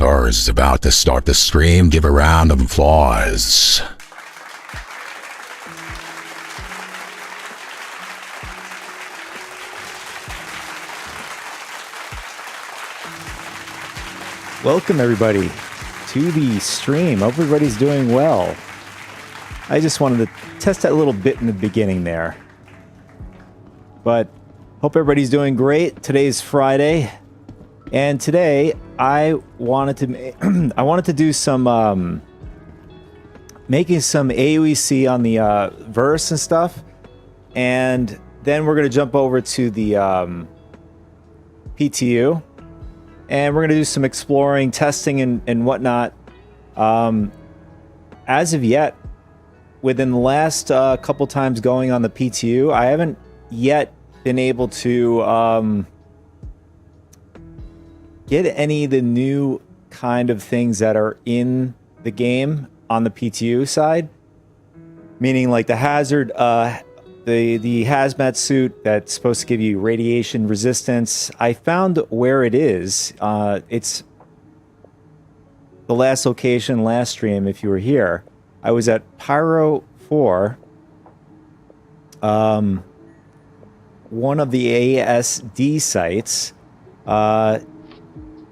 Whoever is about to start the stream, give a round of applause. Welcome everybody to the stream. Hope everybody's doing well. I just wanted to test that a little bit in the beginning there. But hope everybody's doing great. Today's Friday. And today I wanted to do some making some AOEC on the verse and stuff. And then we're going to jump over to the PTU. And we're going to do some exploring, testing, and whatnot. As of yet, within the last couple times going on the PTU, I haven't yet been able to get any of the new kind of things that are in the game on the PTU side. Meaning like the hazard... The hazmat suit that's supposed to give you radiation resistance. I found where it is. It's the last location, last stream, if you were here. I was at Pyro 4. One of the ASD sites.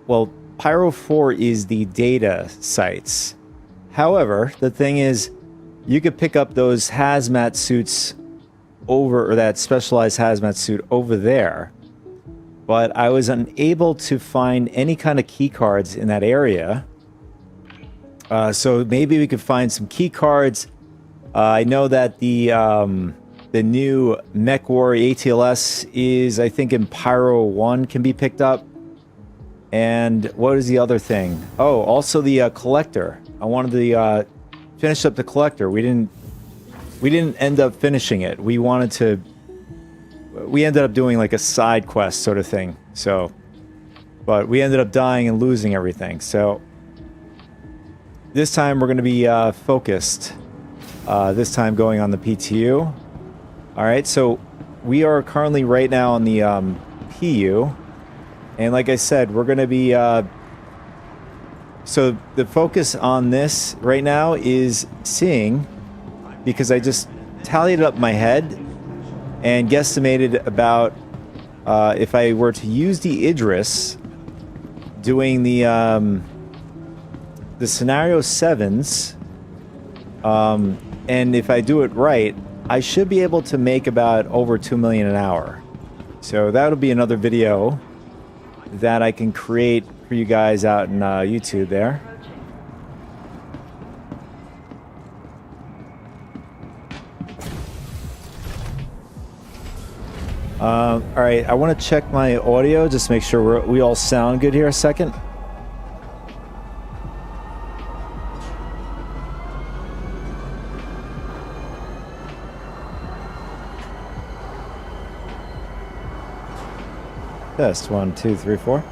Well, Pyro 4 is the data sites. However, the thing is, you could pick up those hazmat suits or that specialized hazmat suit over there, but I was unable to find any kind of key cards in that area. So maybe we could find some key cards. I know that the new Mech Warrior ATLS is, I think, in Pyro 1 can be picked up. And what is the other thing? Oh, also the collector. I wanted to finish up the collector. We didn't end up finishing it. We ended up doing like a side quest sort of thing. So, but we ended up dying and losing everything. So this time we're going to be focused. This time going on the PTU. All right. So we are currently right now on the PU. And like I said, we're going to be... so the focus on this right now is seeing... because I just tallied it up in my head and guesstimated about if I were to use the Idris doing the scenario 7s, and if I do it right, I should be able to make about over 2 million an hour. So that'll be another video that I can create for you guys out in YouTube there. All right, I want to check my audio, just make sure we all sound good here a second. Test 1, 2, 3, 4.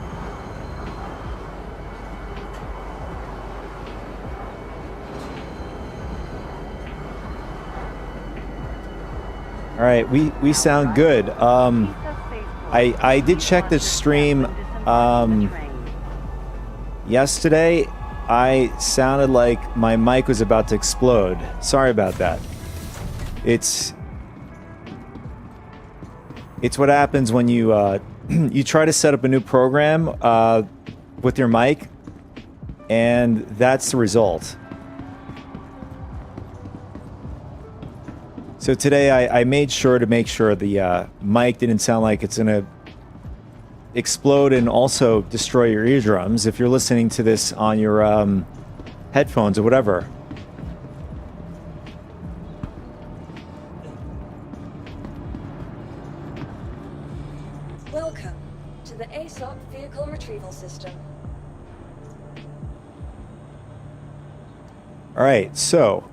All right, we sound good. I did check the stream yesterday. I sounded like my mic was about to explode. Sorry about that. It's what happens when you you try to set up a new program with your mic, and that's the result. So today I made sure to make sure the mic didn't sound like it's going to explode and also destroy your eardrums if you're listening to this on your headphones or whatever. Welcome to the ASOP Vehicle Retrieval System. All right, so...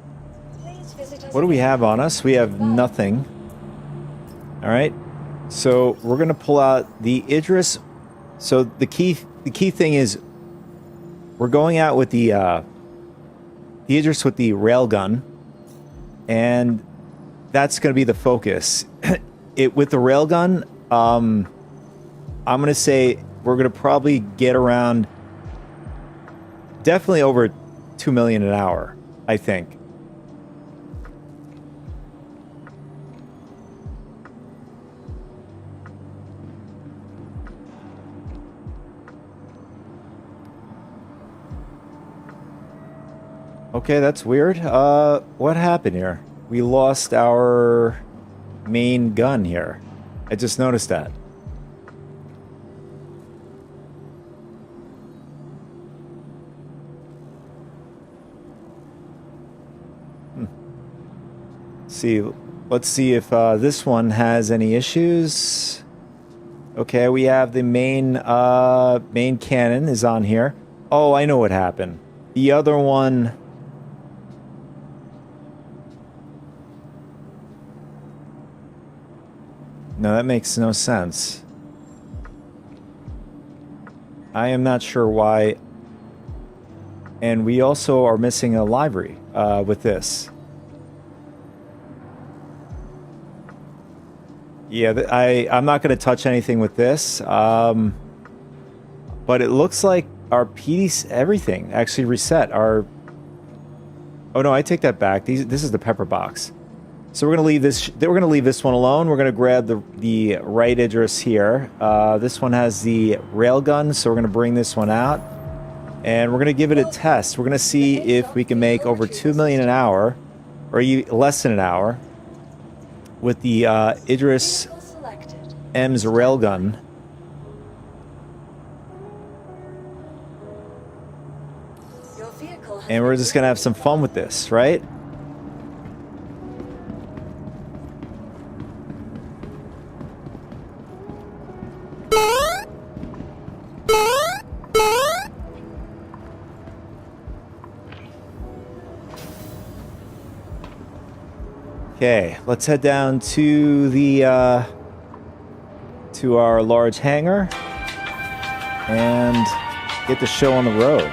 what do we have on us? We have nothing. All right. So we're going to pull out the Idris. So the key thing is we're going out with the Idris with the railgun, and that's going to be the focus. With the railgun, I'm going to say we're going to probably get around definitely over 2 million an hour, I think. Okay, that's weird. What happened here? We lost our main gun here. I just noticed that. See, let's see if this one has any issues. Okay, we have the main cannon is on here. Oh, I know what happened. The other one. No, that makes no sense. I am not sure why. And we also are missing a livery with this. Yeah, I'm not going to touch anything with this. But it looks like our PD, everything actually reset. Oh no, I take that back. This is the pepper box. So we're going to leave this. We're going to leave this one alone. We're going to grab the right Idris here. This one has the railgun, so we're going to bring this one out, and we're going to give it a test. We're going to see if we can make over 2 million an hour, or less than an hour, with the Idris M's railgun. And we're just going to have some fun with this, right? Okay, let's head down to the to our large hangar and get the show on the road.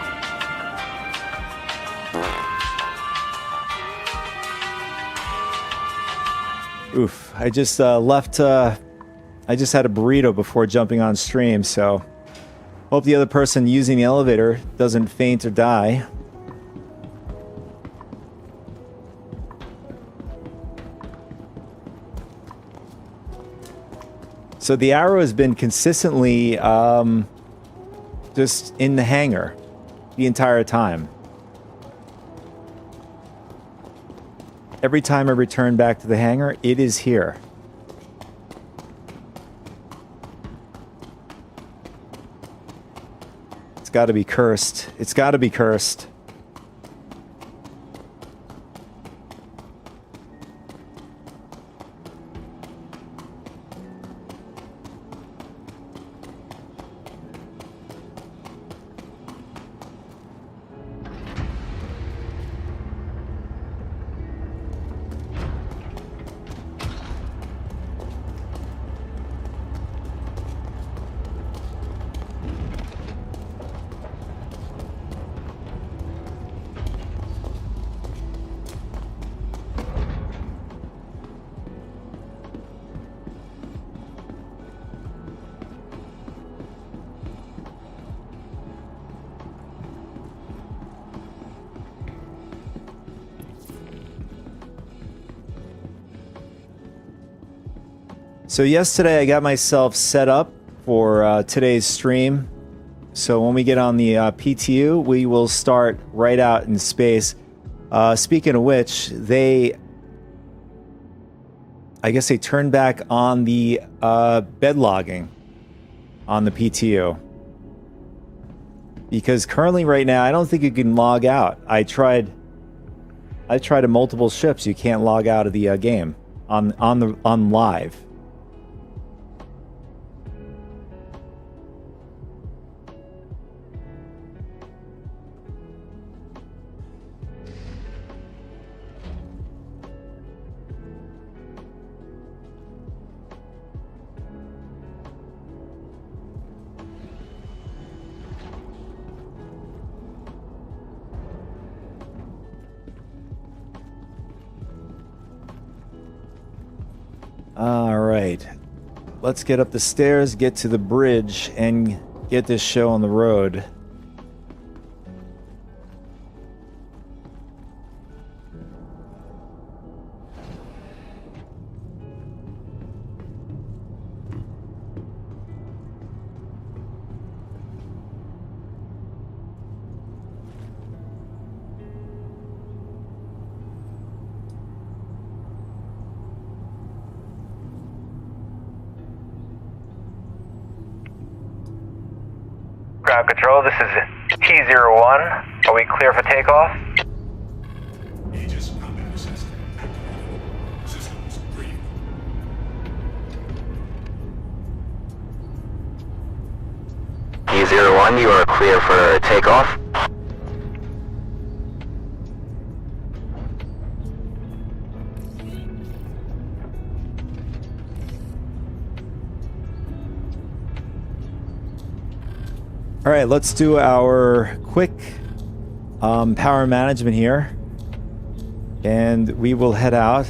Oof, I just left I just had a burrito before jumping on stream, so hope the other person using the elevator doesn't faint or die. So the arrow has been consistently just in the hangar the entire time. Every time I return back to the hangar, it is here. It's got to be cursed. It's got to be cursed. So yesterday I got myself set up for today's stream. So when we get on the PTU, we will start right out in space. Speaking of which, I guess they turned back on the bed logging on the PTU. Because currently right now, I don't think you can log out. I tried at multiple ships. You can't log out of the game on live. All right, let's get up the stairs, get to the bridge, and get this show on the road. Ground Control, this is T01. Are we clear for takeoff? Aegis combat assessment. Systems green. T01, you are clear for takeoff. All right, let's do our quick power management here. And we will head out.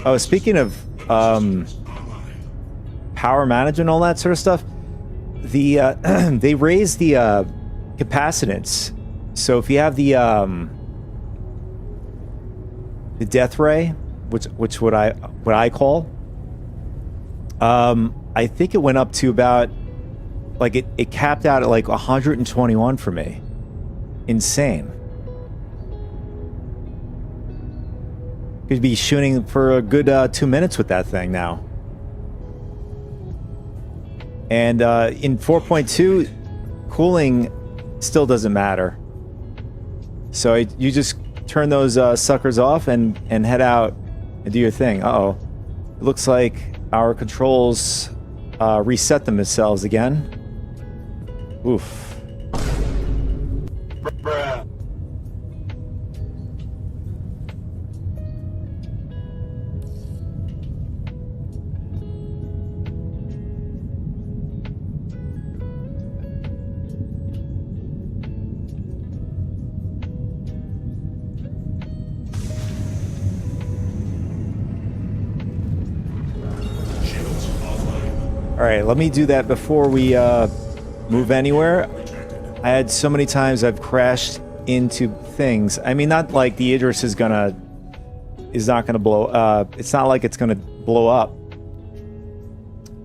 Oh, speaking of power management and all that sort of stuff, the they raised the capacitance. So if you have the death ray, which what I call, I think it went up to about, like, it capped out at like 121 for me. Insane. Could be shooting for a good 2 minutes with that thing now. And in 4.2, cooling still doesn't matter. So you just turn those suckers off and head out and do your thing. Uh-oh. It looks like our controls reset themselves again. Oof. Bruh. Shields offline. All right, let me do that before we move anywhere. I had so many times I've crashed into things. I mean, not like the Idris is not gonna blow. It's not like it's gonna blow up.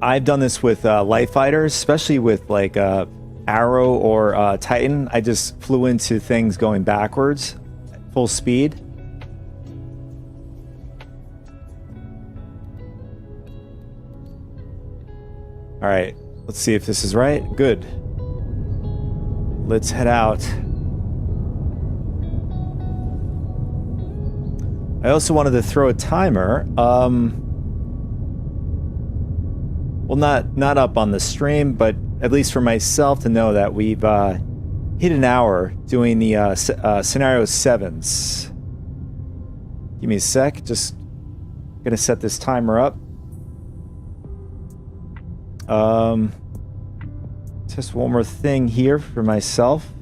I've done this with light fighters, especially with like Arrow or Titan. I just flew into things going backwards, full speed. All right, let's see if this is right. Good. Let's head out. I also wanted to throw a timer. Well, not up on the stream, but at least for myself to know that we've hit an hour doing the scenario 7s. Give me a sec. Just gonna set this timer up. Just one more thing here for myself.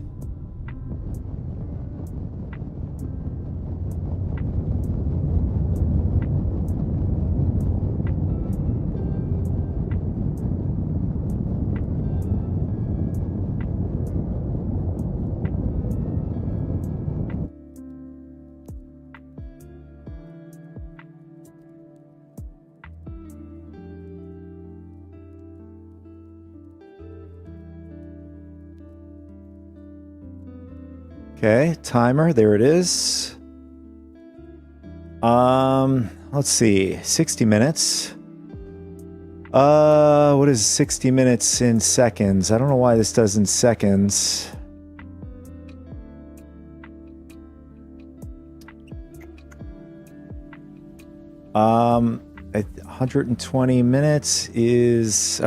Okay, timer, there it is. Let's see, 60 minutes. What is 60 minutes in seconds? I don't know why this does in seconds. At 120 minutes is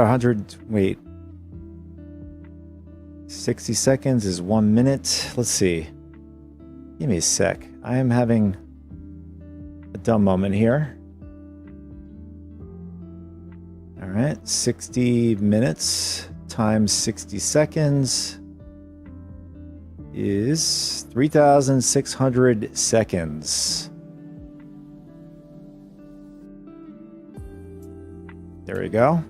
60 seconds is 1 minute. Let's see. Give me a sec. I am having a dumb moment here. All right, 60 minutes times 60 seconds is 3,600 seconds. There we go.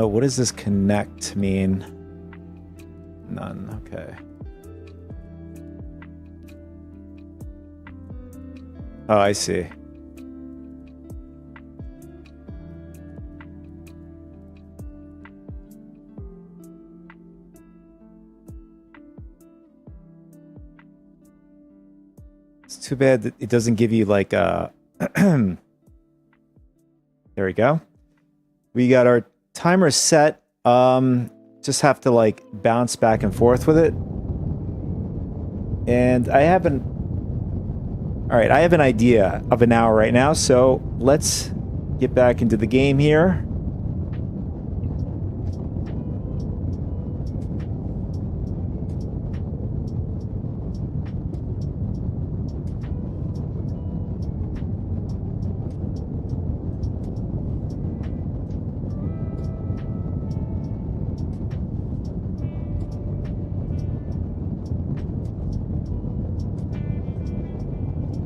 What does this connect mean? None, okay. Oh, I see. Too bad that it doesn't give you like a... There we go. We got our timer set. Just have to like bounce back and forth with it. And I haven't... Alright, I have an idea of an hour right now, so let's get back into the game here.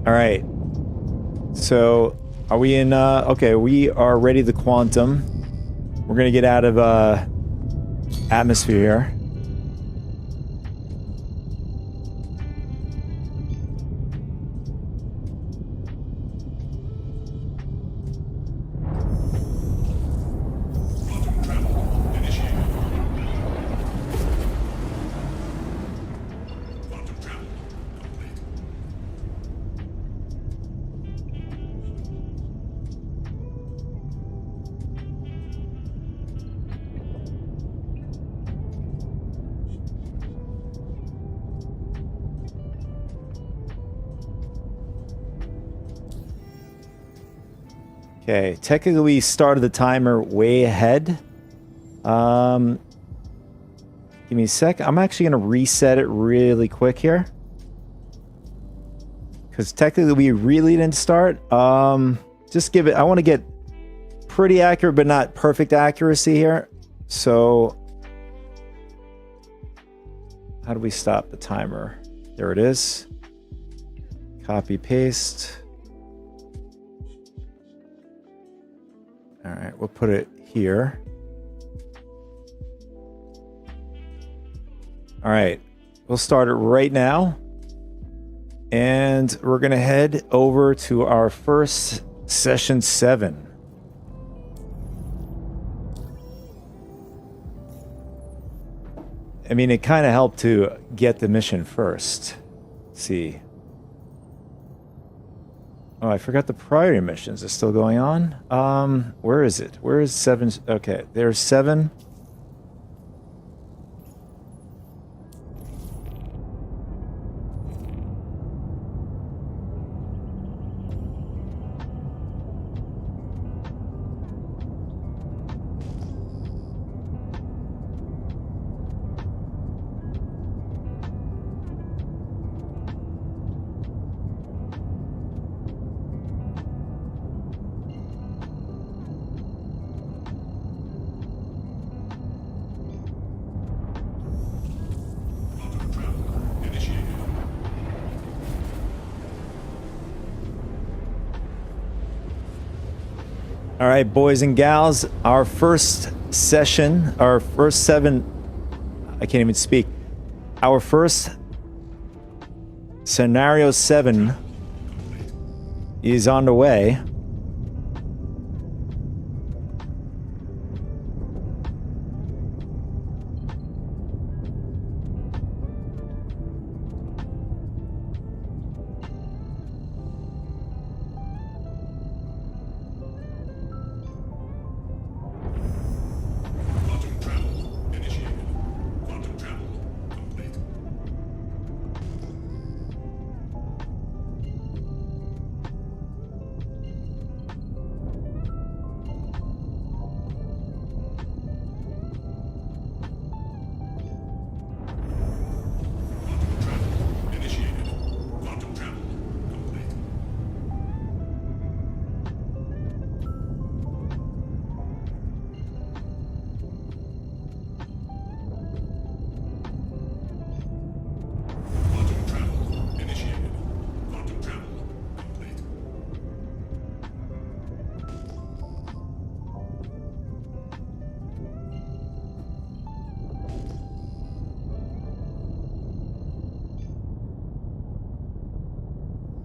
All right. So, are we in, okay, we are ready to quantum. We're going to get out of, atmosphere here. Quantum travel initiated. Quantum travel complete. Okay, technically we started the timer way ahead. Give me a sec. I'm actually going to reset it really quick here. Because technically we really didn't start. Just give it... I want to get pretty accurate, but not perfect accuracy here. So... How do we stop the timer? There it is. Copy, paste. All right, we'll put it here. All right, we'll start it right now. And we're going to head over to our first session 7. I mean, it kind of helped to get the mission first. Let's see. Oh, I forgot the priority missions. It's still going on. Where is it? Where is 7? Okay, there's 7. Quantum travel initiated. All right, boys and gals, our first session, our first 7, I can't even speak. Our first scenario 7 is on the way. Quantum travel initiated. Quantum travel complete. Quantum travel initiated. Quantum travel complete. Quantum travel initiated. Quantum travel complete.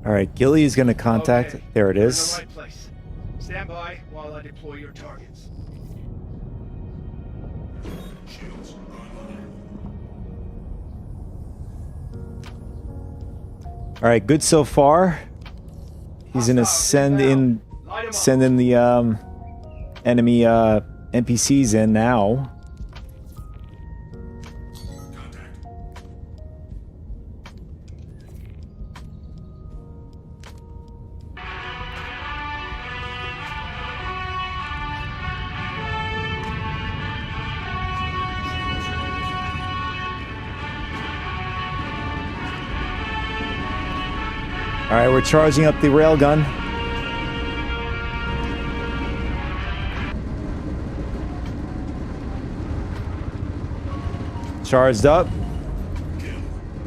All right, Gilly is going to contact. Okay, There it you're in is. the right place. Stand by while I deploy your targets. Shields online. All right, good so far. He's gonna send in the enemy NPCs in now. All right, we're charging up the railgun. Charged up.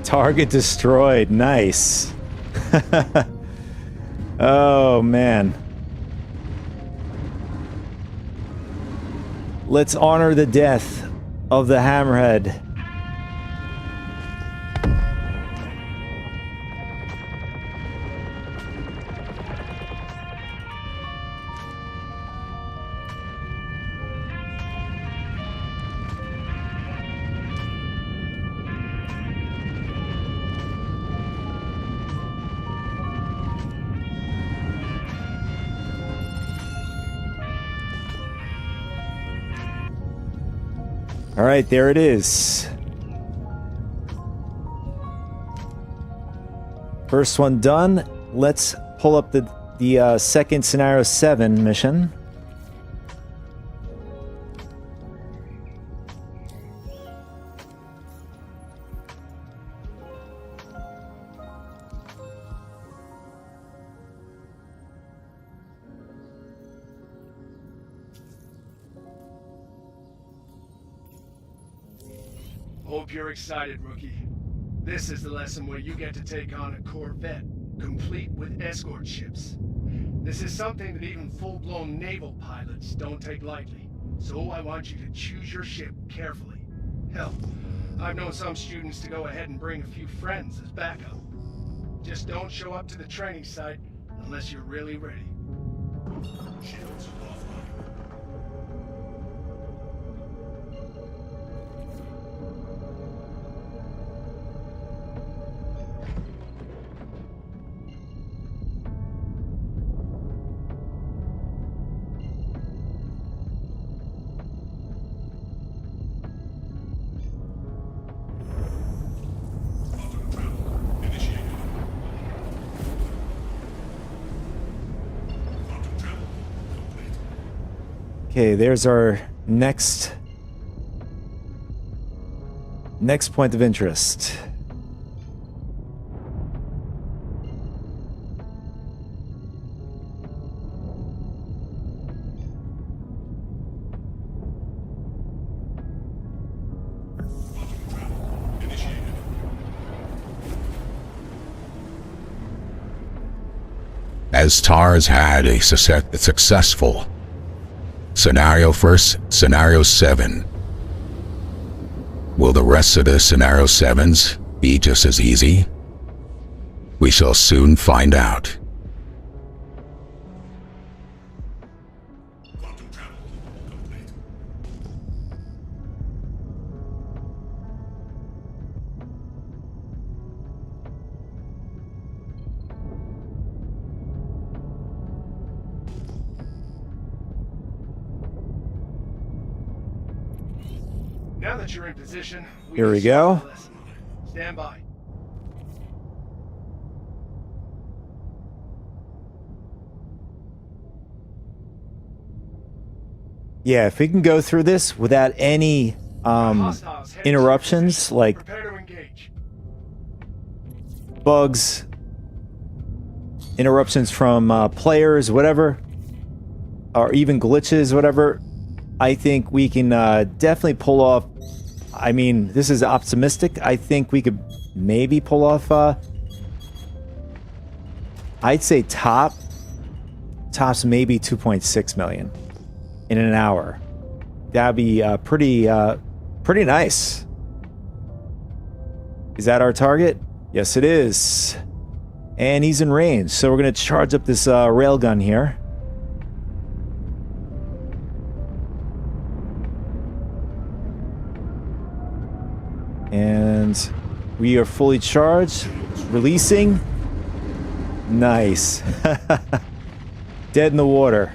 Target destroyed. Nice. Oh, man. Let's honor the death of the Hammerhead. All right, there it is. First one done. Let's pull up the second scenario 7 mission. Hope you're excited, rookie. This is the lesson where you get to take on a Corvette, complete with escort ships. This is something that even full-blown naval pilots don't take lightly, so I want you to choose your ship carefully. Hell, I've known some students to go ahead and bring a few friends as backup. Just don't show up to the training site unless you're really ready. Shields offline. Quantum travel initiated. Quantum travel complete. Okay, there's our next point of interest. Quantum travel initiated. As TARS had a successful Scenario first, Scenario 7. Will the rest of the Scenario 7s be just as easy? We shall soon find out. Quantum travel complete. Now that you're in position, Here we can start go. the lesson. Stand by. Yeah, if we can go through this without any Hostiles headed to your interruptions, position. like Prepare to engage. bugs, interruptions from players, whatever, or even glitches, whatever, I think we can definitely pull off. I mean, this is optimistic. I think we could maybe pull off. I'd say tops maybe 2.6 million in an hour. That'd be pretty nice. Is that our target? Yes, it is. And he's in range, so we're gonna charge up this railgun here. And we are fully charged. Releasing. Nice. Dead in the water.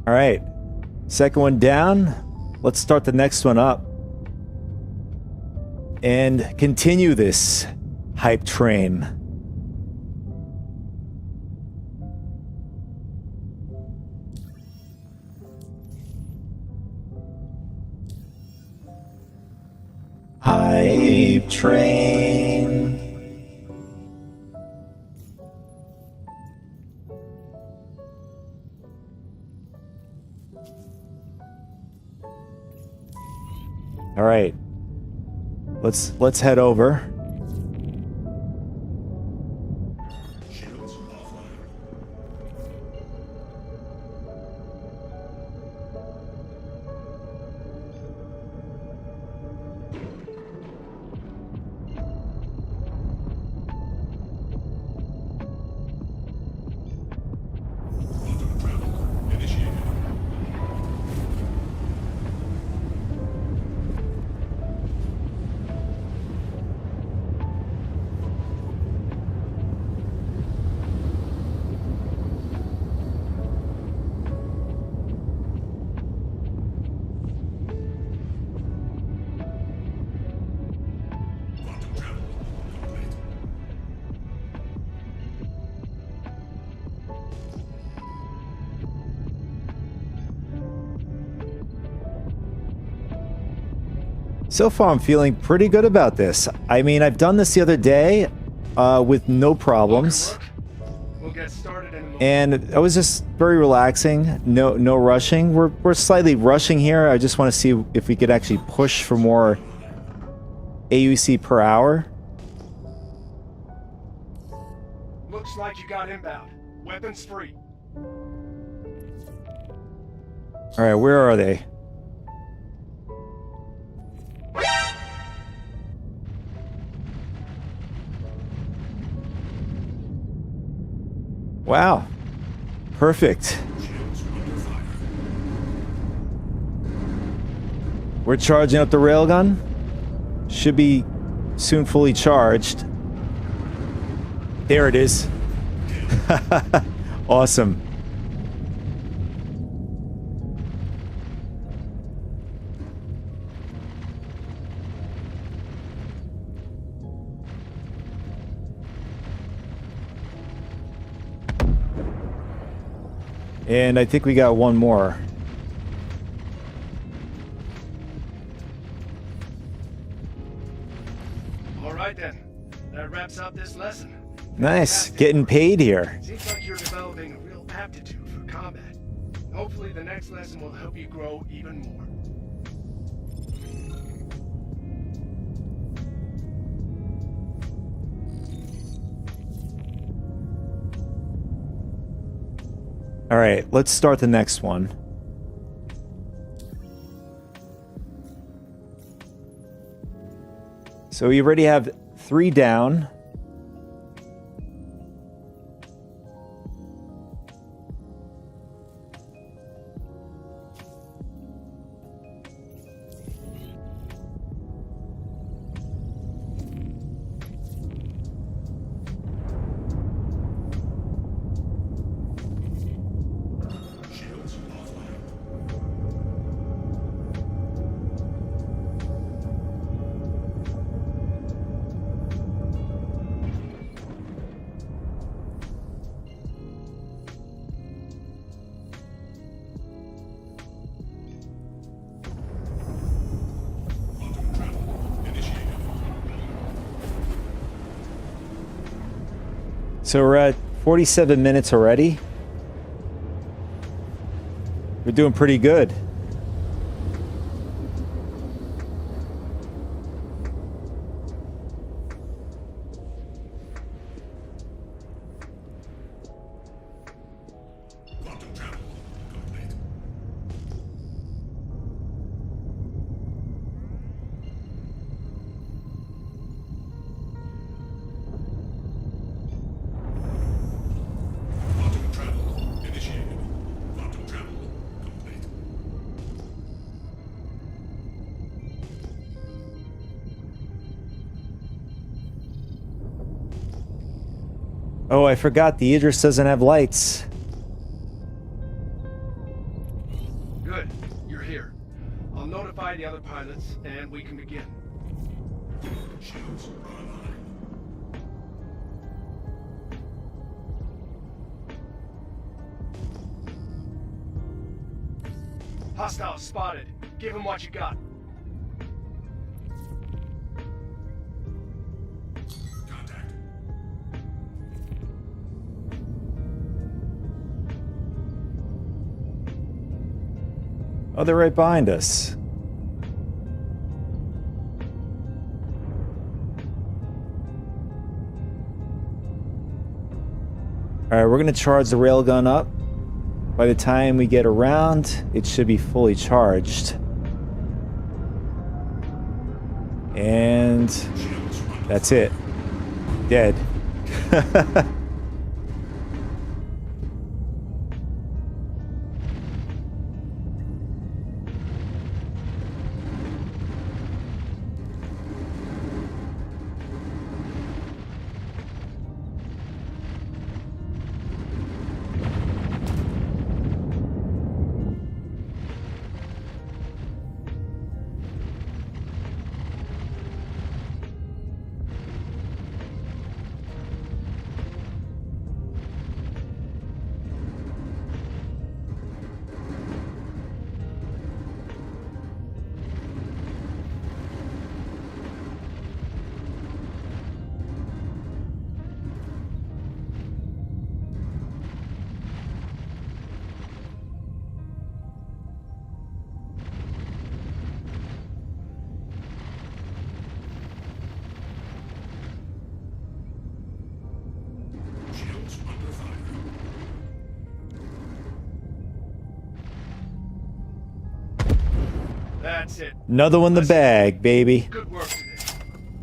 All right. Second one down. Let's start the next one up. And continue this hype train. Hype train. All right. Let's head over. Shields offline. Quantum travel initiated. Quantum travel complete. So far, I'm feeling pretty good about this. I mean, I've done this the other day with no problems. We'll get started in a moment. And it was just very relaxing. No rushing. We're slightly rushing here. I just want to see if we could actually push for more AUC per hour. Looks like you got inbound. Weapons free. All right, where are they? Wow. Perfect. Shields under fire. We're charging up the railgun. Should be soon fully charged. There it is. Awesome. And I think we got one more. All right then. That wraps up this lesson. Nice. Fantastic Getting work. paid here. Seems like you're developing a real aptitude for combat. Hopefully the next lesson will help you grow even more. All right, let's start the next one. So we already have 3 down. Shields offline. Quantum travel initiated. So we're at 47 minutes already. We're doing pretty good. Quantum travel complete. Oh, I forgot the Idris doesn't have lights. Good. You're here. I'll notify the other pilots, and we can begin. Shields online. Hostile spotted. Give him what you got. Contact. Oh, they're right behind us. Alright, we're going to charge the railgun up. By the time we get around, it should be fully charged. And that's it. Dead. Shields under fire. That's it. Another one in the bag, baby. Good work today.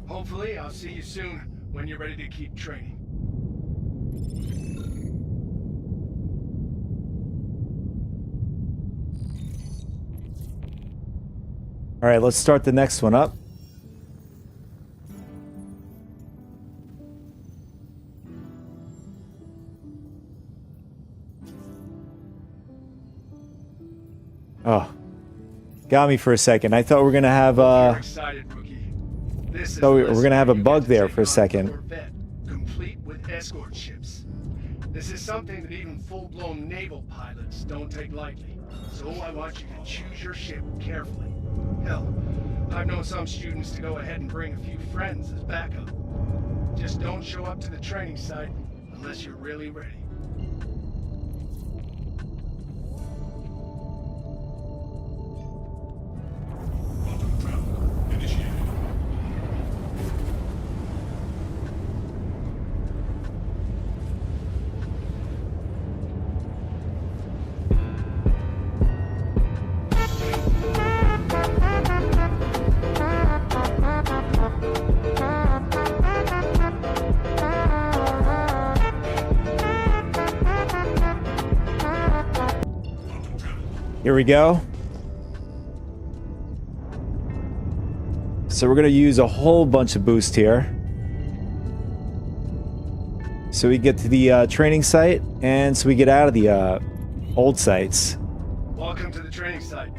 Hopefully, I'll see you soon when you're ready to keep training. Alright, let's start the next one up. Oh. Got me for a second. I thought we were gonna have You're excited, rookie. This is So we're the lesson gonna have a you get bug to there take for a on second. Corvette, complete with escort ships. This is something that even full-blown naval pilots don't take lightly. So I want you to choose your ship carefully. Hell, I've known some students to go ahead and bring a few friends as backup. Just don't show up to the training site unless you're really ready. Quantum travel initiated. Quantum travel. Here we go. So we're gonna use a whole bunch of boost here. So we get to the training site, and so we get out of the old sites. Welcome to the training site.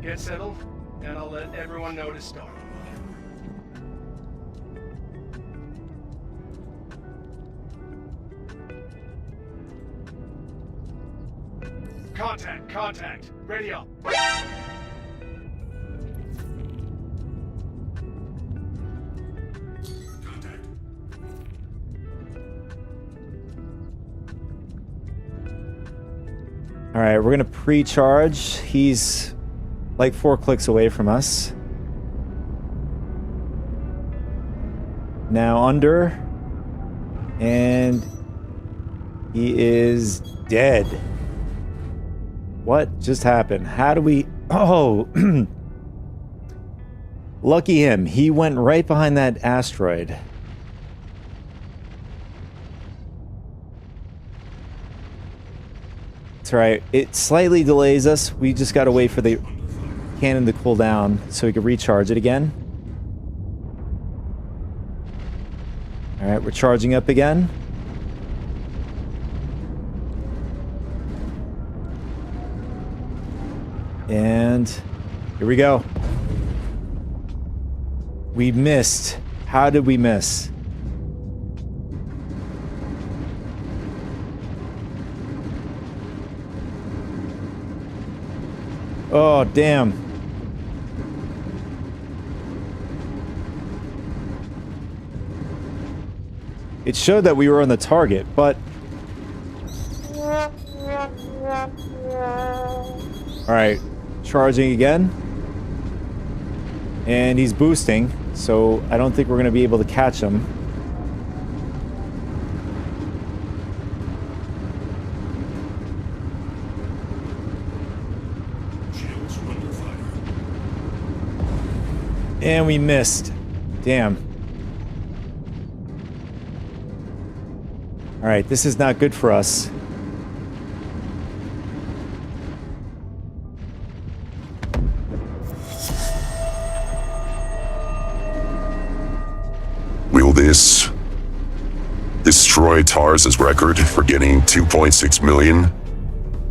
Get settled, and I'll let everyone know to start. Contact. Ready up. Contact. All right, we're gonna pre-charge. He's like 4 clicks away from us. Now under, and he is dead. What just happened? How do we... Oh! Lucky him. He went right behind that asteroid. That's right. It slightly delays us. We just gotta wait for the cannon to cool down so we can recharge it again. Alright, we're charging up again. And here we go. We missed. How did we miss? Oh, damn. It showed that we were on the target, but... Alright, charging again. And he's boosting, so I don't think we're going to be able to catch him. Shields are under fire. And we missed. Damn. Alright, this is not good for us. Will this destroy Tars's record for getting 2.6 million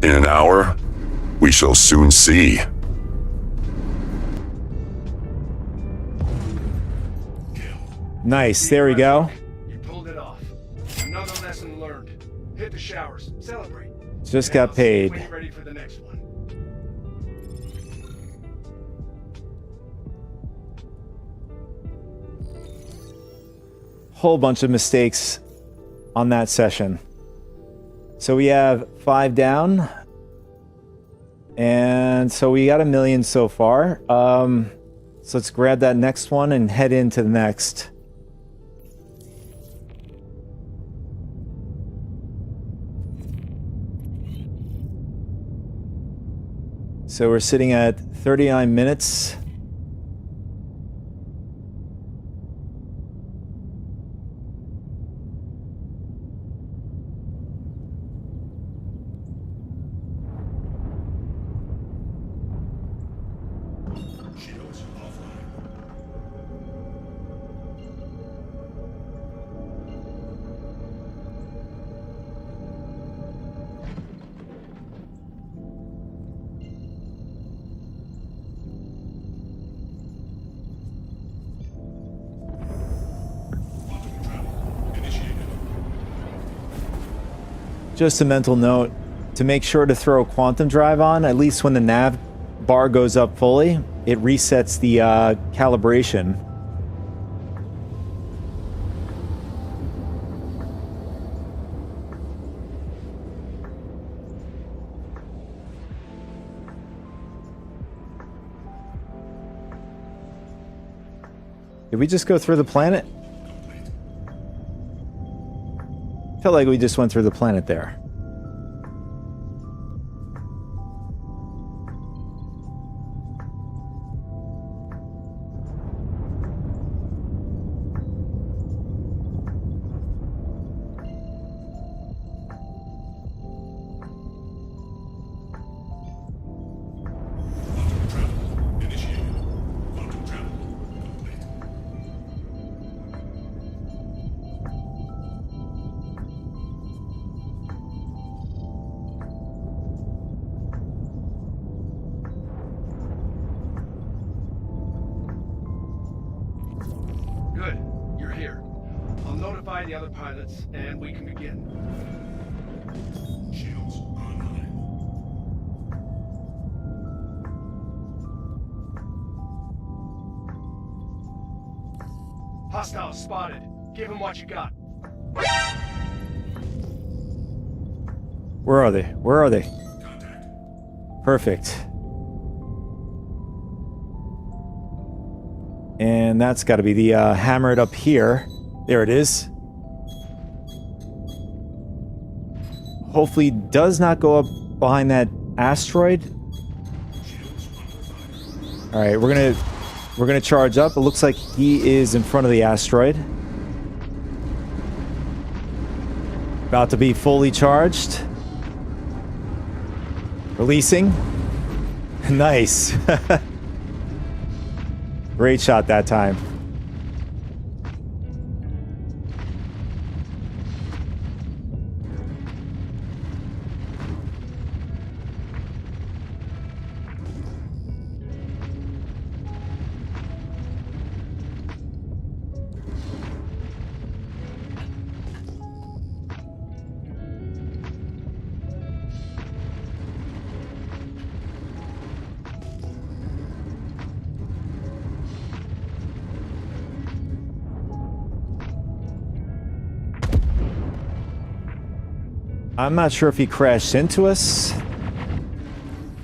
in an hour? We shall soon see. Nice, there we go. You pulled it off. Another lesson learned. Hit the showers. Celebrate. Just got And I'll see you paid. when you're ready for the next one. Whole bunch of mistakes on that session. So we have 5 down. And so we got 1 million so far. So let's grab that next one and head into the next. So we're sitting at 39 minutes. Shields offline. Quantum travel initiated. Just a mental note to make sure to throw quantum drive on, at least when the nav bar goes up fully, it resets the calibration. Did we just go through the planet? Felt like we just went through the planet there. Quantum travel initiated. Quantum travel complete. Good. You're here. I'll notify the other pilots, and we can begin. Shields online. Hostiles spotted. Give them what you got. Where are they? Where are they? Contact. Perfect. And that's got to be the hammered up here. There it is. Hopefully does not go up behind that asteroid. Shields under fire. All right, we're gonna charge up. It looks like he is in front of the asteroid. About to be fully charged. Releasing. Nice. Great shot that time. I'm not sure if he crashed into us.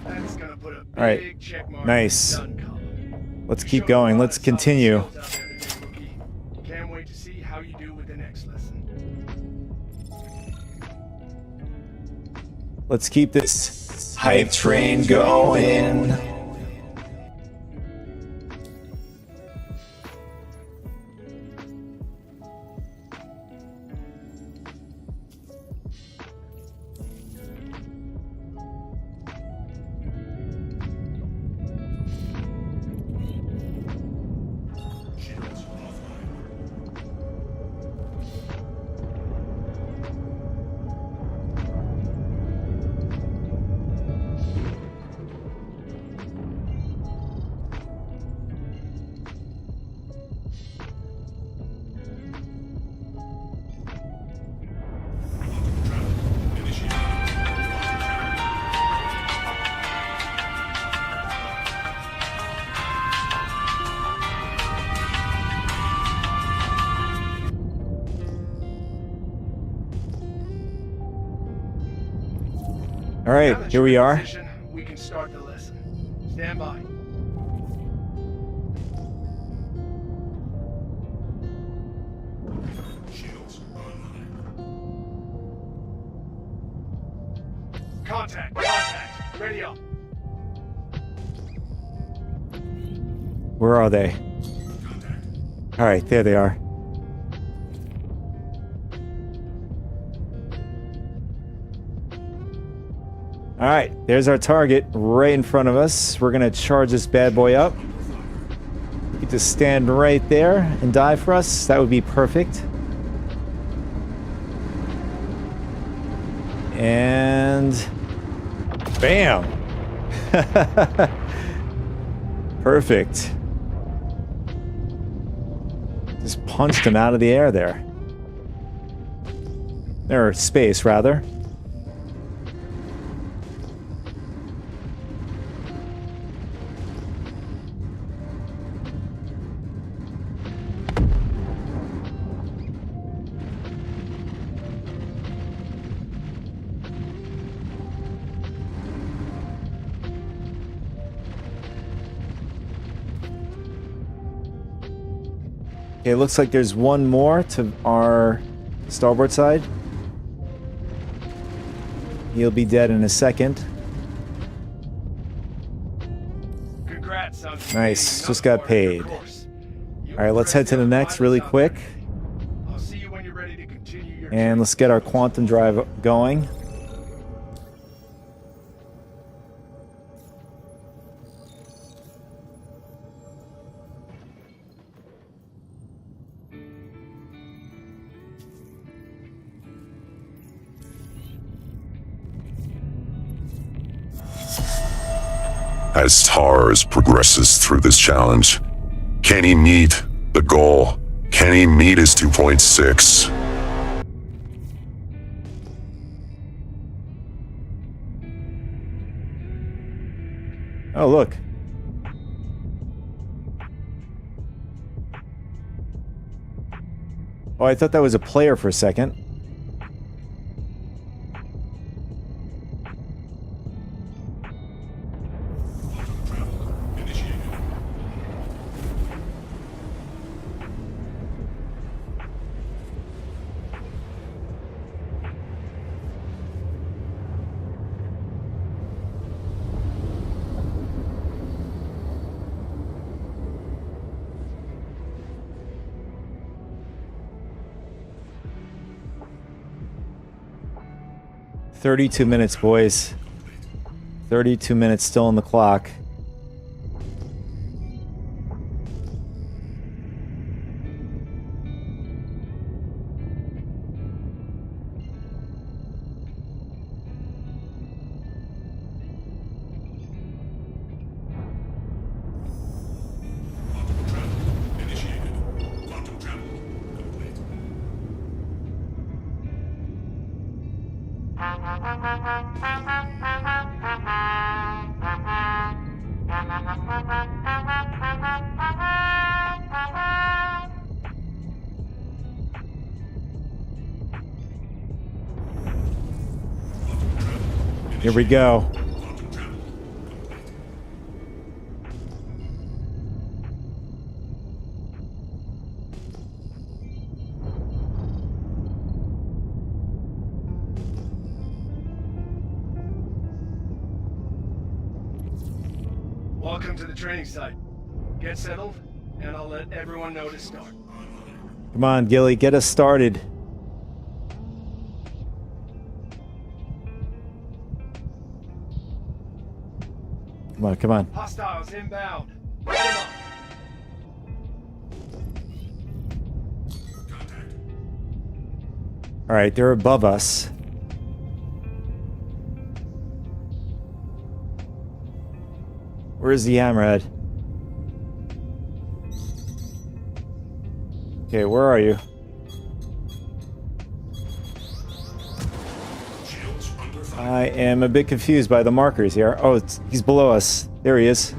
That's gonna put a big Alright, check mark nice. in the done column. Let's You keep showed a going. lot Let's of solid continue. skills out there today, rookie. Can't wait to see how you do with the next lesson. Let's keep this hype train going. Shields offline. Travel initiated. All Now right, that here you're we in are. position, we can start the lesson. Stand by. Shields online. Contact! Contact! Ready up! Where are they? Contact. All right, there they are. All right, there's our target right in front of us. We're gonna charge this bad boy up. You could just stand right there and die for us. That would be perfect. And bam! Perfect. Just punched him out of the air there. Or space, rather. Okay, it looks like there's one more to our starboard side. He'll be dead in a second. Congrats on Nice, completing just another got part of your paid. course. You All right, let's head to the impressed next young really pilots out quick. there. I'll see you when you're ready to continue your And training. let's get our quantum drive going. As Tars progresses through this challenge, can he meet the goal? Can he meet his 2.6? Oh, look. Oh, I thought that was a player for a second. Travel initiated. 32 minutes, boys. 32 minutes still on the clock. Quantum travel initiated. Quantum travel complete. Here we go. Welcome to the training site. Get settled, and I'll let everyone know to start. Come on, Gilly, get us started. Come on, come on. Hostiles inbound. Light 'em up. All right, they're above us. Where's the hammerhead? Okay, where are you? I am a bit confused by the markers here. Oh, he's below us. There he is.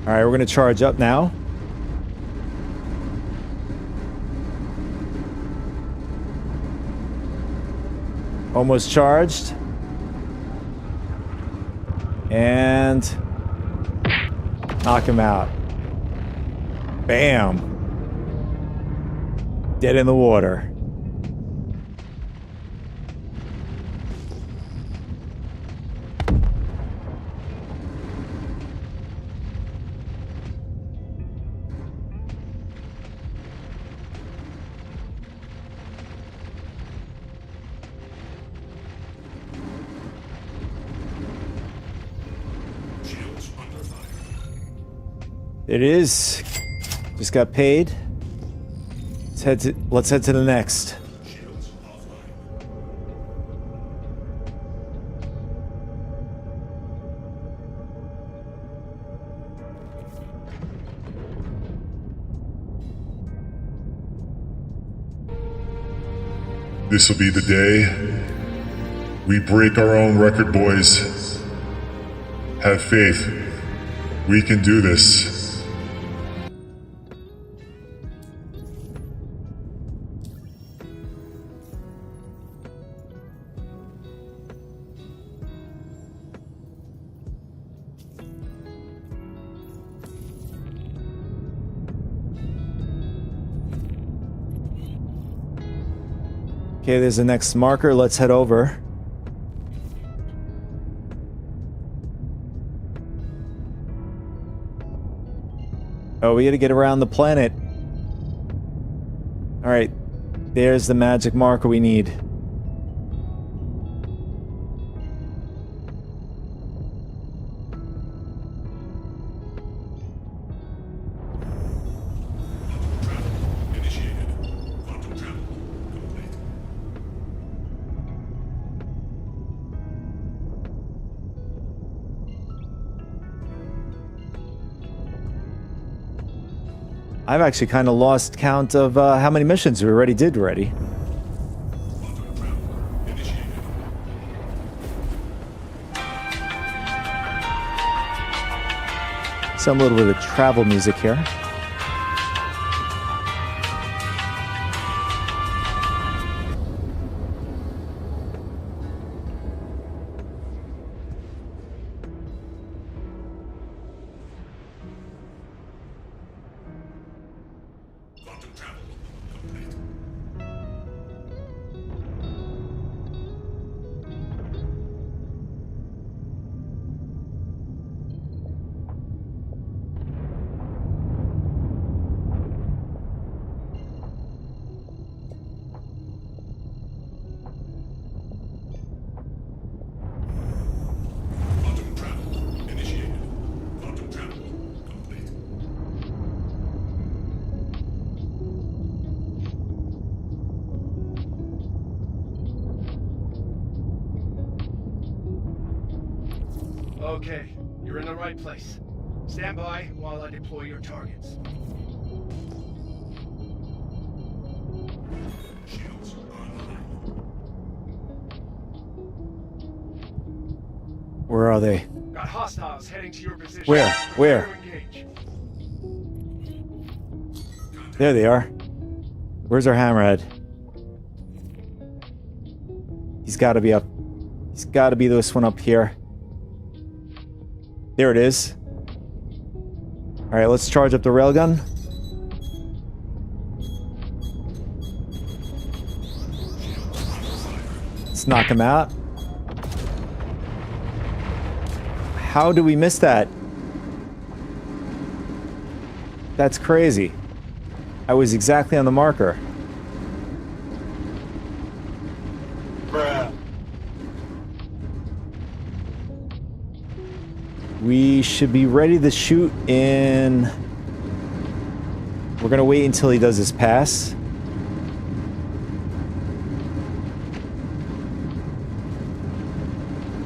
All right, we're going to charge up now. Almost charged. And knock him out. Bam. Dead in the water. It is. Just got paid. Let's head to the next. This'll be the day we break our own record, boys. Have faith. We can do this. Okay, there's the next marker. Let's head over. Oh, we gotta get around the planet. Alright, there's the magic marker we need. I've actually kind of lost count of how many missions we already did already. Some little bit of travel music here. Okay, you're in the right place. Stand by while I deploy your targets. Where are they? Got Got hostiles heading to your position. Where? Where? Prepare to engage. There they are. Where's our hammerhead? He's got to be up. He's got to be this one up here. There it is. All right, let's charge up the railgun. Let's knock him out. How do we miss that? That's crazy. I was exactly on the marker. We should be ready to shoot in... We're gonna wait until he does his pass.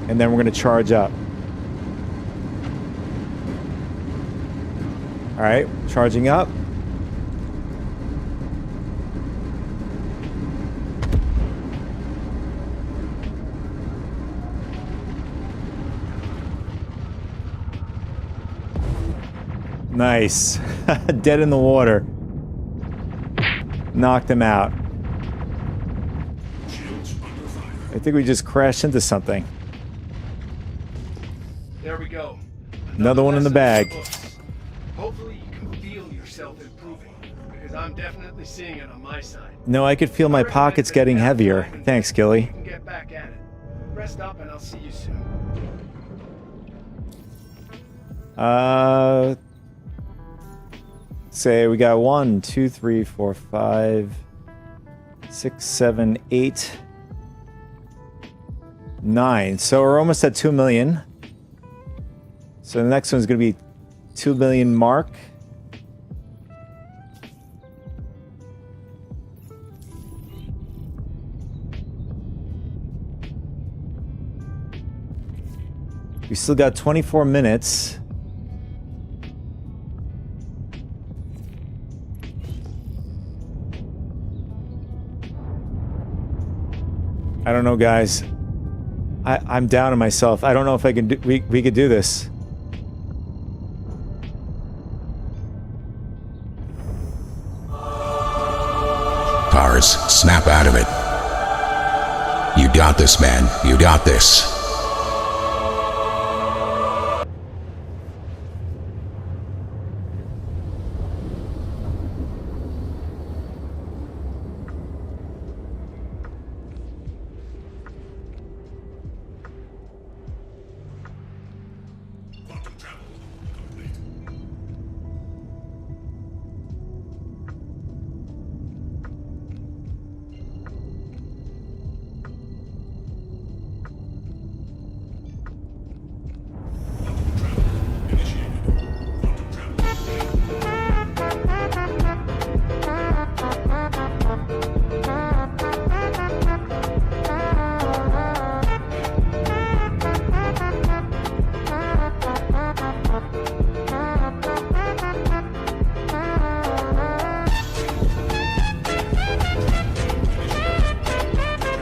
And then we're gonna charge up. Alright, charging up. Nice. Dead in the water. Knocked him out. I think we just crashed into something. There we go. Another one in the bag. Hopefully you can feel yourself improving, because I'm definitely seeing it on my side. No, I could feel my pockets getting heavier. Thanks, Gilly. You can get back at it. Rest up and I'll see you soon. Say we got 1, 2, 3, 4, 5, 6, 7, 8, 9. So we're almost at 2 million. So the next one's going to be 2 million mark. We still got 24 minutes. I don't know, guys. I'm down on myself. I don't know if I can do... We could do this. Tars, snap out of it. You got this, man. You got this.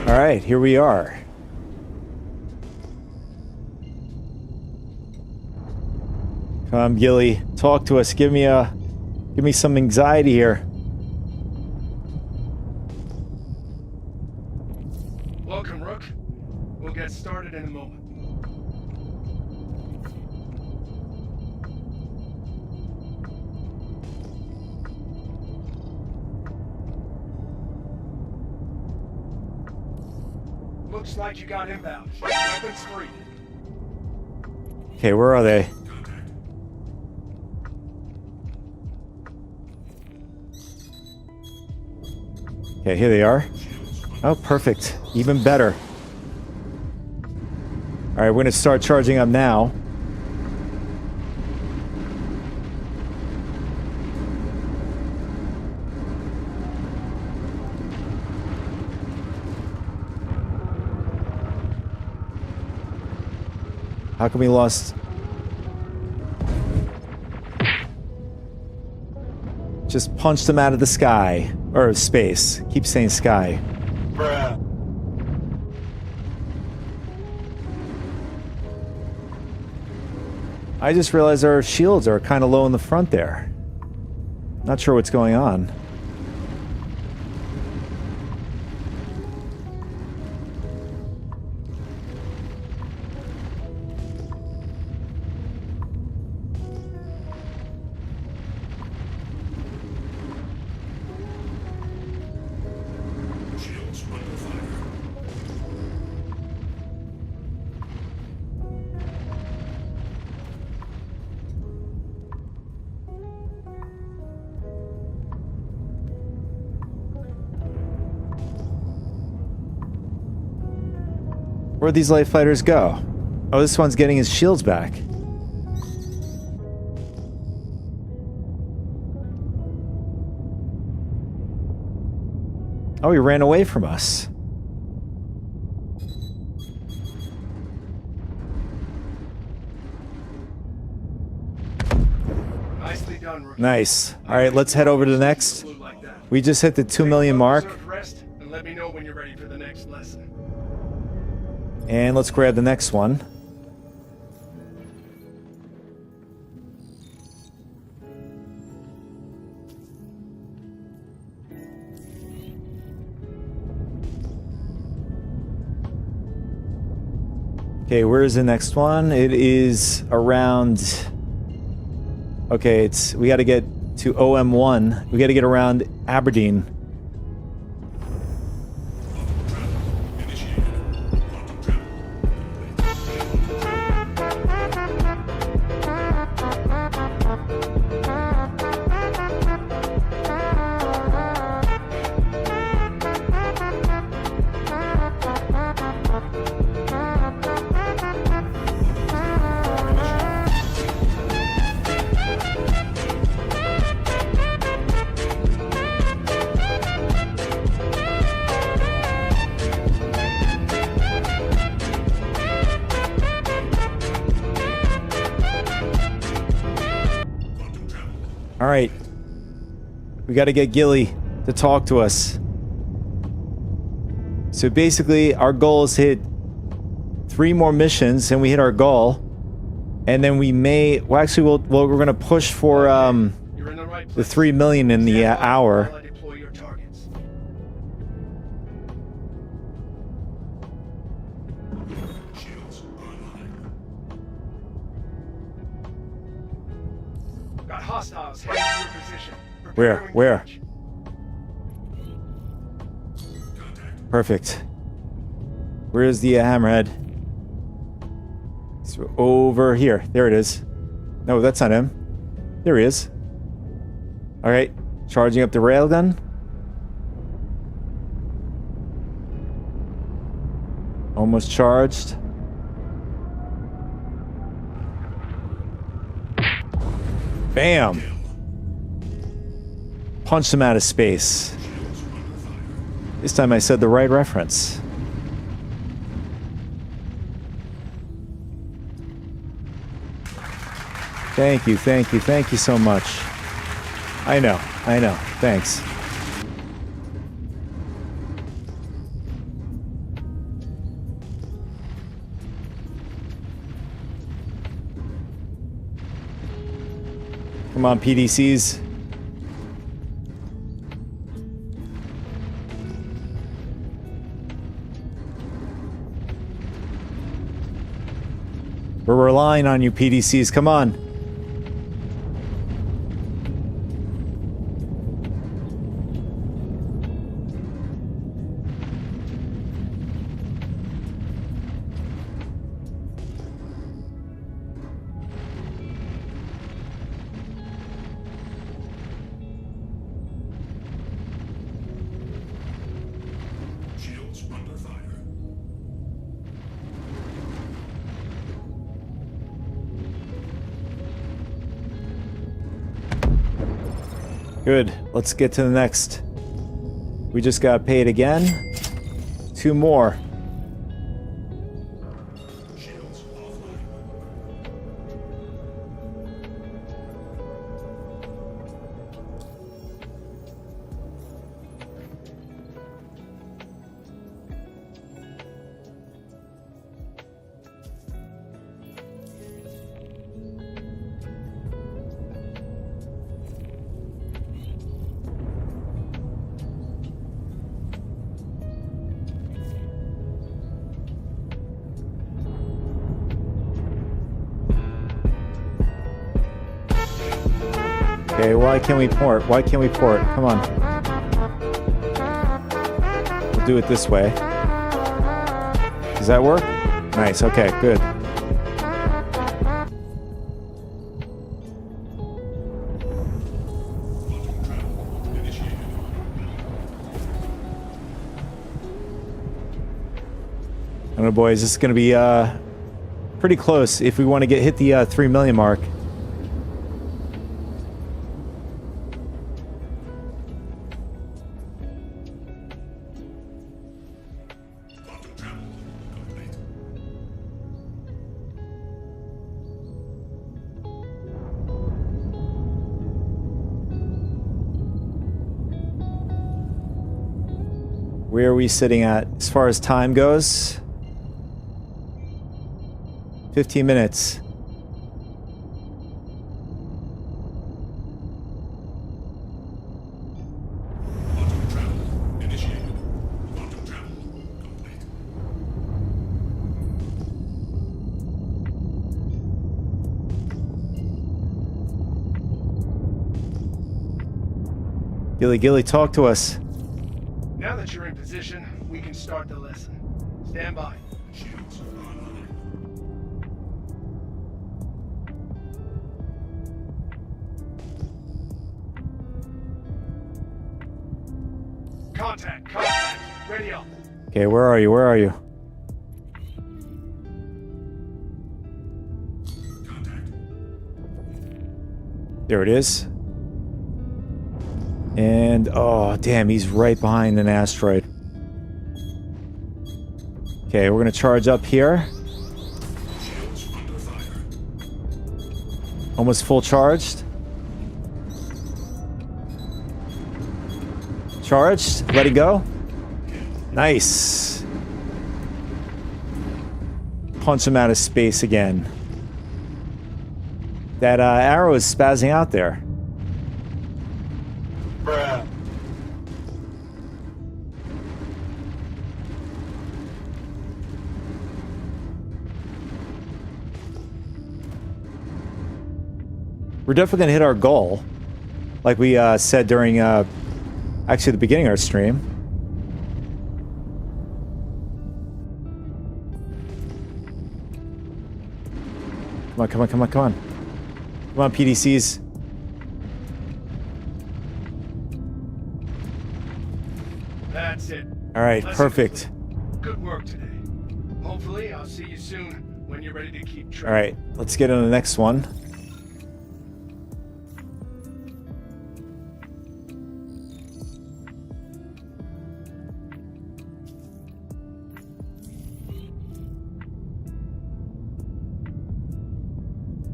All right, here we are. Come on, Gilly, talk to us. Give me some anxiety here. Welcome, Rook. We'll get started in a moment. Looks like you got inbound. Weapons free. Okay, where are they? Okay, here they are. Oh, perfect. Even better. All right, we're gonna start charging up now. How come we lost? Just punched him out of the sky. Or space. Keep saying sky. I just realized our shields are kind of low in the front there. Not sure what's going on. Where'd these light fighters go? Oh, this one's getting his shields back. Oh, he ran away from us. Nicely done, Rookie. Nice. Alright, let's head over to the next. Like that. We just hit the 2 million mark. Deserve rest, and let me know when you're ready for the next lesson. And let's grab the next one. Okay, where's the next one? It is around... Okay, we gotta get to OM1. We gotta get around Aberdeen. Alright. We gotta get Gilly to talk to us. So basically, our goal is to hit 3 more missions, and we hit our goal. And then we may... Well, actually, we're gonna push for You're in the right the place. 3 million in the hour. While I deploy your targets. Got hostiles heading to your position. Prepare to Where? engage. Perfect. Where's the hammerhead? It's over here. There it is. No, that's not him. There he is. Alright. Charging up the railgun. Almost charged. Bam! Punched him out of space. This time I said the right reference. Thank you so much. I know, thanks. Come on, PDCs. We're relying on you, PDCs. Come on. Good. Let's get to the next. We just got paid again. 2 more. Okay, why can't we port? Why can't we port? Come on. We'll do it this way. Does that work? Nice, okay, good. I don't know, boys, this is going to be pretty close if we want to hit the 3 million mark. Where are we sitting at as far as time goes? 15 minutes. Gilly, talk to us. Now that you're in position, we can start the lesson. Stand by. Contact! Ready up. Okay, where are you? There it is. And, oh, damn, he's right behind an asteroid. Okay, we're gonna charge up here. Almost full charged. Charged, let it go. Nice. Punch him out of space again. That arrow is spazzing out there. We're definitely going to hit our goal, like we said during actually the beginning of our stream. Come on. Come on, PDCs. That's it. All right, perfect. Good work today. Hopefully, I'll see you soon when you're ready to keep track. All right, let's get on the next one.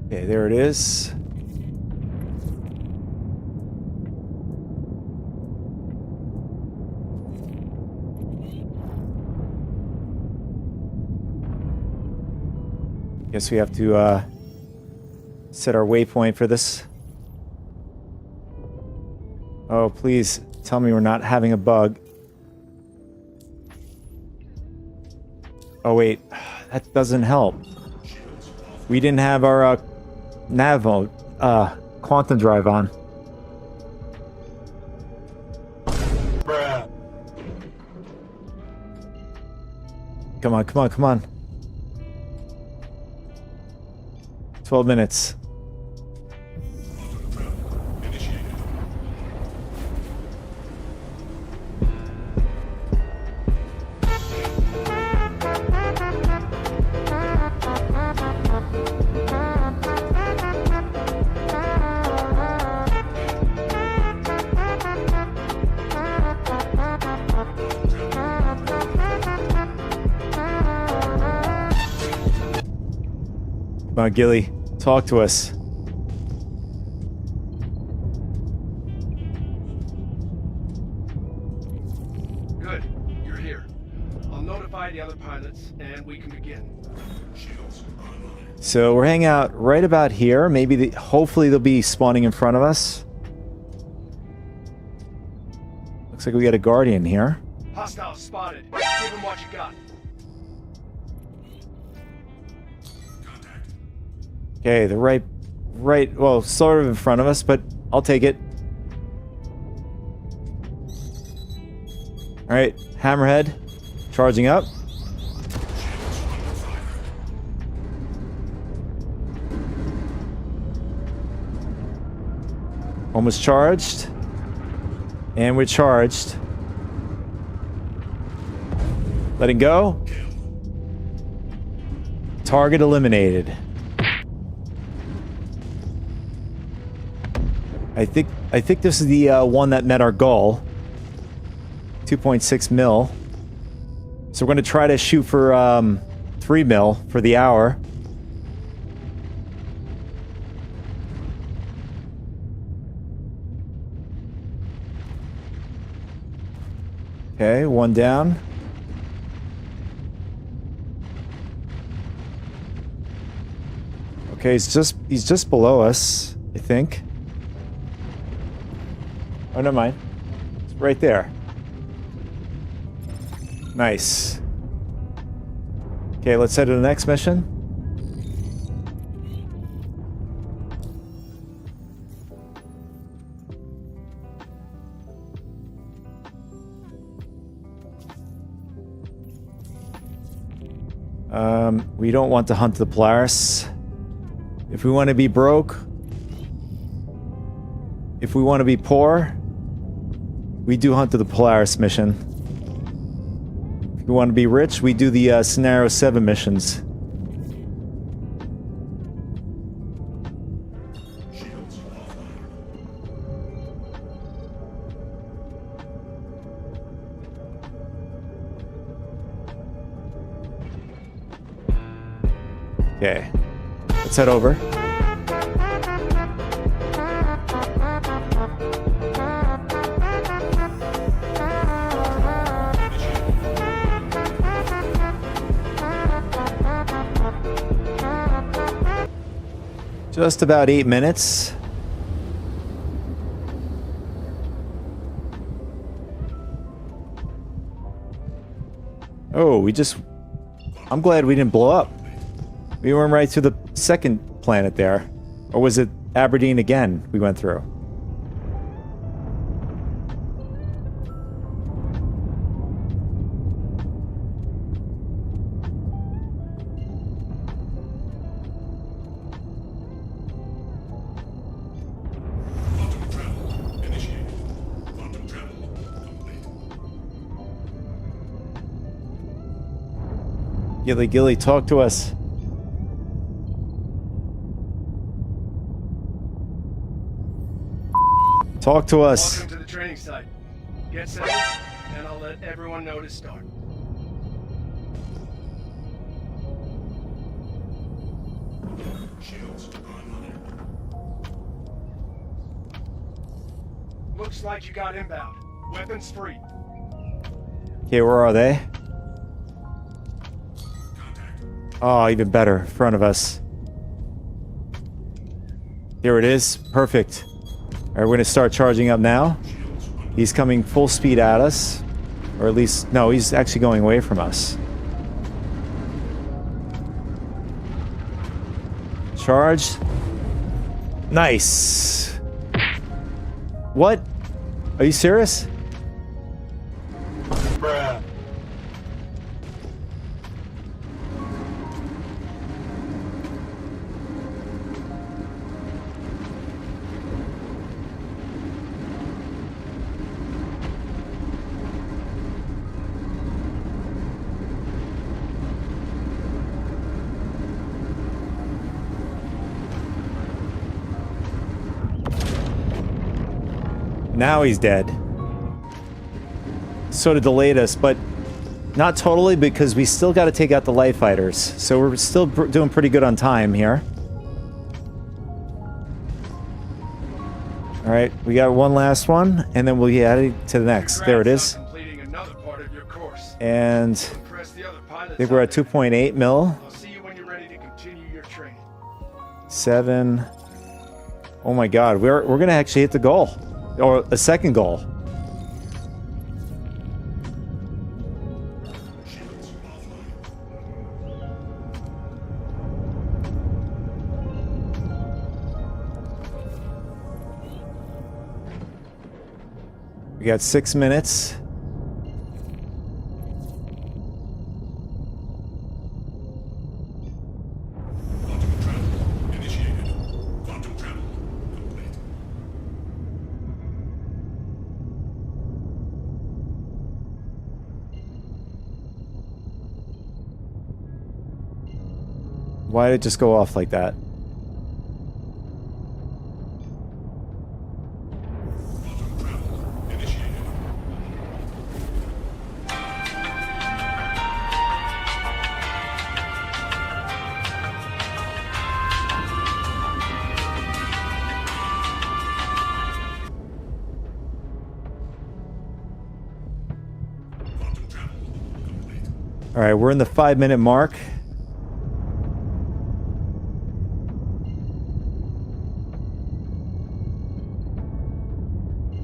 Okay, there it is. Guess we have to set our waypoint for this. Oh, please tell me we're not having a bug. Oh wait, that doesn't help. We didn't have our nav mode, quantum drive on. Come on. 12 minutes. Come on, Gilly, talk to us. Good, you're here. I'll notify the other pilots and we can begin. So we're hanging out right about here. Maybe, hopefully they'll be spawning in front of us. Looks like we got a Guardian here. Hostile spotted. Give them what you got. Okay, the right, well, sort of in front of us, but I'll take it. All right, Hammerhead, charging up. Almost charged. And we're charged. Letting go. Target eliminated. I think this is the one that met our goal. 2.6 mil. So we're going to try to shoot for 3 mil for the hour. Okay, one down. Okay, he's just below us, I think. Oh, never mind. It's right there. Nice. Okay, let's head to the next mission. We don't want to hunt the Polaris. If we want to be broke, if we want to be poor, we do hunt to the Polaris mission. If we want to be rich, we do the Scenario 7 missions. Okay, let's head over. Just about 8 minutes. Oh, I'm glad we didn't blow up. We went right to the second planet there. Or was it Aberdeen again we went through? Gilly, talk to us. Talk to us. Welcome to the training site. Get set, and I'll let everyone know to start. Looks like you got inbound. Weapons free. Okay, where are they? Oh, even better. In front of us. Here it is. Perfect. Alright, we're going to start charging up now. He's coming full speed at us. Or at least... No, he's actually going away from us. Charged. Nice. What? Are you serious? Bruh. Now he's dead. Sort of delayed us, but not totally because we still got to take out the light fighters. So we're still doing pretty good on time here. All right, we got one last one, and then we'll get added to the next. There it is. Completing another part of your course. And Impress the other pilots I think we're at 2.8 mil. I'll see you when you're ready to continue your training. 7. Oh my God, we're gonna actually hit the goal, or a second goal. We got 6 minutes. Why did it just go off like that? All right, we're in the 5-minute mark.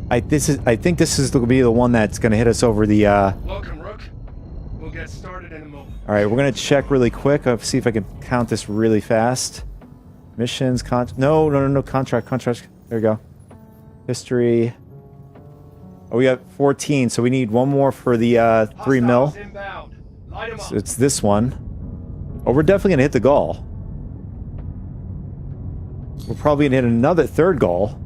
I think this is going to be the one that's going to hit us over the. Welcome, Rook. We'll get started in a moment. All right, we're going to check really quick. I'll see if I can count this really fast. Missions, no, contract. There we go. History. Oh, we got 14, so we need one more for the 3 mil. So it's this one. Oh, we're definitely going to hit the goal. We're probably going to hit another third goal.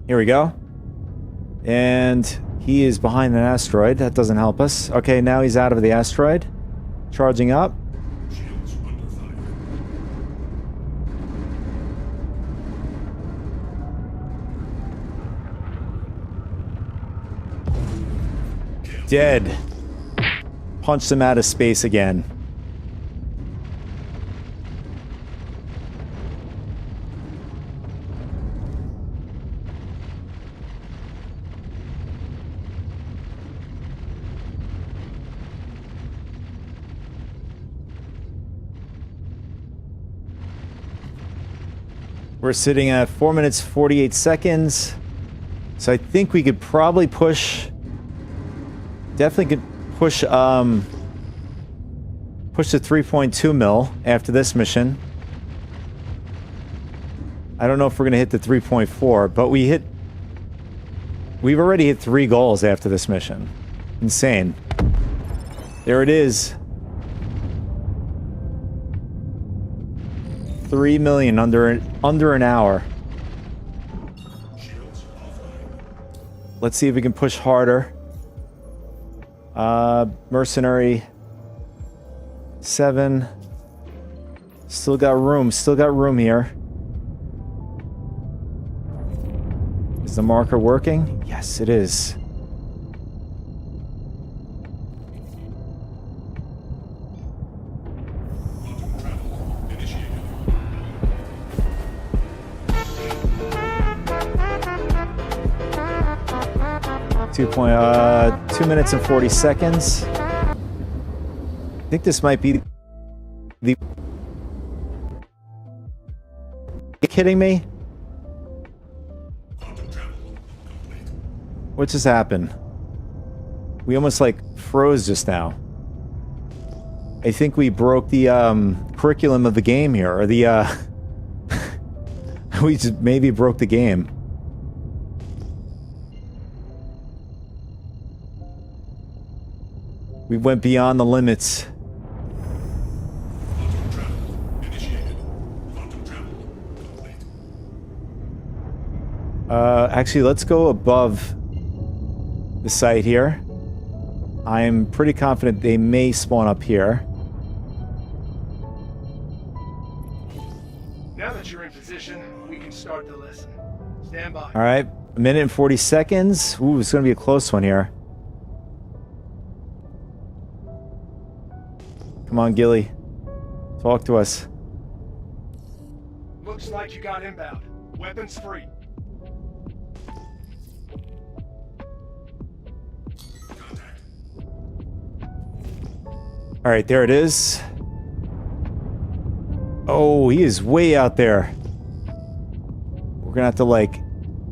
Here we go. And he is behind an asteroid. That doesn't help us. Okay, now he's out of the asteroid. Charging up. Dead. Punched him out of space again. We're sitting at 4 minutes 48 seconds. So I think we could probably push. Definitely could push push to 3.2 mil after this mission. I don't know if we're gonna hit the 3.4, but we've already hit 3 goals after this mission. Insane. There it is. 3 million under an hour. Let's see if we can push harder. Mercenary 7. Still got room here. Is the marker working? Yes, it is. Two minutes and 40 seconds. I think this might be the. Are you kidding me? What just happened? We almost like froze just now. I think we broke the curriculum of the game here, or the we just maybe broke the game. We went beyond the limits. Actually, let's go above the site here. I'm pretty confident they may spawn up here. Now that you're in position, we can start the lesson. Stand by. All right, 1 minute and 40 seconds. Ooh, it's going to be a close one here. Come on, Gilly. Talk to us. Looks like you got inbound. Weapons free. All right, there it is. Oh, he is way out there. We're gonna have to, like,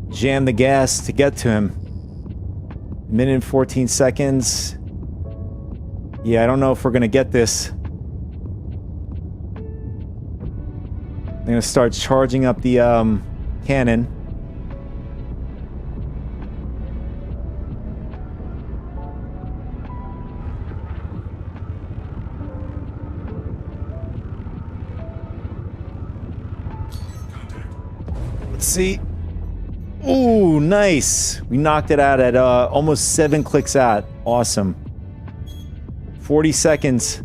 jam the gas to get to him. 1 minute and 14 seconds. Yeah, I don't know if we're gonna get this. I'm gonna start charging up the cannon. Let's see. Ooh, nice. We knocked it out at almost 7 clicks out. Awesome. 40 seconds.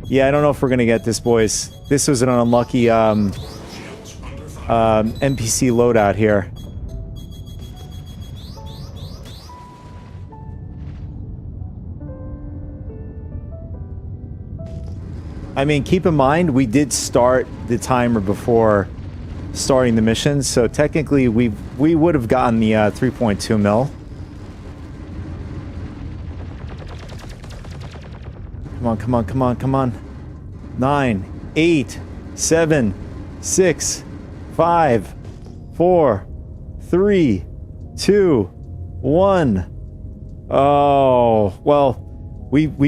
Yeah, I don't know if we're gonna get this, boys. This was an unlucky NPC loadout here. I mean, keep in mind, we did start the timer before starting the mission, so technically we would have gotten the 3.2 mil. Come on, come on, come on, come on. 9, 8, 7, 6, 5, 4, 3, 2, 1. Oh, well, we've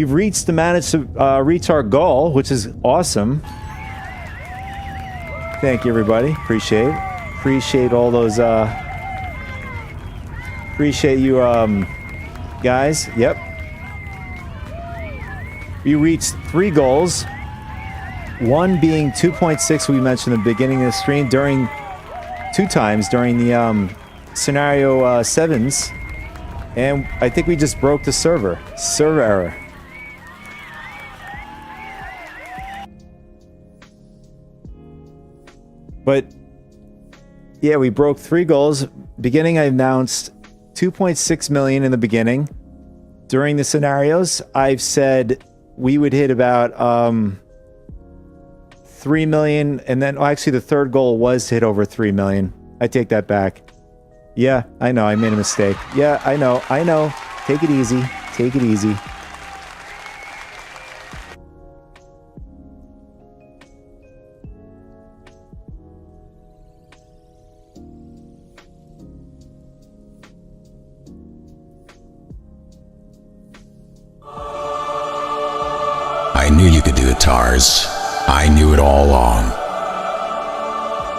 managed to reach our goal, which is awesome. Thank you, everybody. Appreciate all those, appreciate you, guys. Yep. We reached 3 goals. One being 2.6, we mentioned in the beginning of the stream, 2 times during the, scenario, 7s. And I think we just broke the server error. But yeah, we broke 3 goals. Beginning, I announced 2.6 million in the beginning. During the scenarios, I've said we would hit about 3 million, and then actually the third goal was to hit over 3 million. I take that back. Yeah, I know, I made a mistake. Yeah, I know. Take it easy. Take it easy. I knew you could do it, Tars. I knew it all along.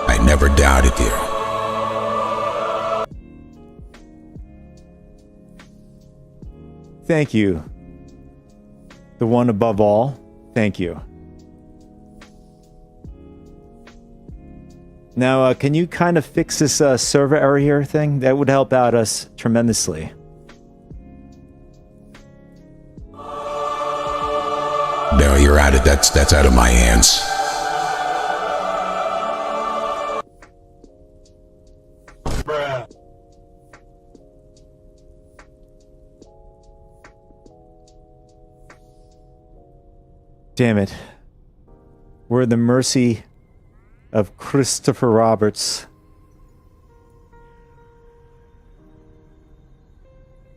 I never doubted you. Thank you. The one above all. Thank you. Now, can you kind of fix this server error here thing? That would help out us tremendously. No, you're at it. That's out of my hands. Damn it. We're at the mercy of Christopher Roberts.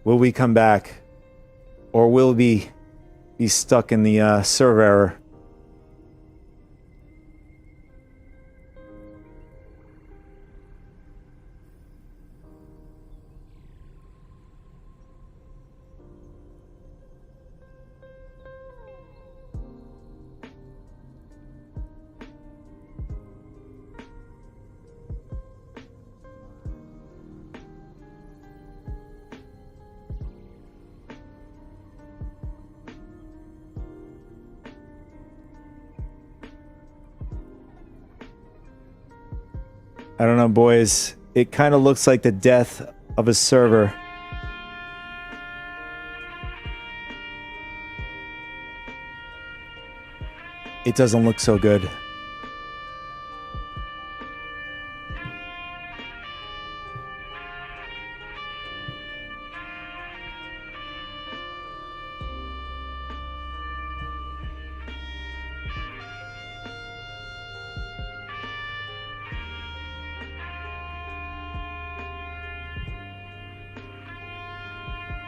Will we come back? Or will we be stuck in the server error? I don't know, boys. It kind of looks like the death of a server. It doesn't look so good.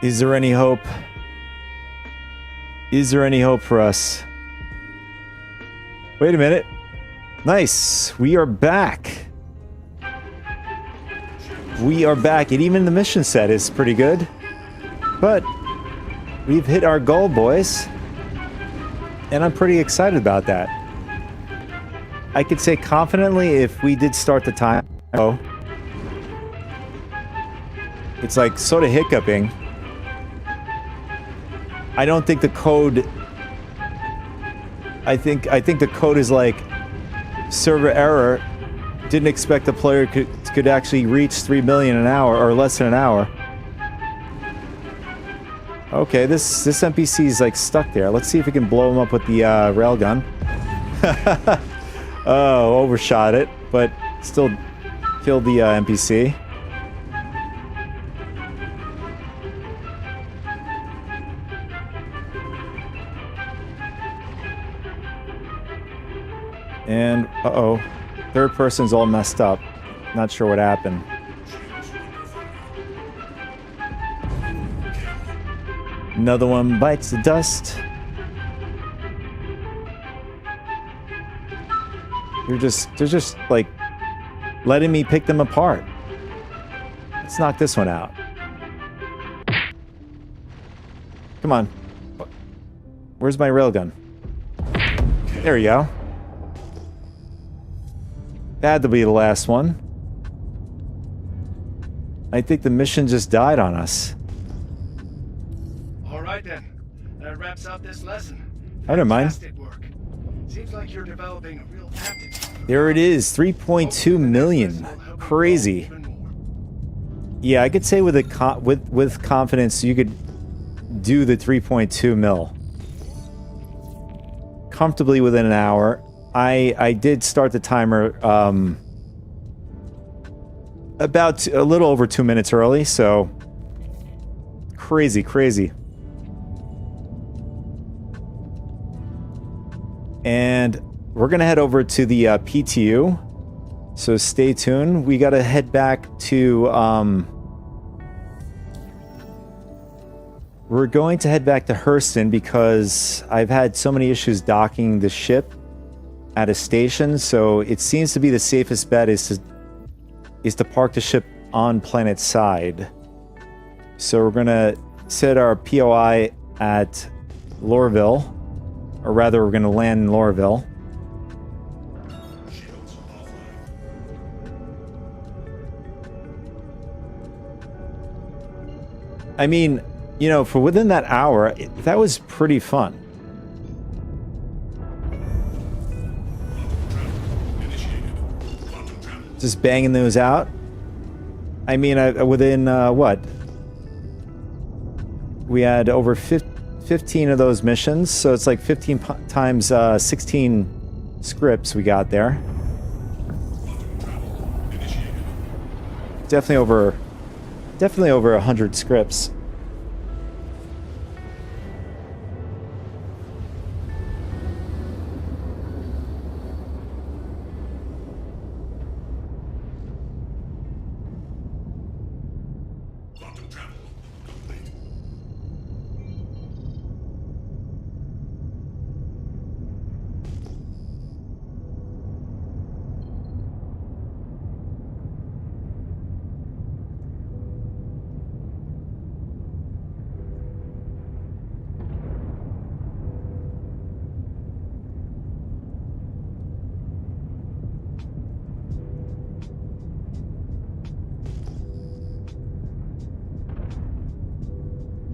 Is there any hope? Is there any hope for us? Wait a minute. Nice. We are back. We are back. And even the mission set is pretty good. But we've hit our goal, boys. And I'm pretty excited about that. I could say confidently if we did start the time. Oh. It's like sort of hiccuping. I don't think the code... I think the code is like server error. Didn't expect the player could actually reach 3 million an hour, or less than an hour. Okay, this NPC is like stuck there. Let's see if we can blow him up with the railgun. Oh, overshot it, but still killed the NPC. And, uh-oh, third person's all messed up. Not sure what happened. Another one bites the dust. They're just like letting me pick them apart. Let's knock this one out. Come on. Where's my railgun? There we go. That had to be the last one. I think the mission just died on us. All right then. That wraps up this lesson. I don't mind. Fantastic work. Seems like you're developing a real aptitude. There it is, 3.2 million. Crazy. Yeah, I could say with confidence you could do the 3.2 mil comfortably within an hour. I did start the timer about a little over 2 minutes early, so crazy. And we're gonna head over to the PTU, so stay tuned. We gotta head back to we're going to head back to Hurston because I've had so many issues docking the ship at a station, so it seems to be the safest bet is to park the ship on planet side. So we're gonna set our POI at Lorville, or rather we're gonna land in Lorville. I mean, you know, for within that hour, that was pretty fun. Just banging those out. I mean, within, what? We had over 15 of those missions, so it's like 15 times 16 scripts we got there. Definitely over 100 scripts.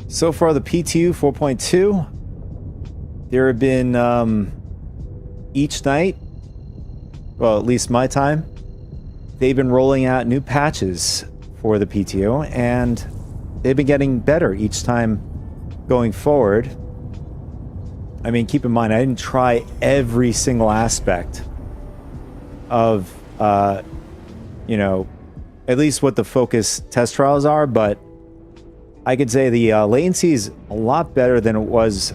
So far, the PTU 4.2, there have been, each night, well, at least my time, they've been rolling out new patches for the PTU, and they've been getting better each time going forward. I mean, keep in mind, I didn't try every single aspect of, you know, at least what the focus test trials are, but I could say the latency is a lot better than it was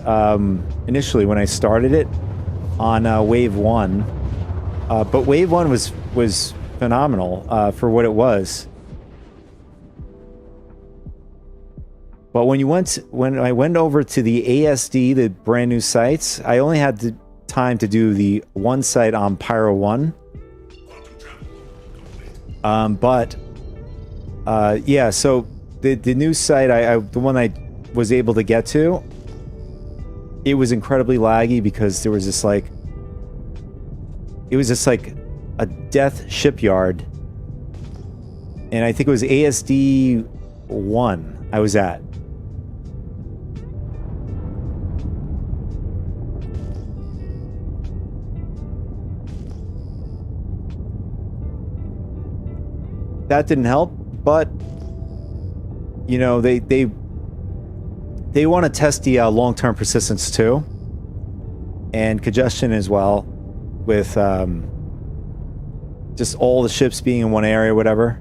initially when I started it on Wave 1. But Wave 1 was phenomenal for what it was. But when I went over to the ASD, the brand new sites, I only had the time to do the one site on Pyro 1. Yeah, so the new site, the one I was able to get to, it was incredibly laggy because there was just like, it was just like a death shipyard. And I think it was ASD 1 I was at. that didn't help, but you know, they want to test the long-term persistence too, and congestion as well, with just all the ships being in one area, whatever.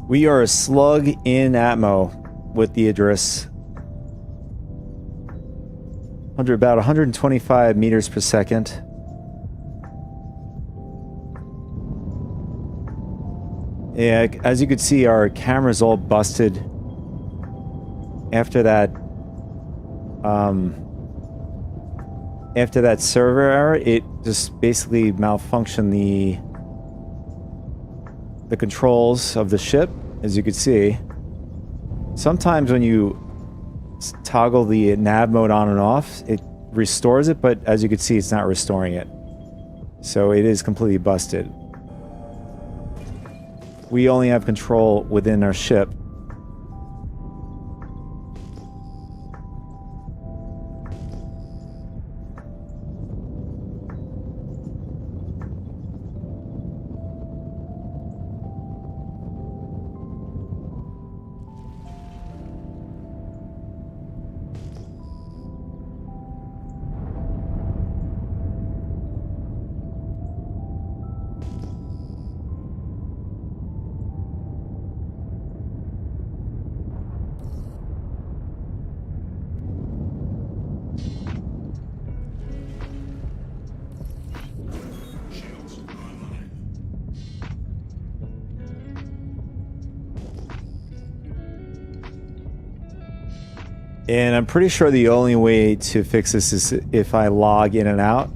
We are a slug in Atmo with the Idris. About 125 meters per second. Yeah, as you could see, our camera's all busted. After that server error, it just basically malfunctioned the controls of the ship, as you could see. Sometimes when you toggle the nav mode on and off, it restores it, but as you can see, it's not restoring it. So it is completely busted. We only have control within our ship. And I'm pretty sure the only way to fix this is if I log in and out.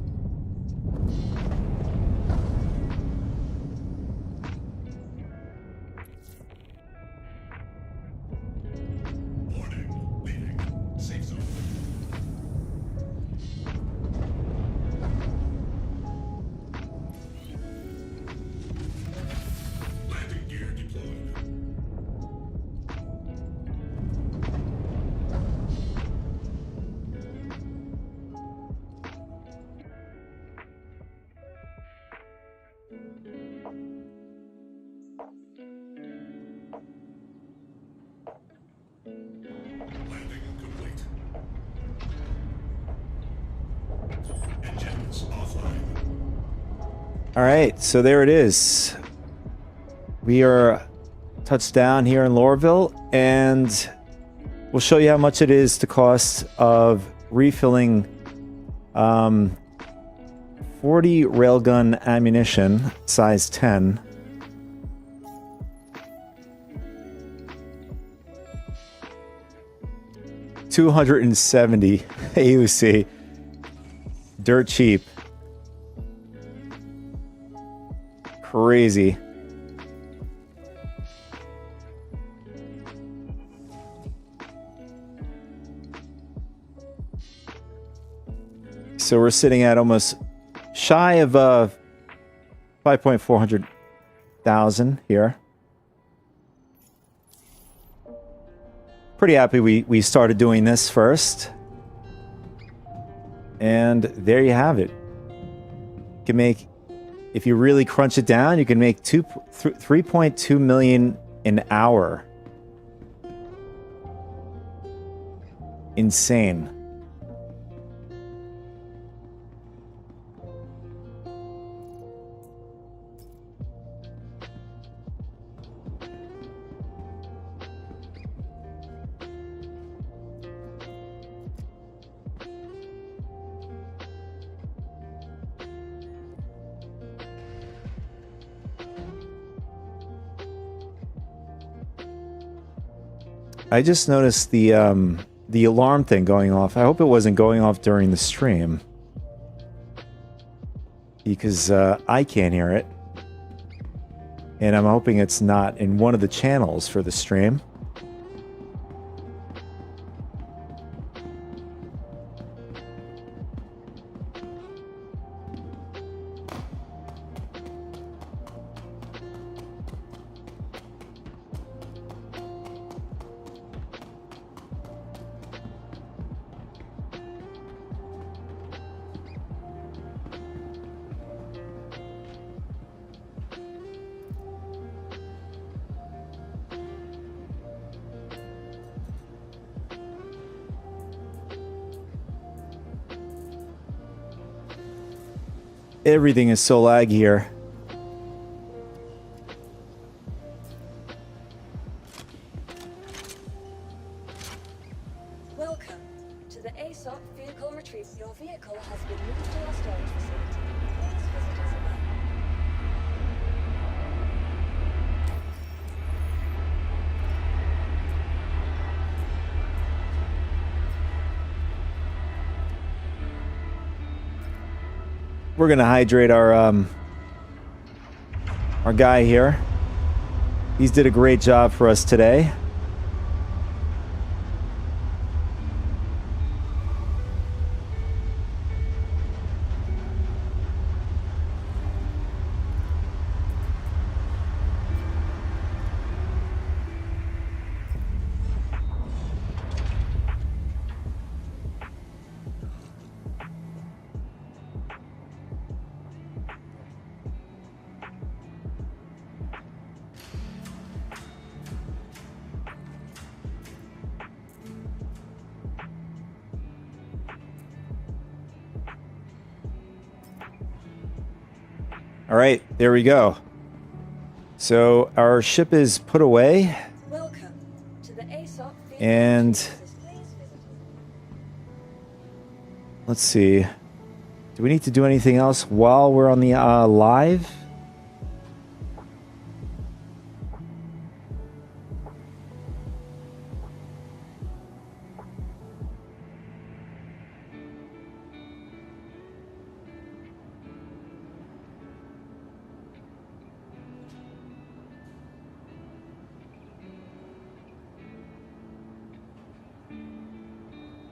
All right, so there it is. We are touched down here in Lorville, and we'll show you how much it is to cost of refilling 40 railgun ammunition, size 10. $270 AUC. Dirt cheap. Crazy. So we're sitting at almost shy of 5,400,000 here. Pretty happy we started doing this first. And there you have it. You can make, if you really crunch it down, you can make 3.2 million an hour. Insane. I just noticed the alarm thing going off. I hope it wasn't going off during the stream, because I can't hear it. And I'm hoping it's not in one of the channels for the stream. Everything is so laggy here. Welcome to the ASOP vehicle retrieval. Your vehicle has been moved to our storage facility. Please visit us again. We're gonna hydrate our guy here. He's did a great job for us today. All right, there we go. So our ship is put away. Welcome to the ASOP vehicle And retrieval system. Please visit. let's see. Do we need to do anything else while we're on the live?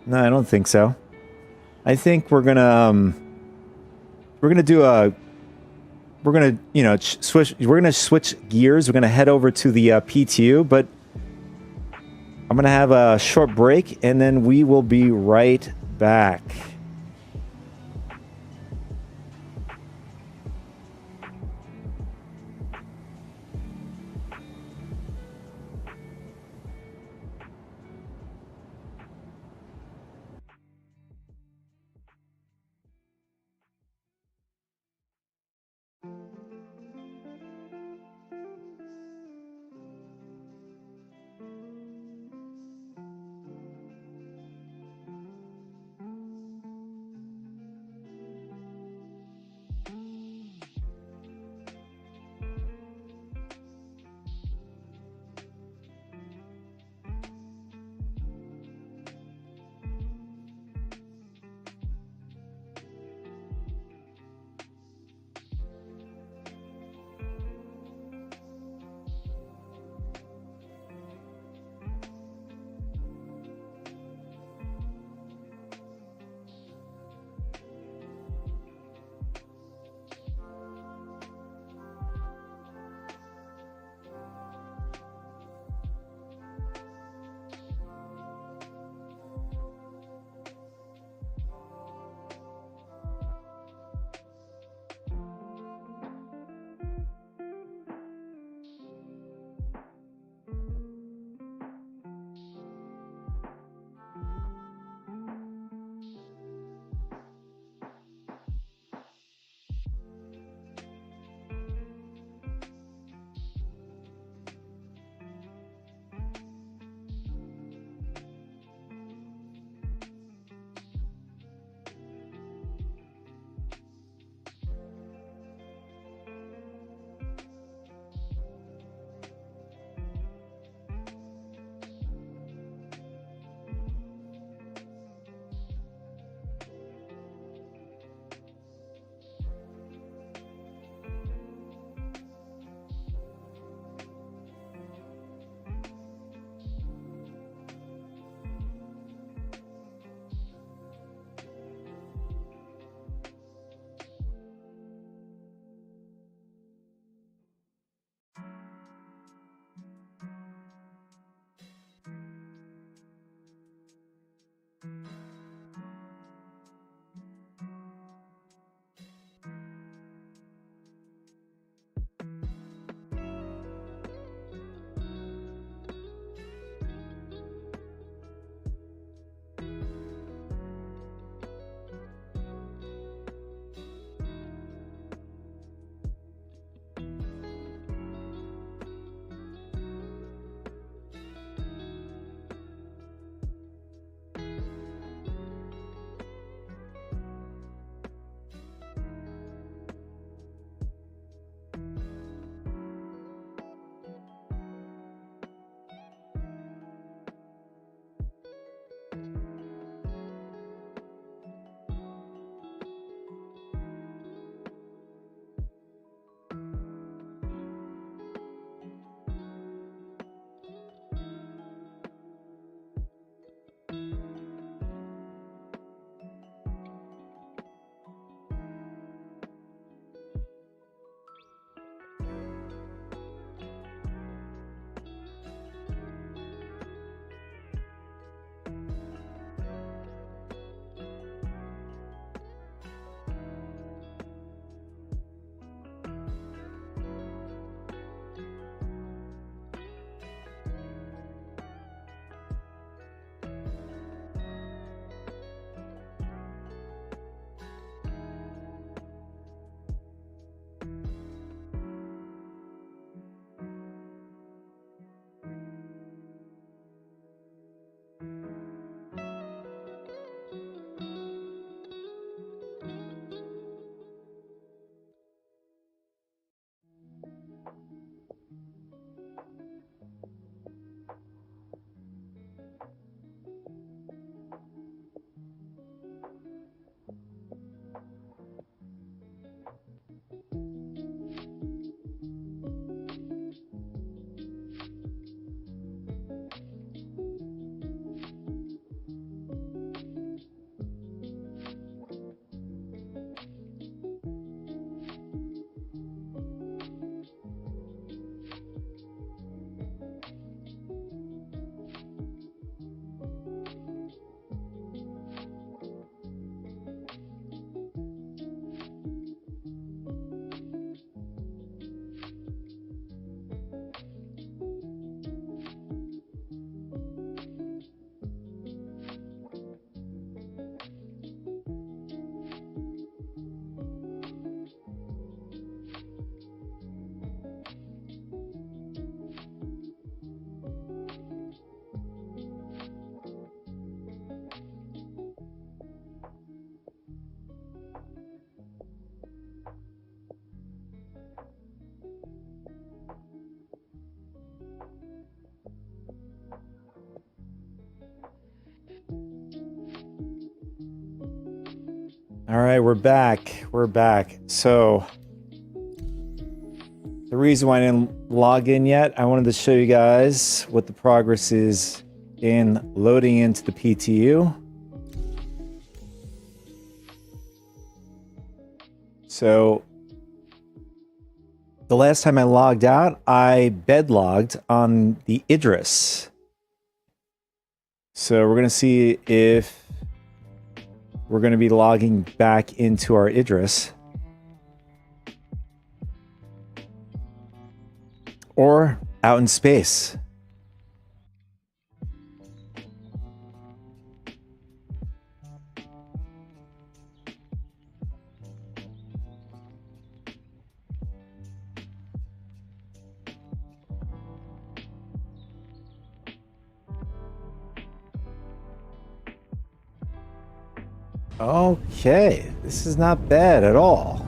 No, I don't think so. I think we're gonna do a switch. We're gonna switch gears. We're gonna head over to the PTU, but I'm gonna have a short break, and then we will be right back. All right, we're back. We're back. So the reason why I didn't log in yet, I wanted to show you guys what the progress is in loading into the PTU. So the last time I logged out, I bed logged on the Idris. So we're going to see if we're going to be logging back into our Idris. Or out in space. Okay, this is not bad at all.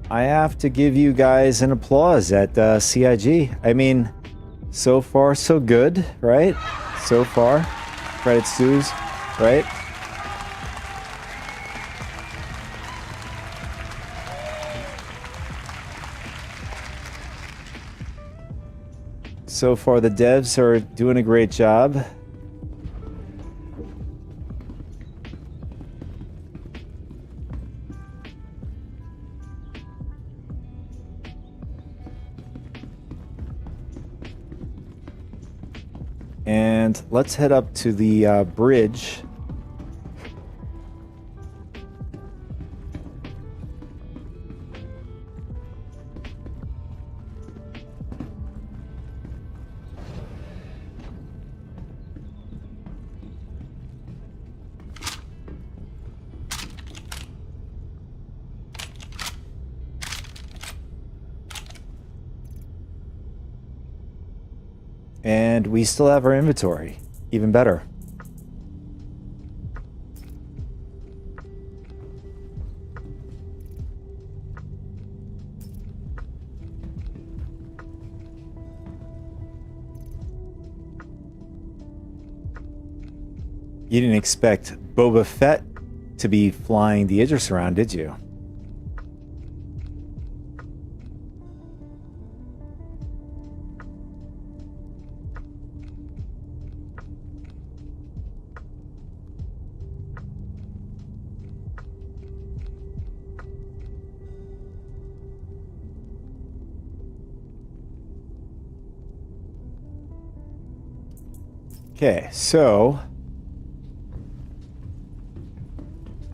I have to give you guys an applause at CIG. I mean, so far so good, right? So far, credits dues, right? So far the devs are doing a great job. And let's head up to the bridge. And we still have our inventory. Even better. You didn't expect Boba Fett to be flying the Idris around, did you? Okay, so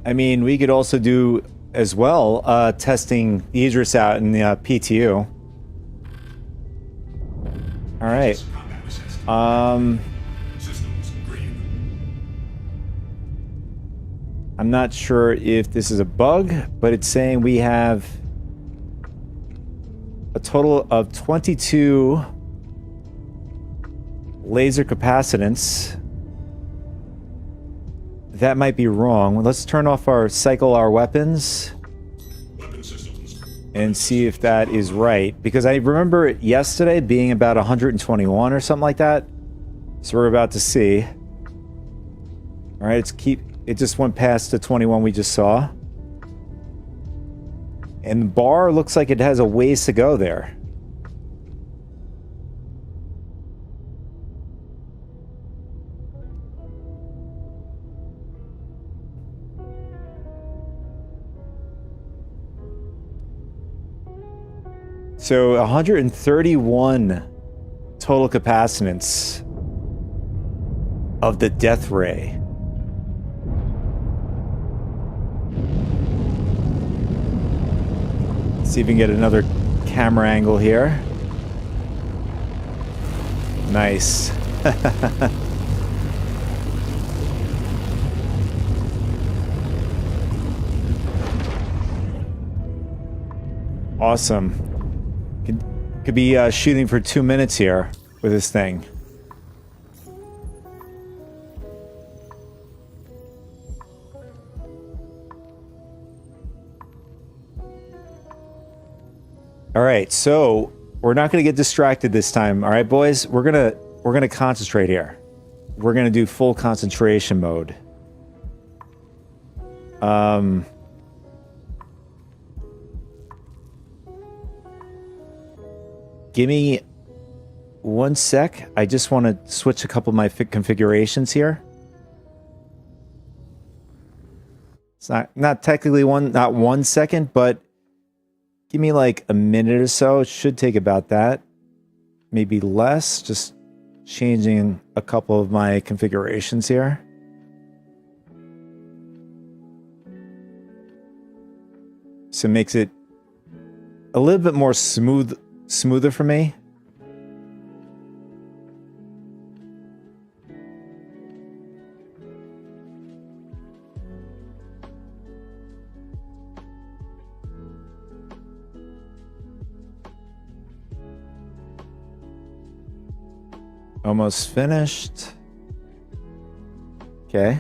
I mean, we could also do as well testing the Idris out in the PTU. All right. I'm not sure if this is a bug, but it's saying we have a total of 22 laser capacitance. That might be wrong. Let's turn off cycle our weapons and see if that is right. Because I remember yesterday being about 121 or something like that. So we're about to see. All right, it just went past the 21 we just saw. And the bar looks like it has a ways to go there. So 131 total capacitance of the death ray. See if we can get another camera angle here. Nice. Awesome. Could be shooting for 2 minutes here with this thing. All right, so we're not going to get distracted this time. All right, boys, we're gonna concentrate here. We're gonna do full concentration mode. Give me 1 sec. I just want to switch a couple of my configurations here. It's not technically not 1 second, but give me like a minute or so. It should take about that. Maybe less. Just changing a couple of my configurations here. So it makes it a little bit more smoother for me. Almost finished. Okay.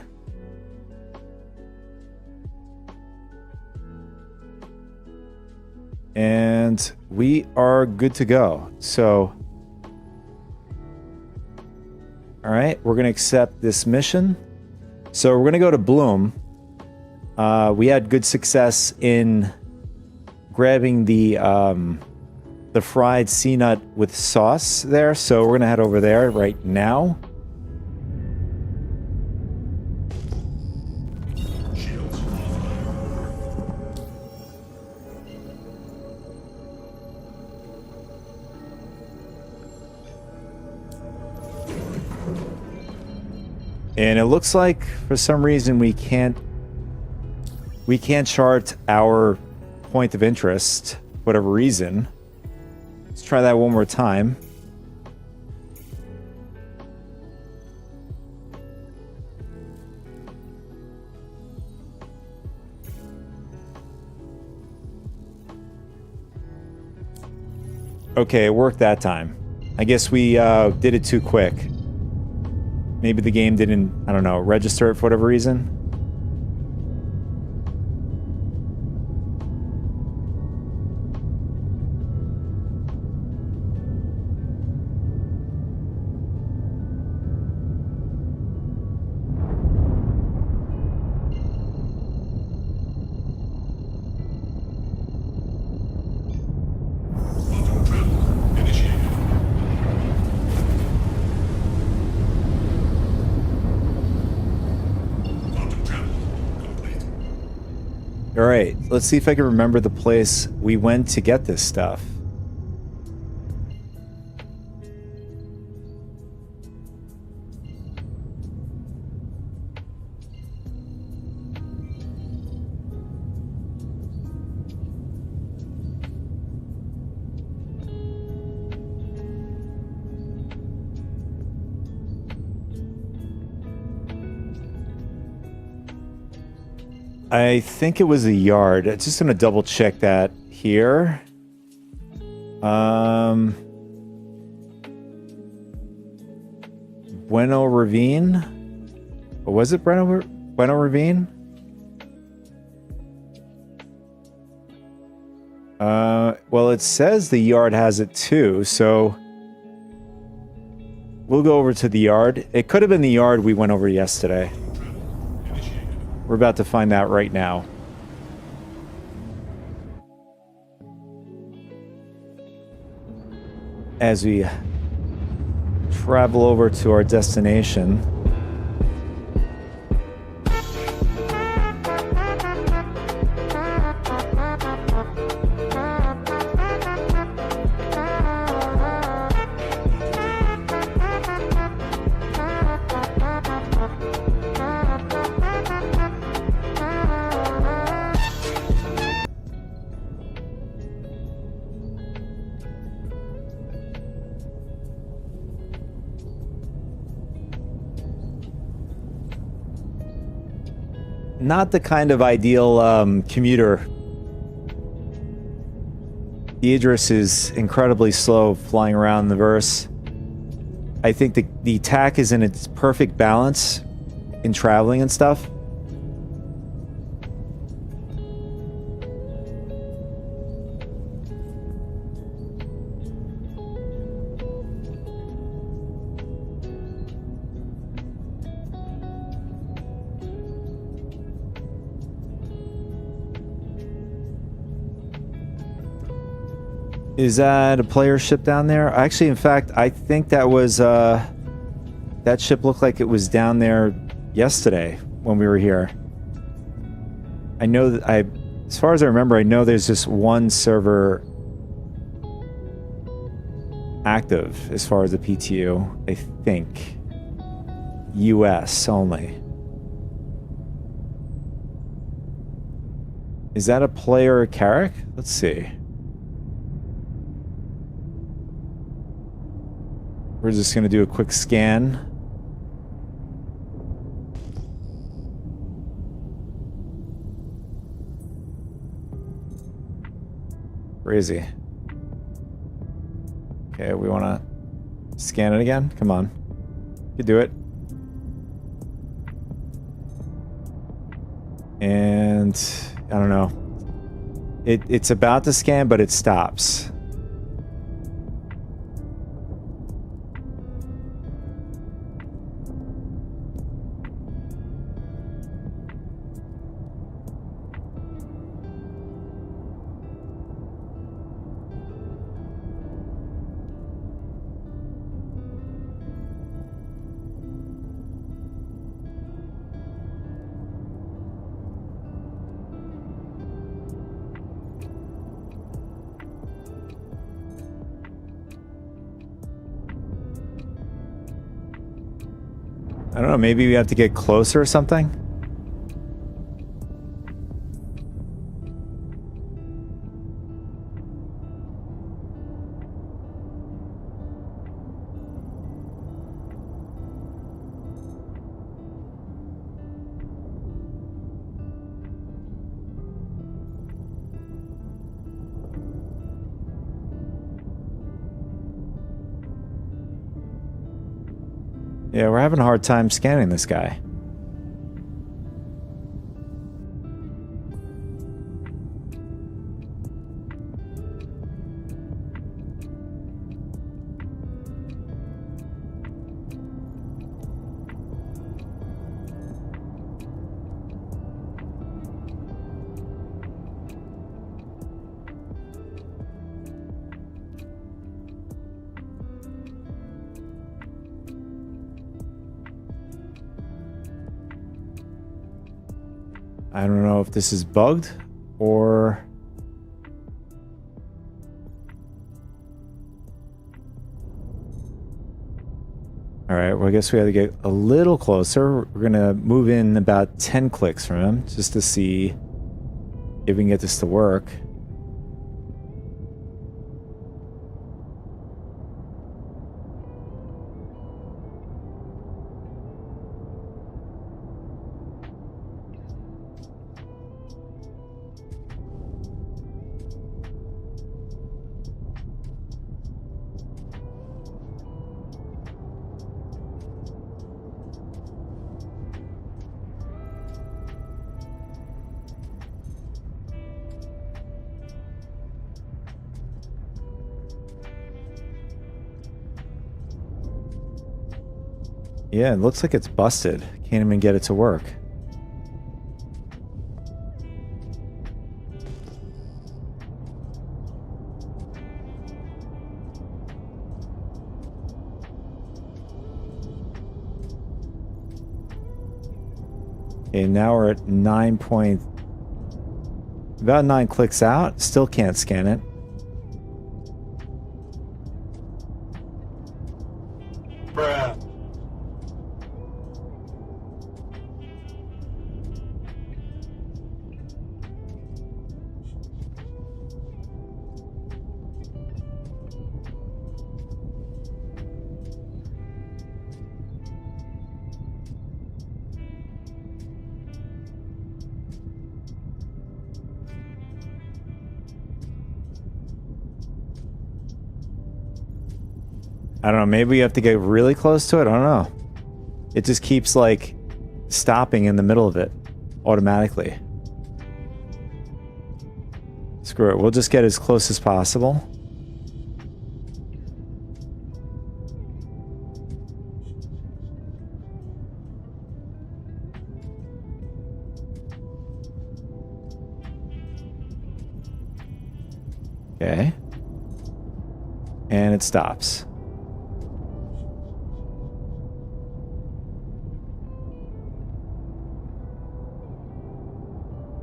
And we are good to go. So, all right, we're going to accept this mission. So we're going to go to Bloom. We had good success in grabbing the fried sea nut with sauce there. So we're going to head over there right now. And it looks like for some reason we can't chart our point of interest, whatever reason. Let's try that one more time. Okay, it worked that time. I guess we did it too quick. Maybe the game didn't, I don't know, register it for whatever reason. All right, let's see if I can remember the place we went to get this stuff. I think it was a yard. I'm just gonna double check that here. Bueno Ravine? Or was it Bueno Ravine? Well, it says the yard has it too, so we'll go over to the yard. It could have been the yard we went over yesterday. We're about to find out right now. As we travel over to our destination. Not the kind of ideal commuter. The Idris is incredibly slow flying around the verse. I think the TAC is in its perfect balance in traveling and stuff. Is that a player ship down there? Actually, in fact, I think that was that ship looked like it was down there yesterday when we were here. I know that as far as I remember, I know there's just one server active as far as the PTU. I think US only. Is that a player Carrick? Let's see. We're just going to do a quick scan. Crazy. Okay, we want to scan it again? Come on. You can do it. And I don't know. It's about to scan, but it stops. I don't know, maybe we have to get closer or something? Yeah, we're having a hard time scanning this guy. I don't know if this is bugged or... Alright, well I guess we have to get a little closer. We're gonna move in about 10 clicks from him just to see if we can get this to work. Yeah, it looks like it's busted. Can't even get it to work. Okay, now we're at 9 point... About 9 clicks out. Still can't scan it. Bruh. I don't know, maybe we have to get really close to it? I don't know. It just keeps, like, stopping in the middle of it automatically. Screw it, we'll just get as close as possible. Okay. it stops.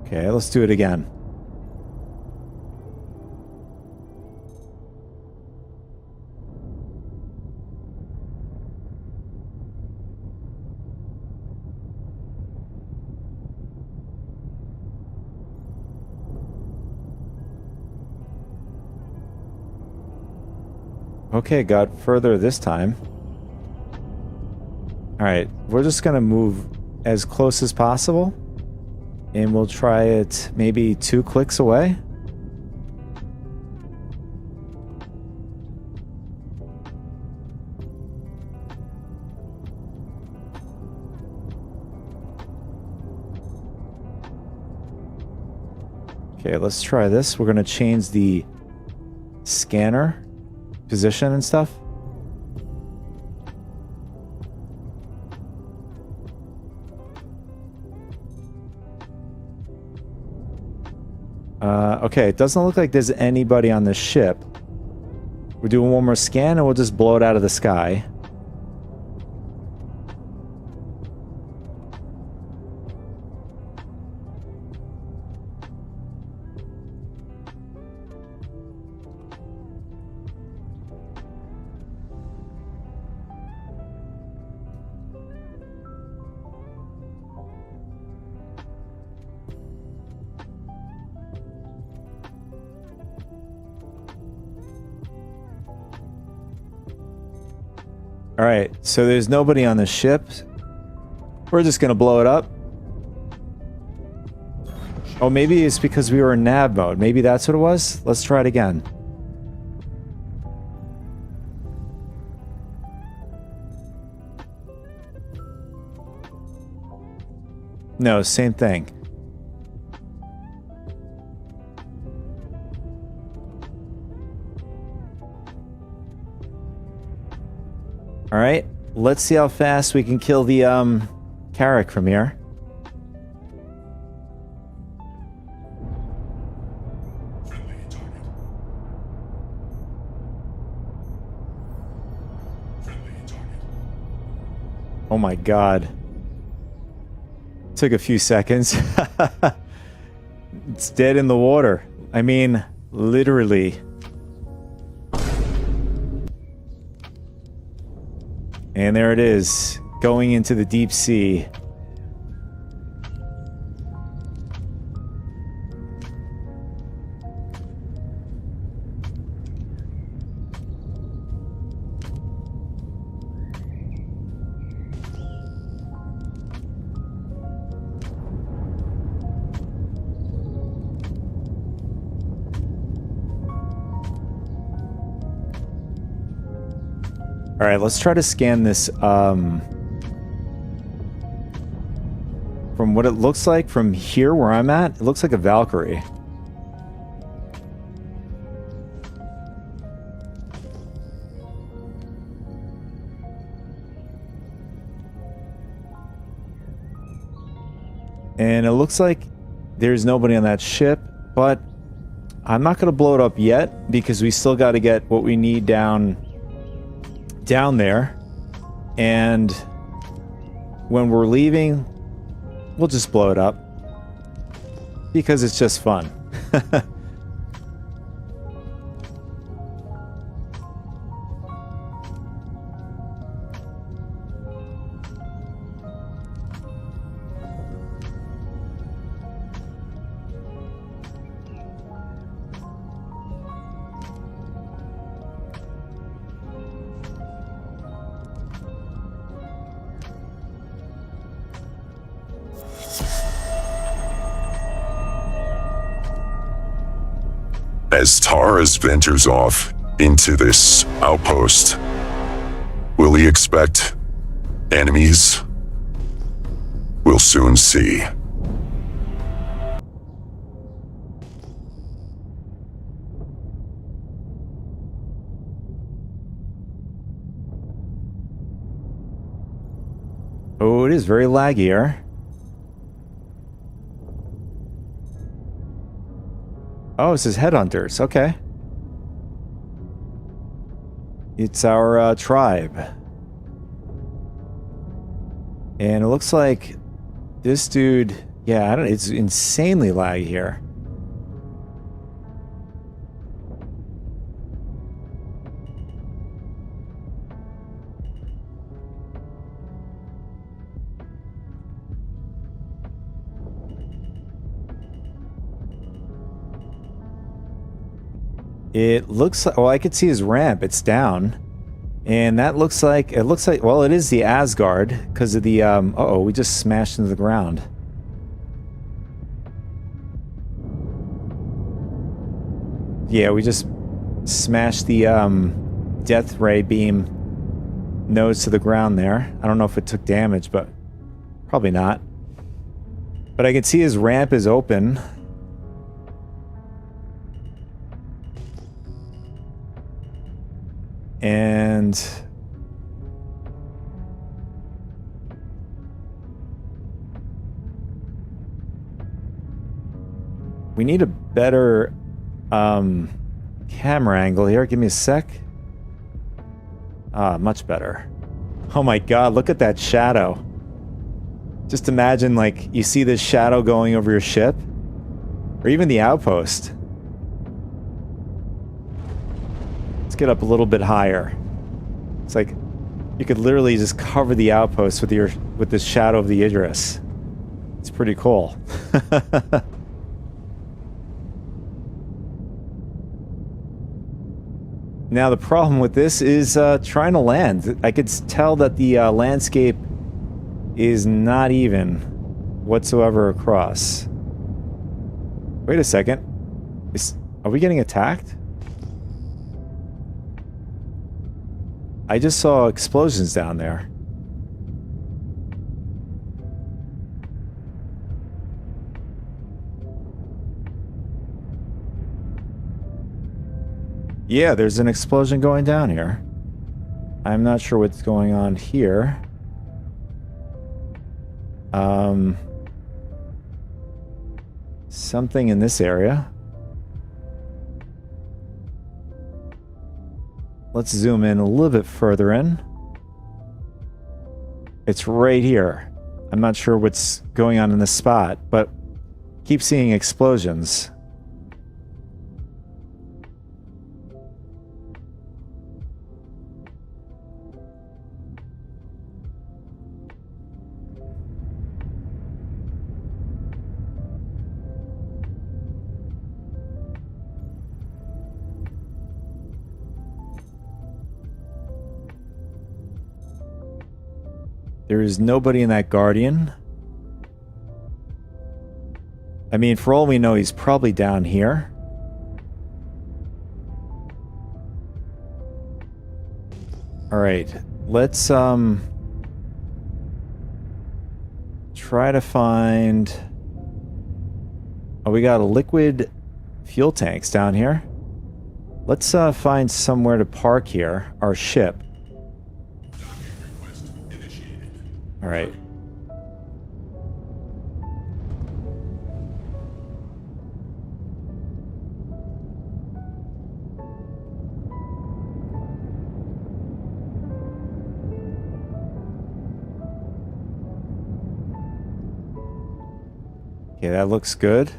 Okay, let's do it again. Okay, got further this time. Alright, we're just gonna move as close as possible. And we'll try it maybe 2 clicks away. Okay, let's try this. We're gonna change the scanner position and stuff. Okay, it doesn't look like there's anybody on the ship. We're doing one more scan and we'll just blow it out of the sky. Alright, so there's nobody on the ship. We're just gonna blow it up. Oh, maybe it's because we were in nav mode. Maybe that's what it was? Let's try it again. No, same thing. Alright, let's see how fast we can kill the, Carrack from here. Oh my god. Took a few seconds. It's dead in the water. I mean, literally. And there it is, going into the deep sea. Alright, let's try to scan this, from what it looks like from here where I'm at, it looks like a Valkyrie. And it looks like there's nobody on that ship, but I'm not going to blow it up yet because we still got to get what we need down there. And when we're leaving, we'll just blow it up because it's just fun. As Taurus ventures off into this outpost, will he expect enemies? We'll soon see. Oh, it is very laggy here. Oh, it says headhunters. Okay. It's our tribe. And it looks like this dude... Yeah, I don't. It's insanely laggy here. It looks like, well, I could see his ramp. It's down. And that looks like, well, it is the Asgard because of the, uh-oh, we just smashed into the ground. Yeah, we just smashed the, death ray beam nose to the ground there. I don't know if it took damage, but probably not. But I can see his ramp is open. And we need a better camera angle here. Give me a sec. Much better. Oh my god, look at that shadow. Just imagine, like, you see this shadow going over your ship, or even the outpost. Let's get up a little bit higher. It's like you could literally just cover the outpost with the shadow of the Idris. It's pretty cool. Now the problem with this is trying to land. I could tell that the landscape is not even whatsoever across. Wait a second. Are we getting attacked? I just saw explosions down there. Yeah, there's an explosion going down here. I'm not sure what's going on here. Something in this area. Let's zoom in a little bit further in. It's right here. I'm not sure what's going on in this spot, but keep seeing explosions. There is nobody in that Guardian. I mean, for all we know, he's probably down here. Alright, let's try to find... Oh, we got a liquid fuel tanks down here. Let's find somewhere to park here, our ship. All right. Okay, that looks good.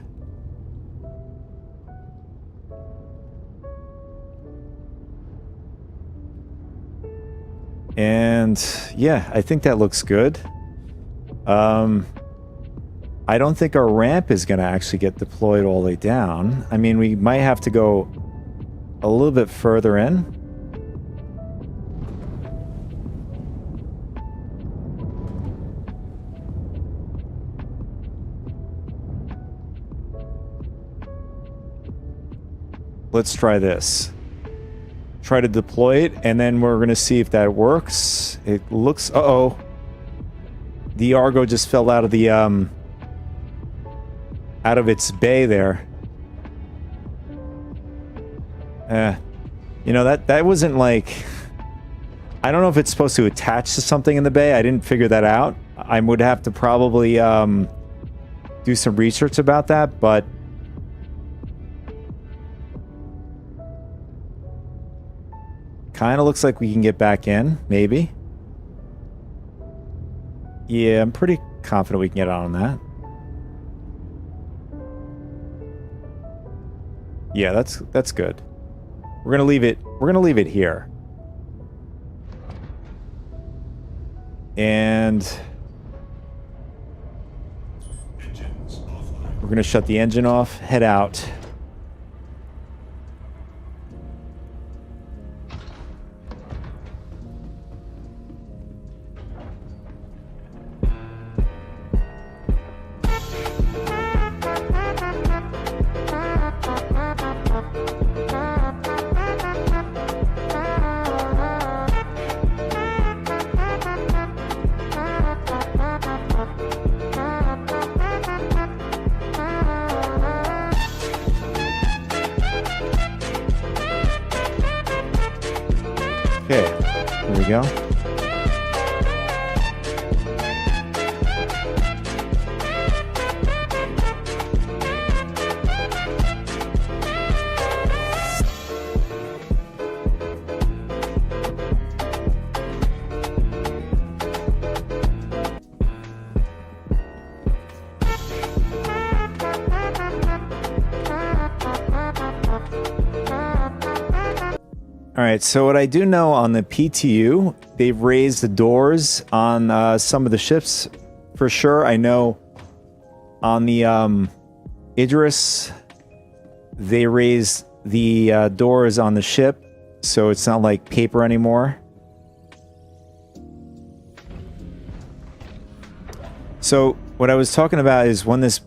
And yeah, I think that looks good. I don't think our ramp is going to actually get deployed all the way down. I mean, we might have to go a little bit further in. Let's try this. Try to deploy it, and then we're going to see if that works. It looks... Uh-oh. The Argo just fell out of the, out of its bay there. You know, that wasn't like... I don't know if it's supposed to attach to something in the bay. I didn't figure that out. I would have to probably, do some research about that, but... Kind of looks like we can get back in, maybe. Yeah, I'm pretty confident we can get on that. Yeah, that's good. We're gonna leave it. We're gonna leave it here. And we're gonna shut the engine off. Head out. Okay, here we go. Alright, so what I do know on the PTU, they've raised the doors on some of the ships for sure. I know on the Idris, they raised the doors on the ship, so it's not like paper anymore. So what I was talking about is when this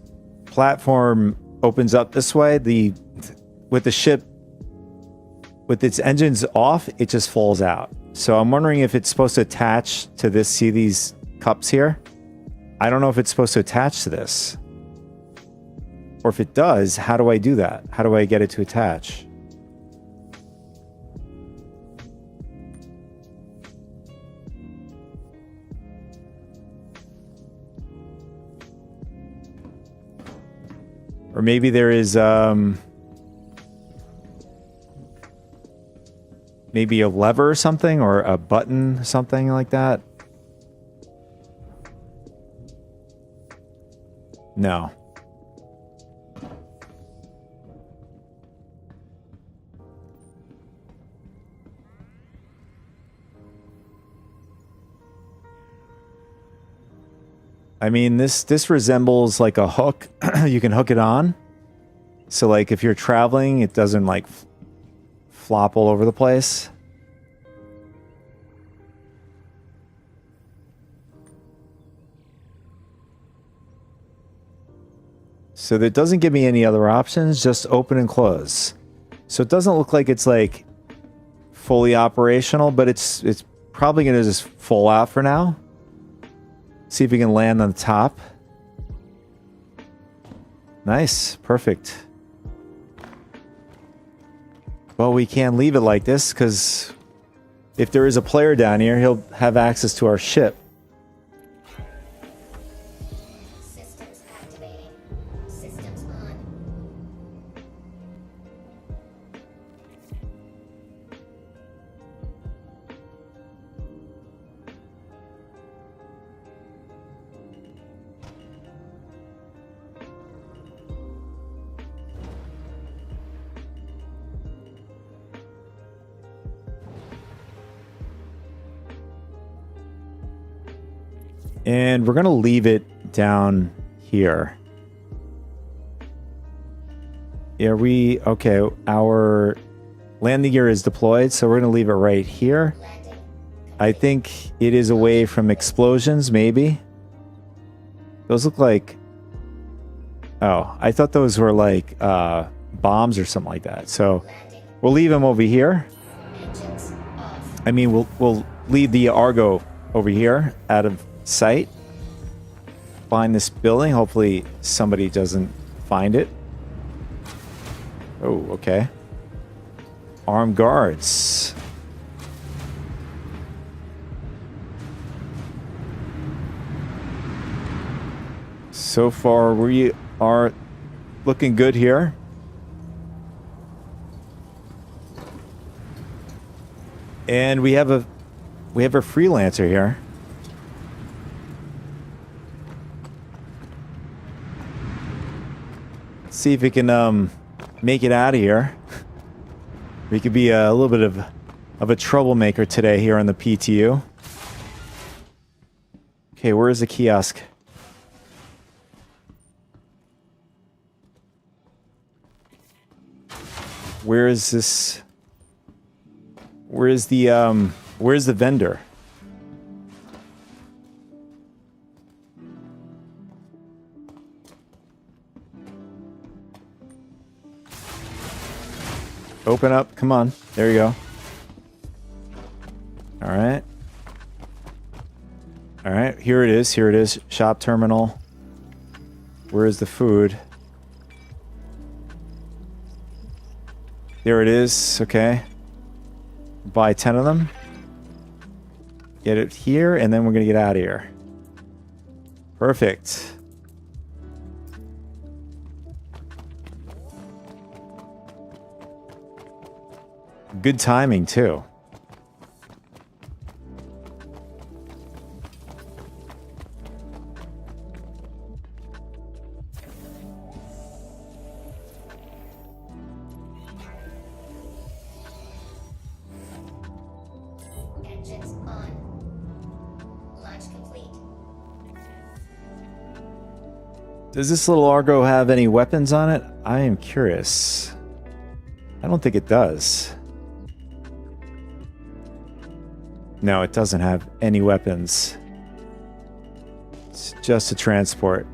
platform opens up this way, with the ship with its engines off, it just falls out. So I'm wondering if it's supposed to attach to this. See these cups here? I don't know if it's supposed to attach to this. Or if it does, how do I do that? How do I get it to attach? Or maybe there is maybe a lever or something, or a button, something like that. No. I mean, this resembles like a hook. You can hook it on. So like if you're traveling, it doesn't like flop all over the place. So that doesn't give me any other options, just open and close. So it doesn't look like it's like fully operational, but it's probably going to just fall out for now. See if we can land on the top. Nice, perfect. Well, we can't leave it like this, because if there is a player down here, he'll have access to our ship. Systems activating. Systems on. And we're going to leave it down here. Yeah, okay, our landing gear is deployed, so we're going to leave it right here. I think it is away from explosions, maybe. Those look like... Oh, I thought those were like bombs or something like that. So we'll leave them over here. I mean, we'll leave the Argo over here out of sight. Find this building. Hopefully somebody doesn't find it. Oh, okay. Armed guards. So far we are looking good here. And we have a freelancer here. Let's see if we can make it out of here. We could be a little bit of a troublemaker today here on the PTU. Okay, where is the kiosk? Where is this? Where's the vendor? Open up, come on. There you go. All right. All right, here it is. Here it is. Shop terminal. Where is the food? There it is. Okay. Buy 10 of them. Get it here, and then we're going to get out of here. Perfect. Good timing, too. Engines on. Launch complete. Does this little Argo have any weapons on it? I am curious. I don't think it does. No, it doesn't have any weapons. It's just a transport.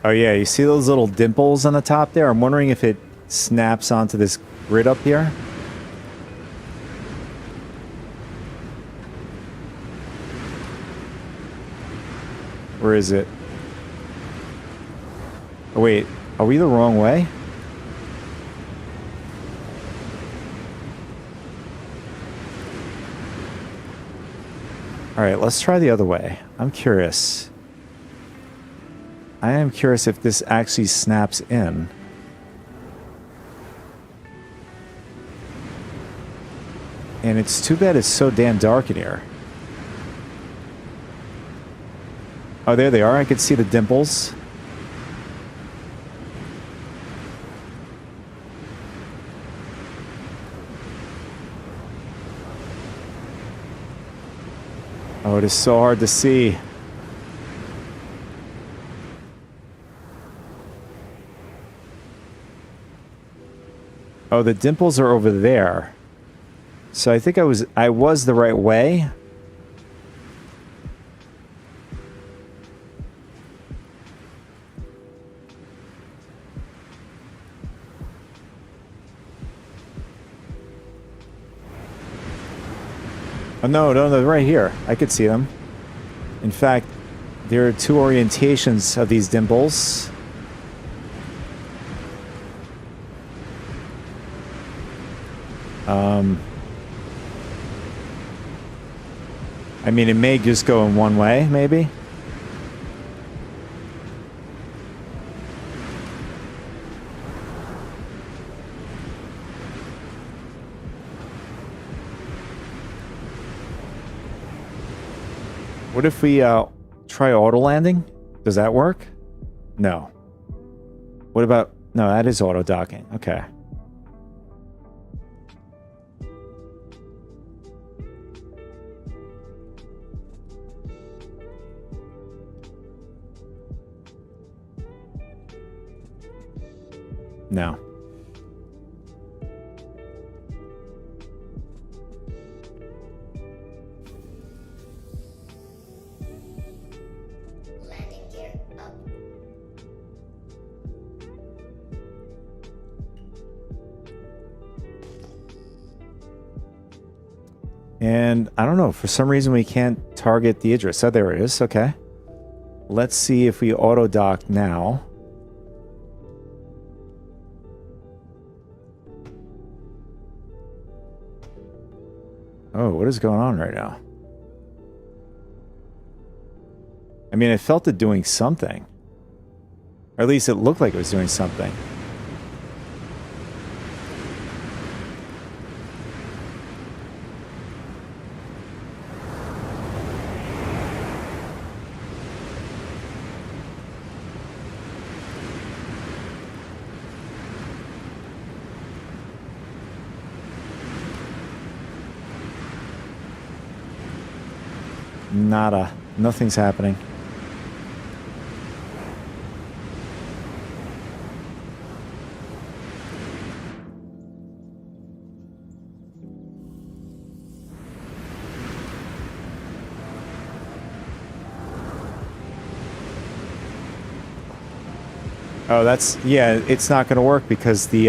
Oh yeah, you see those little dimples on the top there? I'm wondering if it snaps onto this grid up here. Where is it? Oh wait, are we the wrong way? Alright, let's try the other way. I'm curious. I am curious if this actually snaps in. And it's too bad it's so damn dark in here. Oh, there they are. I can see the dimples. Oh, it is so hard to see. Oh, the dimples are over there. So I think I was the right way. Oh, no, they're right here. I could see them. In fact, there are two orientations of these dimples. I mean, it may just go in one way, maybe. What if we try auto landing? Does that work? No. What about... No, that is auto docking. Okay. No. Landing gear up. And I don't know, for some reason we can't target the Idris. Oh, there it is. Okay. Let's see if we auto dock now. Oh, what is going on right now? I mean, I felt it doing something. Or at least it looked like it was doing something. Nada. Nothing's happening. Oh, that's... Yeah, it's not going to work because the,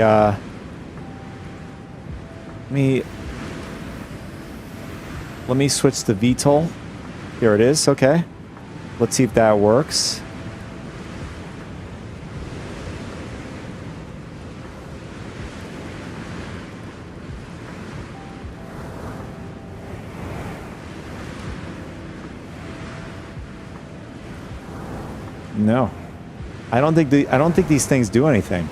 Let me switch the VTOL. Here it is, okay. Let's see if that works. No. I don't think these things do anything.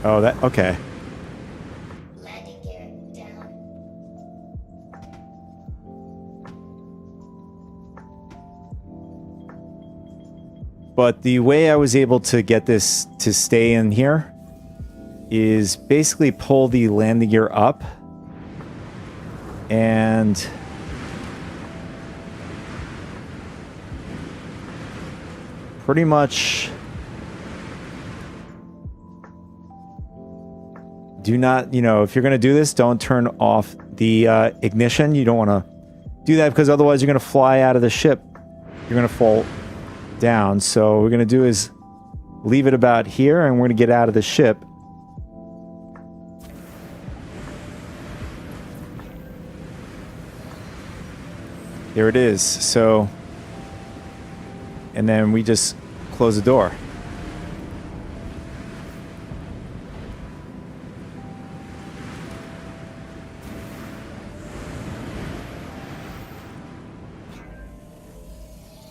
Oh, that... Okay. Landing gear down. But the way I was able to get this to stay in here is basically pull the landing gear up and pretty much do not, you know, if you're going to do this, don't turn off the ignition. You don't want to do that because otherwise you're going to fly out of the ship. You're going to fall down. So what we're going to do is leave it about here and we're going to get out of the ship. There it is. So, and then we just close the door.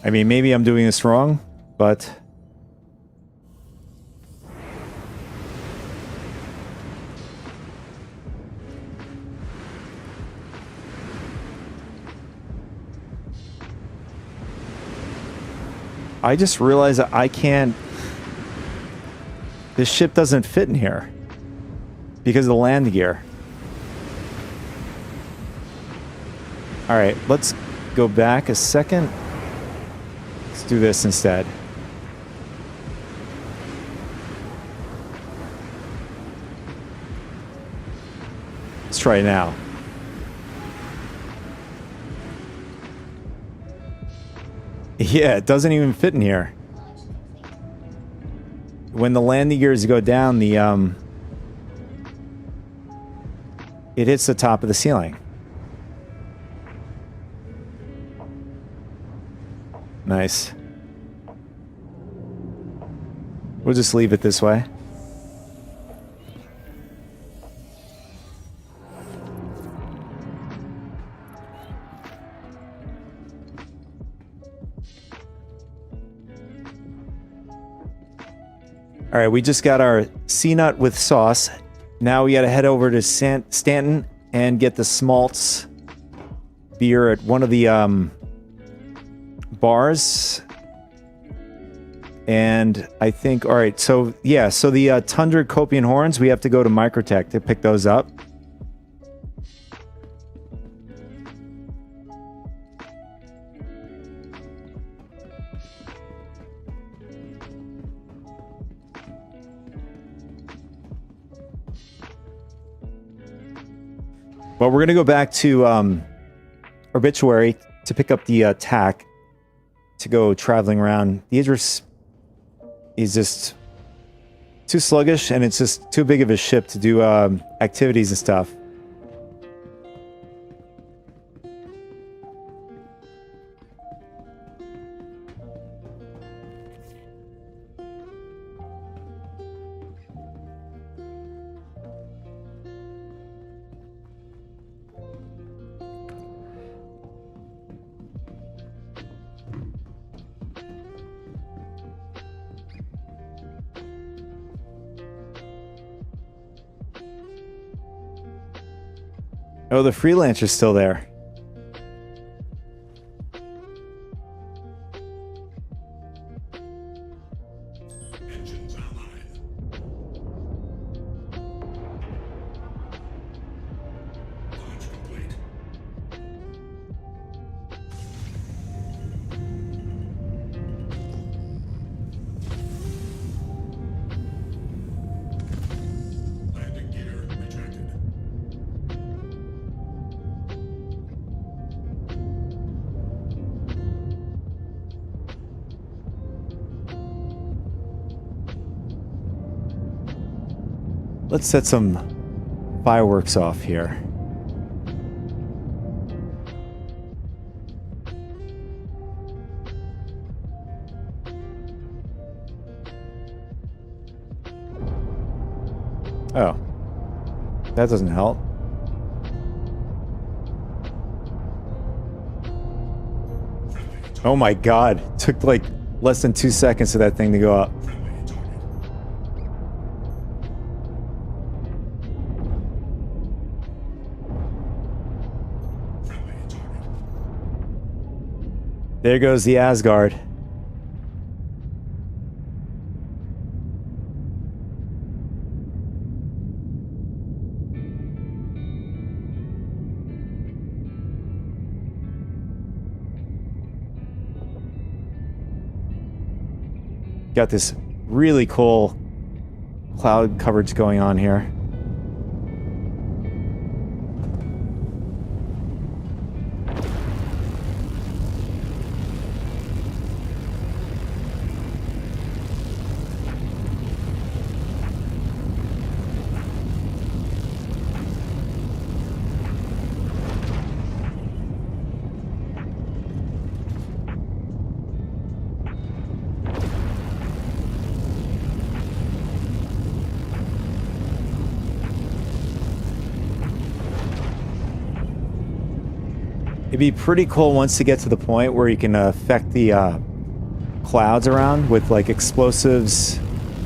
I mean, maybe I'm doing this wrong, but... I just realized that I can't... This ship doesn't fit in here. Because of the landing gear. Alright, let's go back a second. Let's do this instead. Let's try it now. Yeah, it doesn't even fit in here. When the landing gears go down, the it hits the top of the ceiling. Nice. We'll just leave it this way. All right, we just got our C-nut with sauce. Now we got to head over to Stanton and get the Smaltz beer at one of the bars. And I think, all right, so yeah, so the Tundra Copian horns, we have to go to Microtech to pick those up. But we're going to go back to Obituary to pick up the TAC to go traveling around. The Idris is just too sluggish, and it's just too big of a ship to do activities and stuff. Oh, the freelancer's still there. Let's set some fireworks off here. Oh, that doesn't help. Oh my god, it took like less than 2 seconds for that thing to go up. There goes the Asgard. Got this really cool cloud coverage going on here. It'd be pretty cool once you get to the point where you can affect the clouds around with like explosives,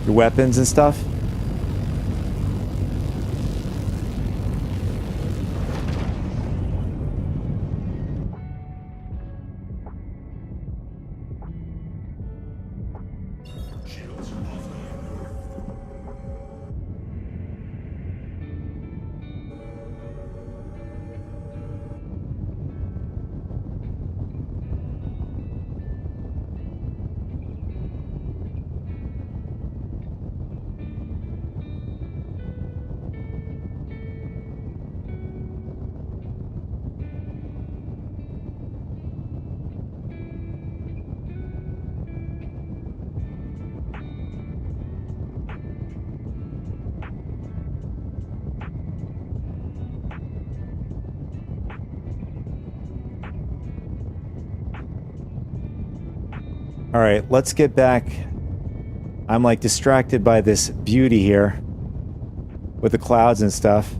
your weapons and stuff. All right, let's get back. I'm like distracted by this beauty here with the clouds and stuff.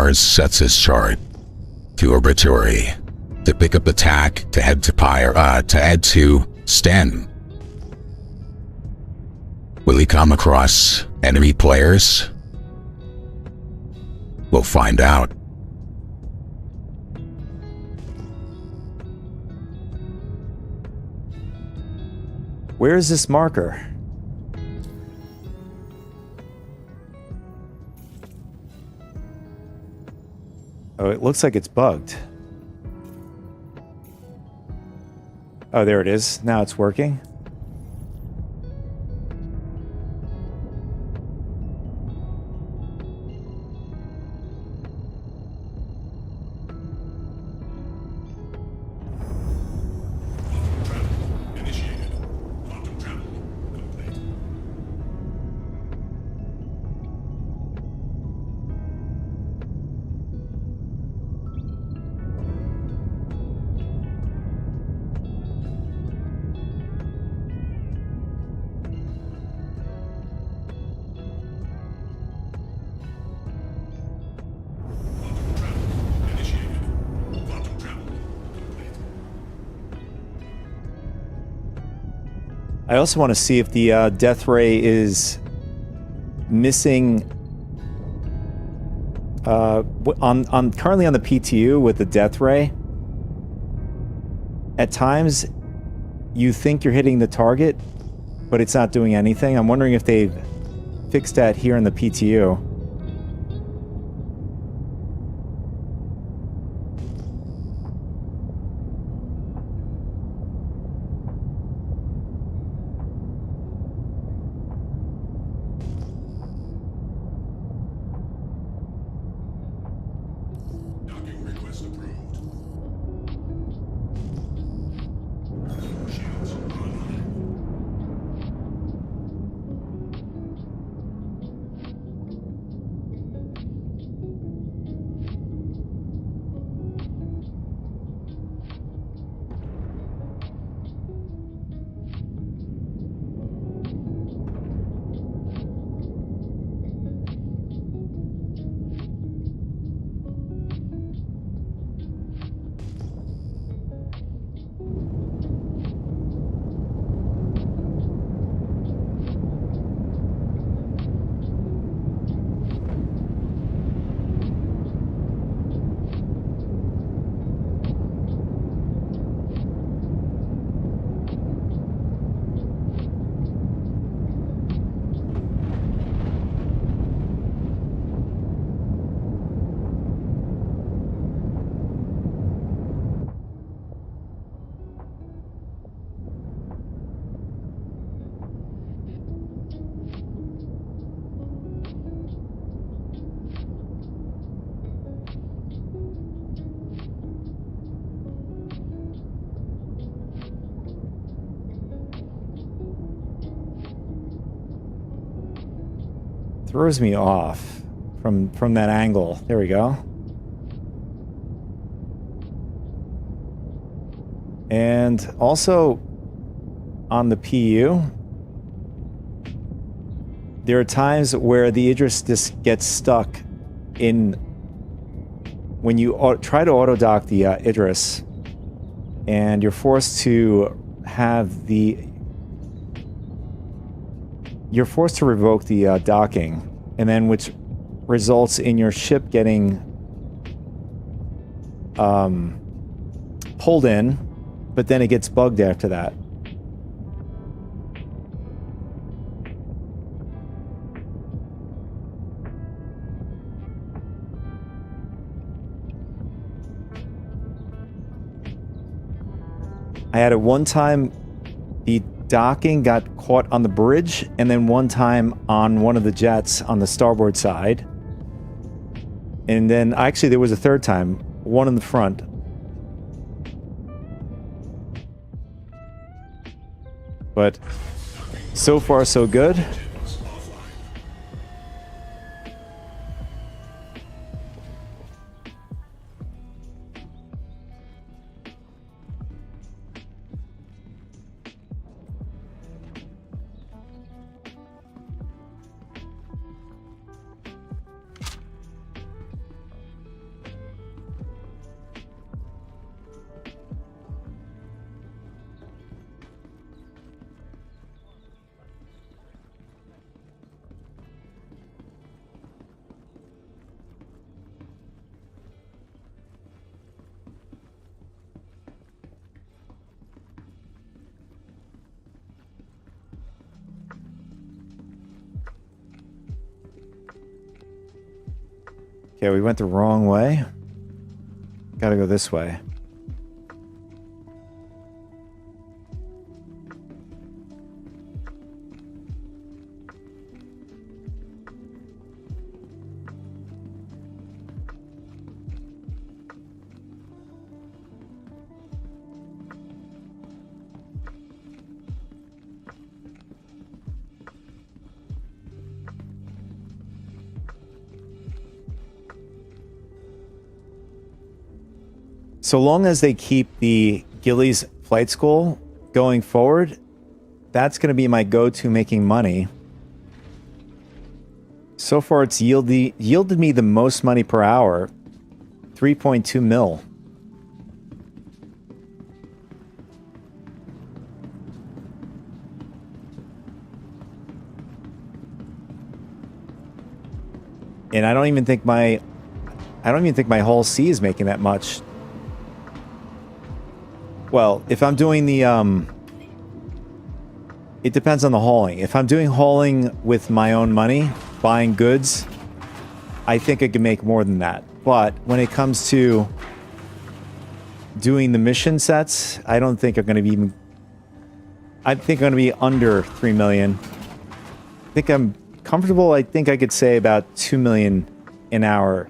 TARS sets his chart to obituary to pick up the tack to head to head to Stanton. Will he come across enemy players? We'll find out. Where is this marker? Oh, it looks like it's bugged. Oh, there it is. Now it's working. I also want to see if the death ray is missing currently on the PTU with the death ray. At times you think you're hitting the target, but it's not doing anything. I'm wondering if they've fixed that here in the PTU. Throws me off from that angle. There we go. And also on the PU, there are times where the Idris just gets stuck in when you try to auto dock the Idris, and you're forced to have the revoke the docking, and then which results in your ship getting pulled in, but then it gets bugged after that. I had it one time, the docking got caught on the bridge, and then one time on one of the jets on the starboard side. And then actually there was a third time, one in the front. But so far so good. Okay, we went the wrong way. Gotta go this way. So long as they keep the Gillies Flight School going forward, that's going to be my go-to making money. So far, it's yielded me the most money per hour, 3.2 mil. And I don't even think my Hull C is making that much. Well, if I'm doing the, it depends on the hauling. If I'm doing hauling with my own money, buying goods, I think I can make more than that. But when it comes to doing the mission sets, I don't think I'm going to be even, I think I'm going to be under 3 million. I think I'm comfortable. I think I could say about 2 million an hour,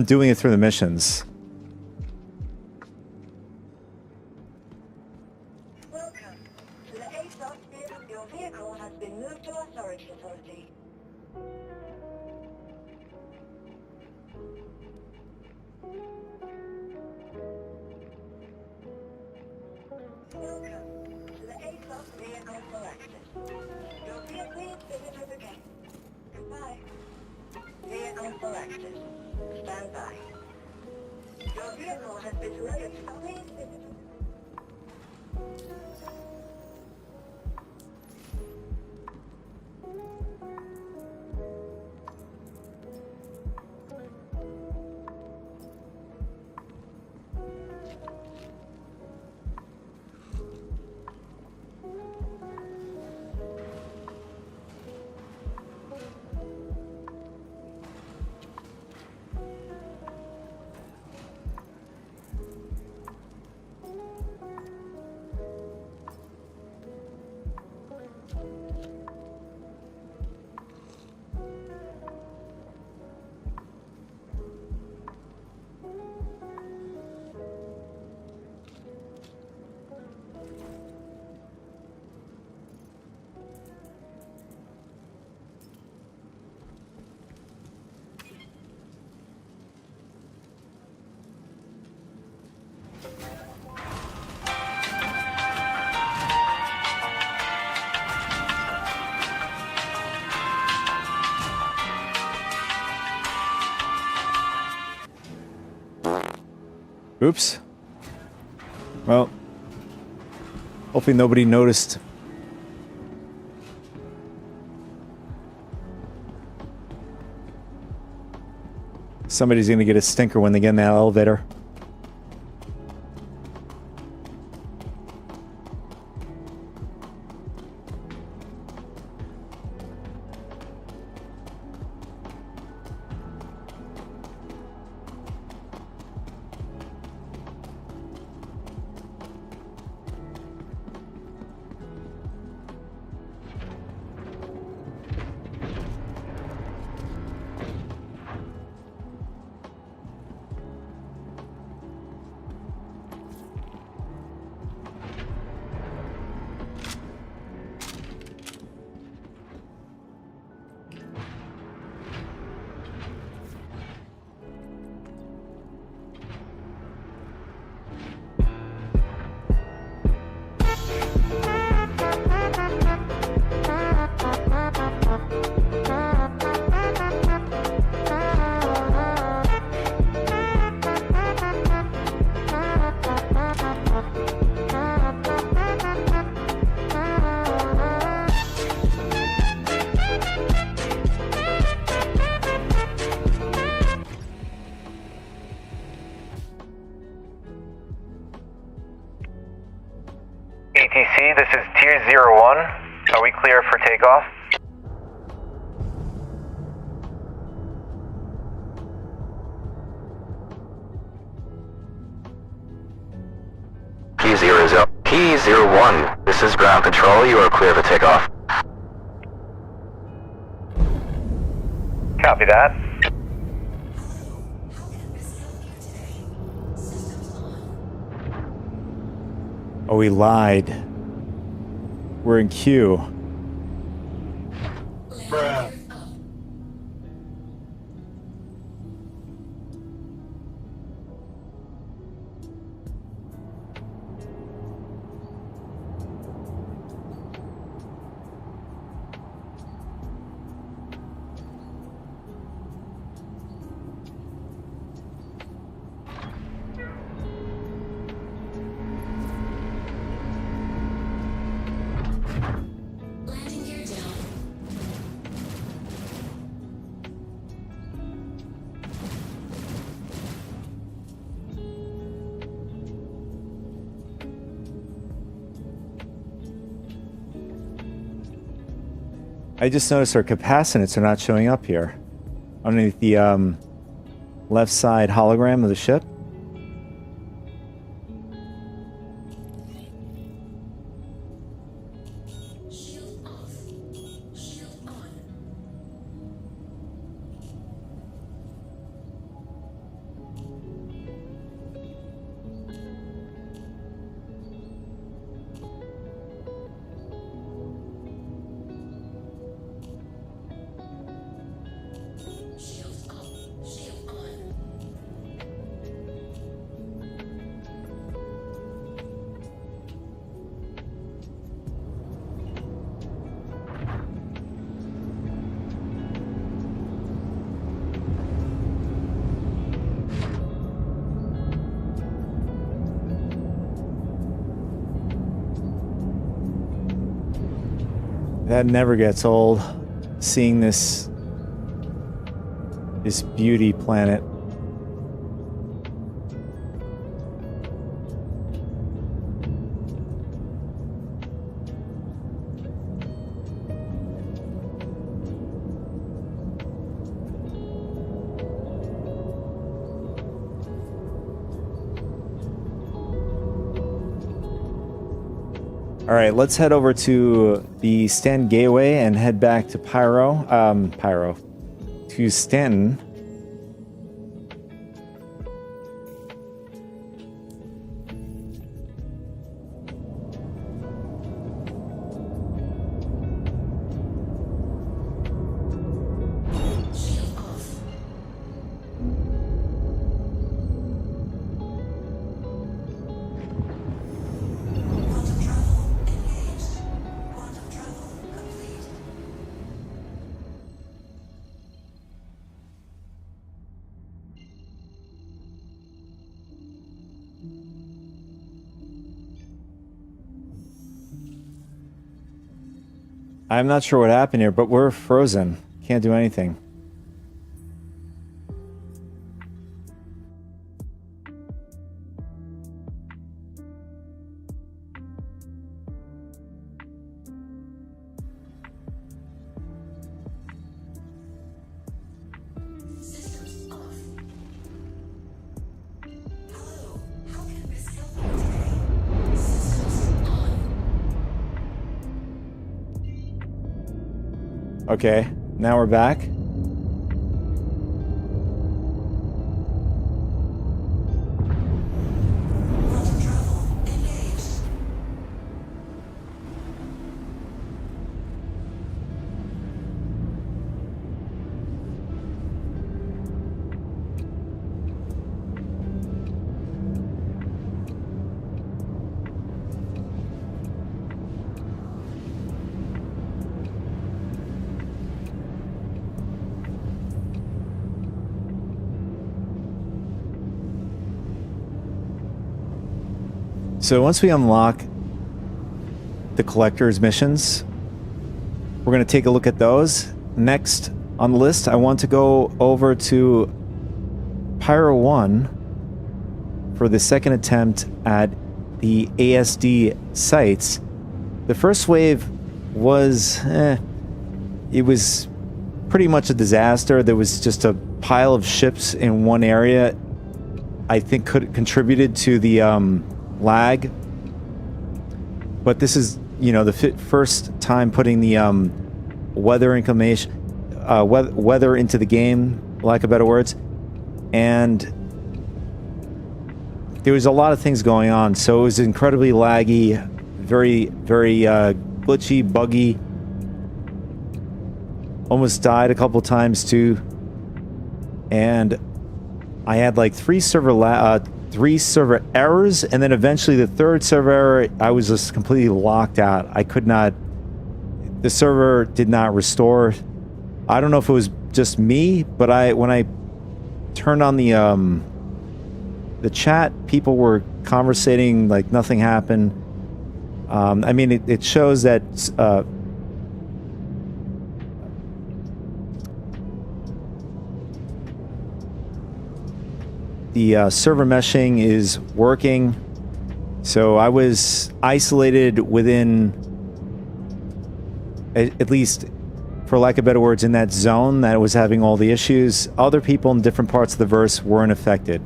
doing it through the missions. Oops. Well, hopefully nobody noticed. Somebody's going to get a stinker when they get in that elevator. ATC, this is Tier 01. Are we clear for takeoff? 01, this is ground control. You are clear for takeoff. Copy that. Oh, we lied. We're in queue. Bruh. Landing gear down. I just noticed our capacitors are not showing up here. Underneath the left side hologram of the ship. Shield off. Shield on. Shield off. Shield on. That never gets old. Seeing this beauty planet. All right, let's head over to the Stanton Gateway and head back to to Stanton. Shield off. Quantum travel engaged. Quantum travel complete. I'm not sure what happened here, but we're frozen. Can't do anything. Systems off. Hello. How can this help you today? Systems on. Okay, now we're back. Quantum travel engaged. So once we unlock the collector's missions, we're going to take a look at those. Next on the list, I want to go over to Pyro 1 for the second attempt at the ASD sites. The first wave was, it was pretty much a disaster. There was just a pile of ships in one area. I think contributed to the lag. but this is, you know, the first time putting the weather information, weather into the game, lack of better words, and there was a lot of things going on, so it was incredibly laggy, very, very glitchy, buggy. Almost died a couple times too, and I had like three server errors, and then eventually the third server error, I was just completely locked out. I could not. The server did not restore. I don't know if it was just me, but when I turned on the chat, people were conversating like nothing happened. I mean, it shows that the server meshing is working. So I was isolated within, at least for lack of better words, in that zone that was having all the issues. Other people in different parts of the verse weren't affected.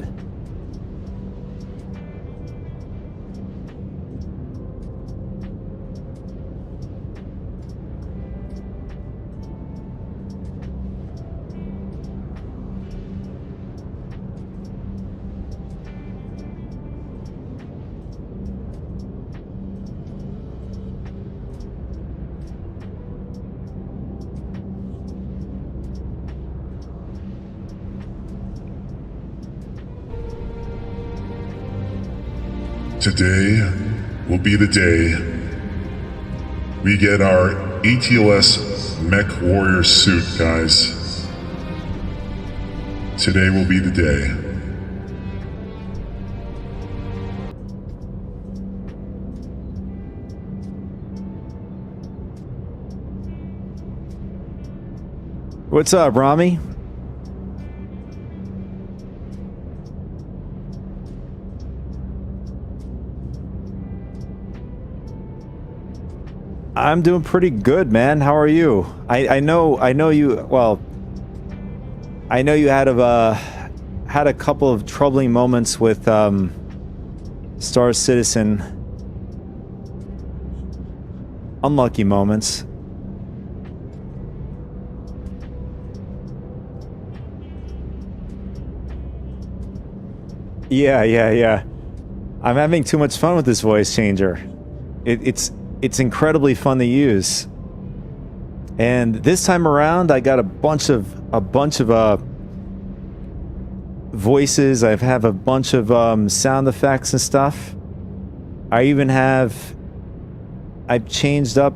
Today will be the day we get our ATLS Mech Warrior suit, guys. Today will be the day. What's up, Rami? I'm doing pretty good, man. How are you? I know you. Well, I know you had a couple of troubling moments with Star Citizen. Unlucky moments. Yeah. I'm having too much fun with this voice changer. It's incredibly fun to use. And this time around, I got a bunch of voices. I have a bunch of sound effects and stuff. I've changed up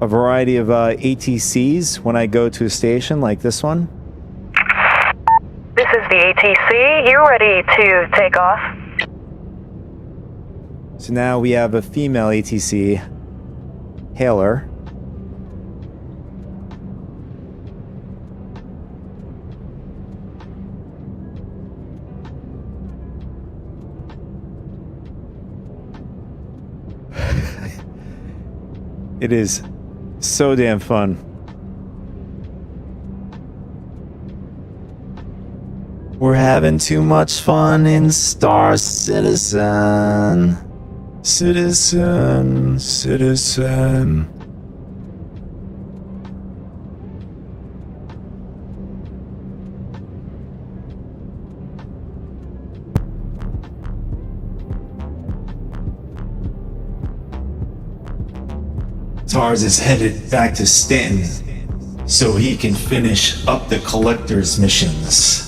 a variety of ATCs when I go to a station like this one. This is the ATC. You're ready to take off. So now we have a female ATC hailer. It is so damn fun. We're having too much fun in Star Citizen. Citizen. Tars is headed back to Stanton so he can finish up the collector's missions.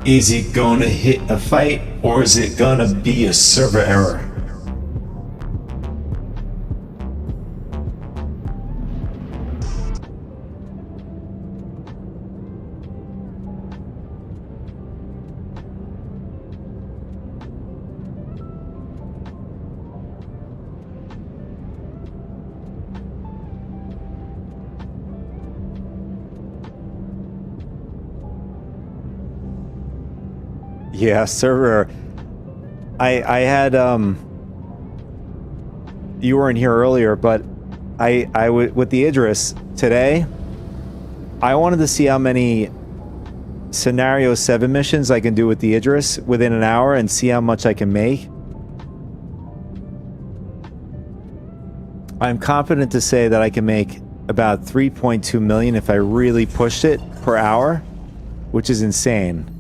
Is it gonna hit a fight, or is it gonna be a server error? Yeah, server. I had you weren't here earlier, but with the Idris today, I wanted to see how many scenario 7 missions I can do with the Idris within an hour and see how much I can make. I'm confident to say that I can make about 3.2 million if I really pushed it per hour, which is insane.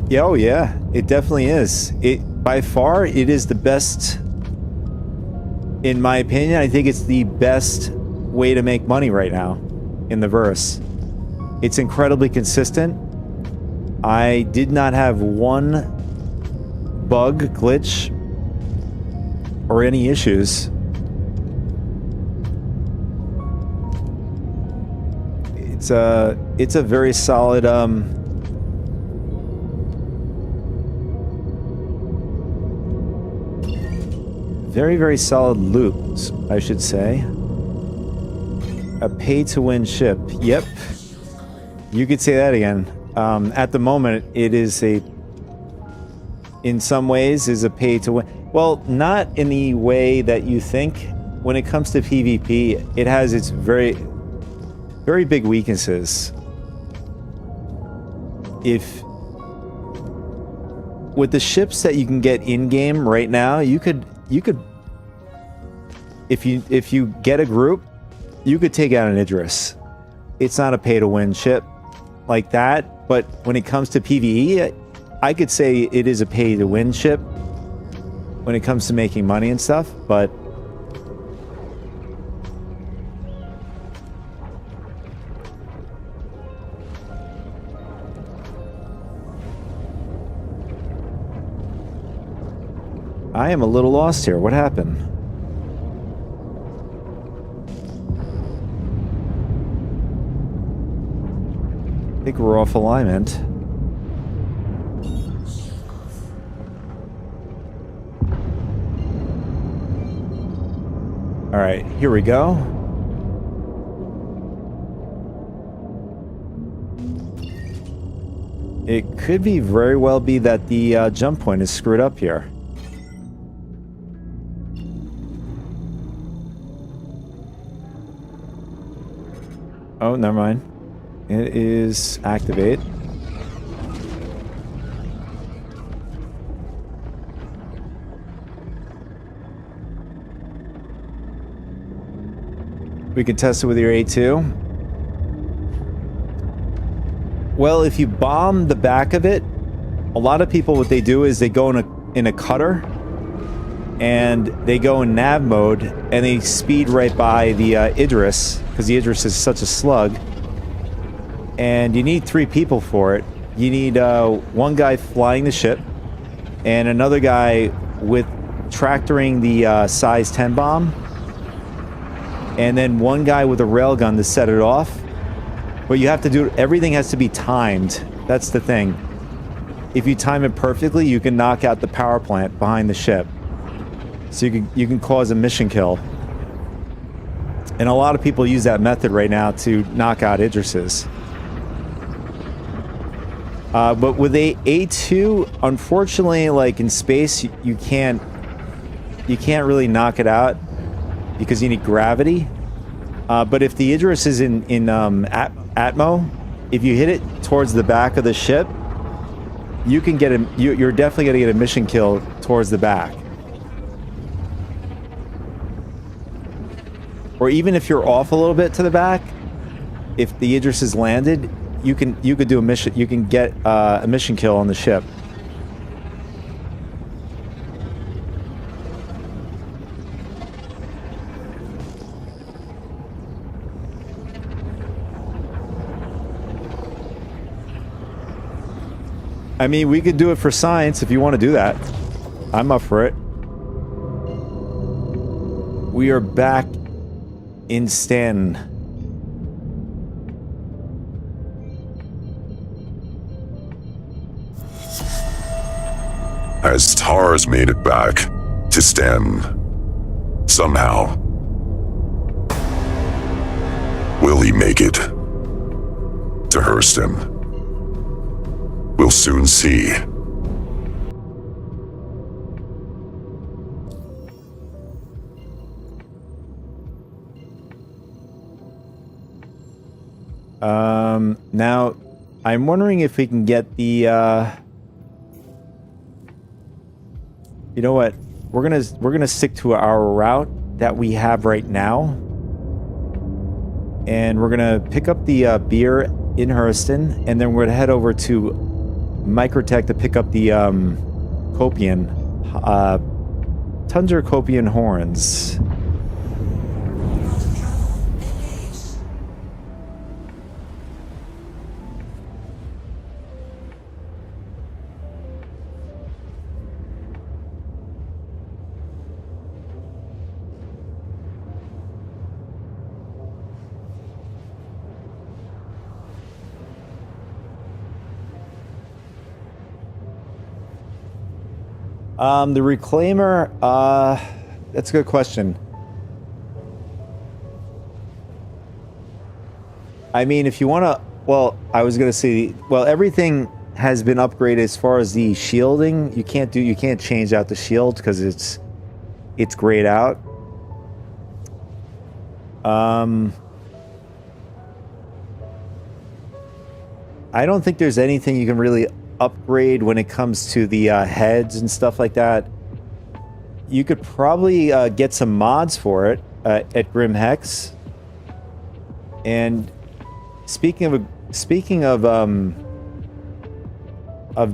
Yeah, oh yeah, it definitely is. By far, it is the best, in my opinion. I think it's the best way to make money right now in the verse. It's incredibly consistent. I did not have one bug, glitch, or any issues. It's a very solid very, very solid loop, I should say. A pay-to-win ship. Yep. You could say that again. At the moment, it is in some ways, is a pay-to-win. Well, not in the way that you think. When it comes to PvP, it has its very, very big weaknesses. With the ships that you can get in-game right now, you could if you get a group, you could take out an Idris. It's not a pay-to-win ship like that, but when it comes to PvE, I could say it is a pay-to-win ship when it comes to making money and stuff, but I am a little lost here. What happened? I think we're off alignment. All right, here we go. It could be very well be that the jump point is screwed up here. Oh, never mind. It is activate. We can test it with your A2. Well, if you bomb the back of it, a lot of people, what they do is they go in a cutter and they go in nav mode and they speed right by the Idris, because the Idris is such a slug. And you need 3 people for it. You need one guy flying the ship and another guy with tractoring the size 10 bomb, and then one guy with a railgun to set it off. But you have to do, everything has to be timed. That's the thing. If you time it perfectly, you can knock out the power plant behind the ship. So you can cause a mission kill. And a lot of people use that method right now to knock out Idrises. But with A2, unfortunately, like in space, you can't really knock it out because you need gravity. But if the Idris is in Atmo, if you hit it towards the back of the ship, you can get you're definitely going to get a mission kill towards the back. Or even if you're off a little bit to the back, if the Idris is landed, you could do a mission. You can get a mission kill on the ship. I mean, we could do it for science if you want to do that. I'm up for it. We are back in Stanton. Has Tars made it back to Stanton? Somehow. Will he make it to Hurston? We'll soon see. Now, I'm wondering if we can get the, you know what? We're gonna stick to our route that we have right now. And we're gonna pick up the beer in Hurston, and then we're gonna head over to Microtech to pick up the Copian, Tundra Copian horns. The Reclaimer, that's a good question. I mean, if you want to, well, I was going to say, well, everything has been upgraded as far as the shielding. You can't change out the shield because it's grayed out. I don't think there's anything you can really upgrade when it comes to the heads and stuff like that. You could probably get some mods for it at Grim Hex. And speaking of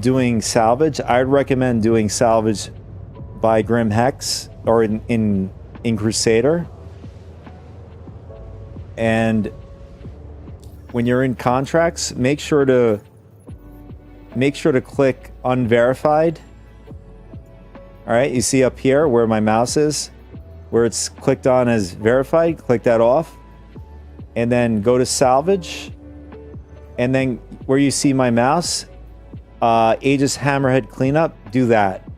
doing salvage, I'd recommend doing salvage by Grim Hex or in Crusader. And when you're in contracts, make sure to click unverified. All right, you see up here where my mouse is, where it's clicked on as verified, click that off, and then go to salvage, and then where you see my mouse, Aegis Hammerhead cleanup, do that,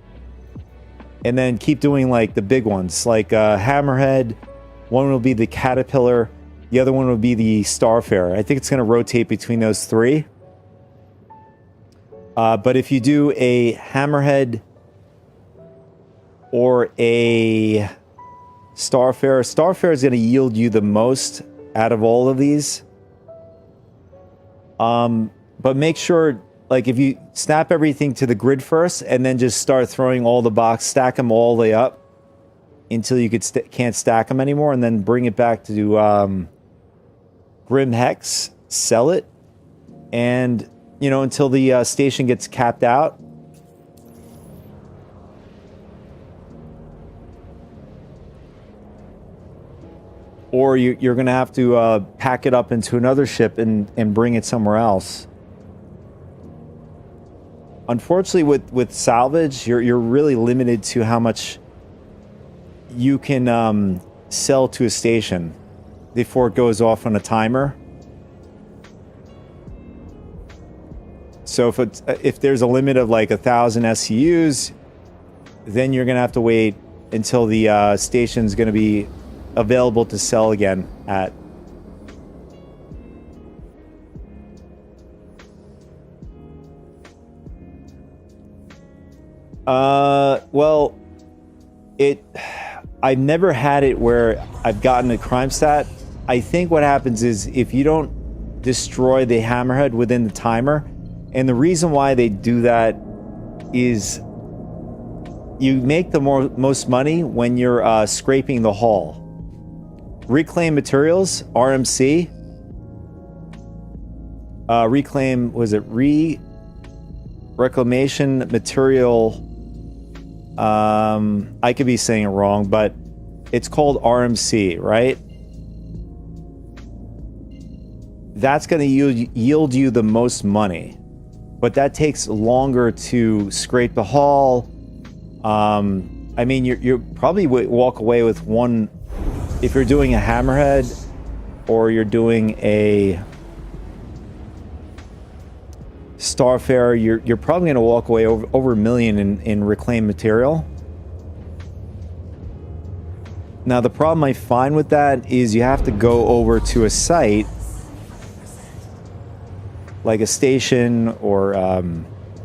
and then keep doing like the big ones, like Hammerhead. One will be the Caterpillar, the other one will be the Starfarer. I think it's going to rotate between those three. But if you do a Hammerhead or a Starfarer, Starfarer is going to yield you the most out of all of these. But make sure, like, if you snap everything to the grid first and then just start throwing all the box, stack them all the way up until you can't stack them anymore, and then bring it back to Grim Hex, sell it, and you know, until the station gets capped out. Or you're going to have to pack it up into another ship and bring it somewhere else. Unfortunately, with salvage, you're really limited to how much you can sell to a station before it goes off on a timer. So if there's a limit of like 1,000 SCUs, then you're gonna have to wait until the station's gonna be available to sell again at. Well, I've never had it where I've gotten a crime stat. I think what happens is if you don't destroy the Hammerhead within the timer. And the reason why they do that is you make the most money when you're scraping the hull. Reclaim materials, RMC. Reclaim, was it reclamation material? I could be saying it wrong, but it's called RMC, right? That's going to yield you the most money. But that takes longer to scrape the hull. I mean, you probably walk away with one if you're doing a Hammerhead or you're doing a Starfarer, you're probably going to walk away over $1 million in reclaimed material. Now, the problem I find with that is you have to go over to a site like a station or,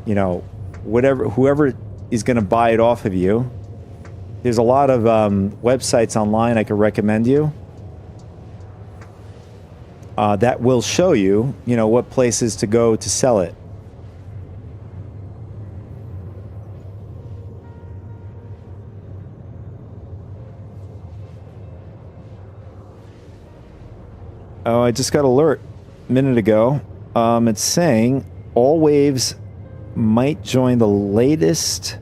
you know, whoever is going to buy it off of you. There's a lot of websites online I could recommend you that will show you, you know, what places to go to sell it. Oh, I just got alert a minute ago. It's saying all waves might join the latest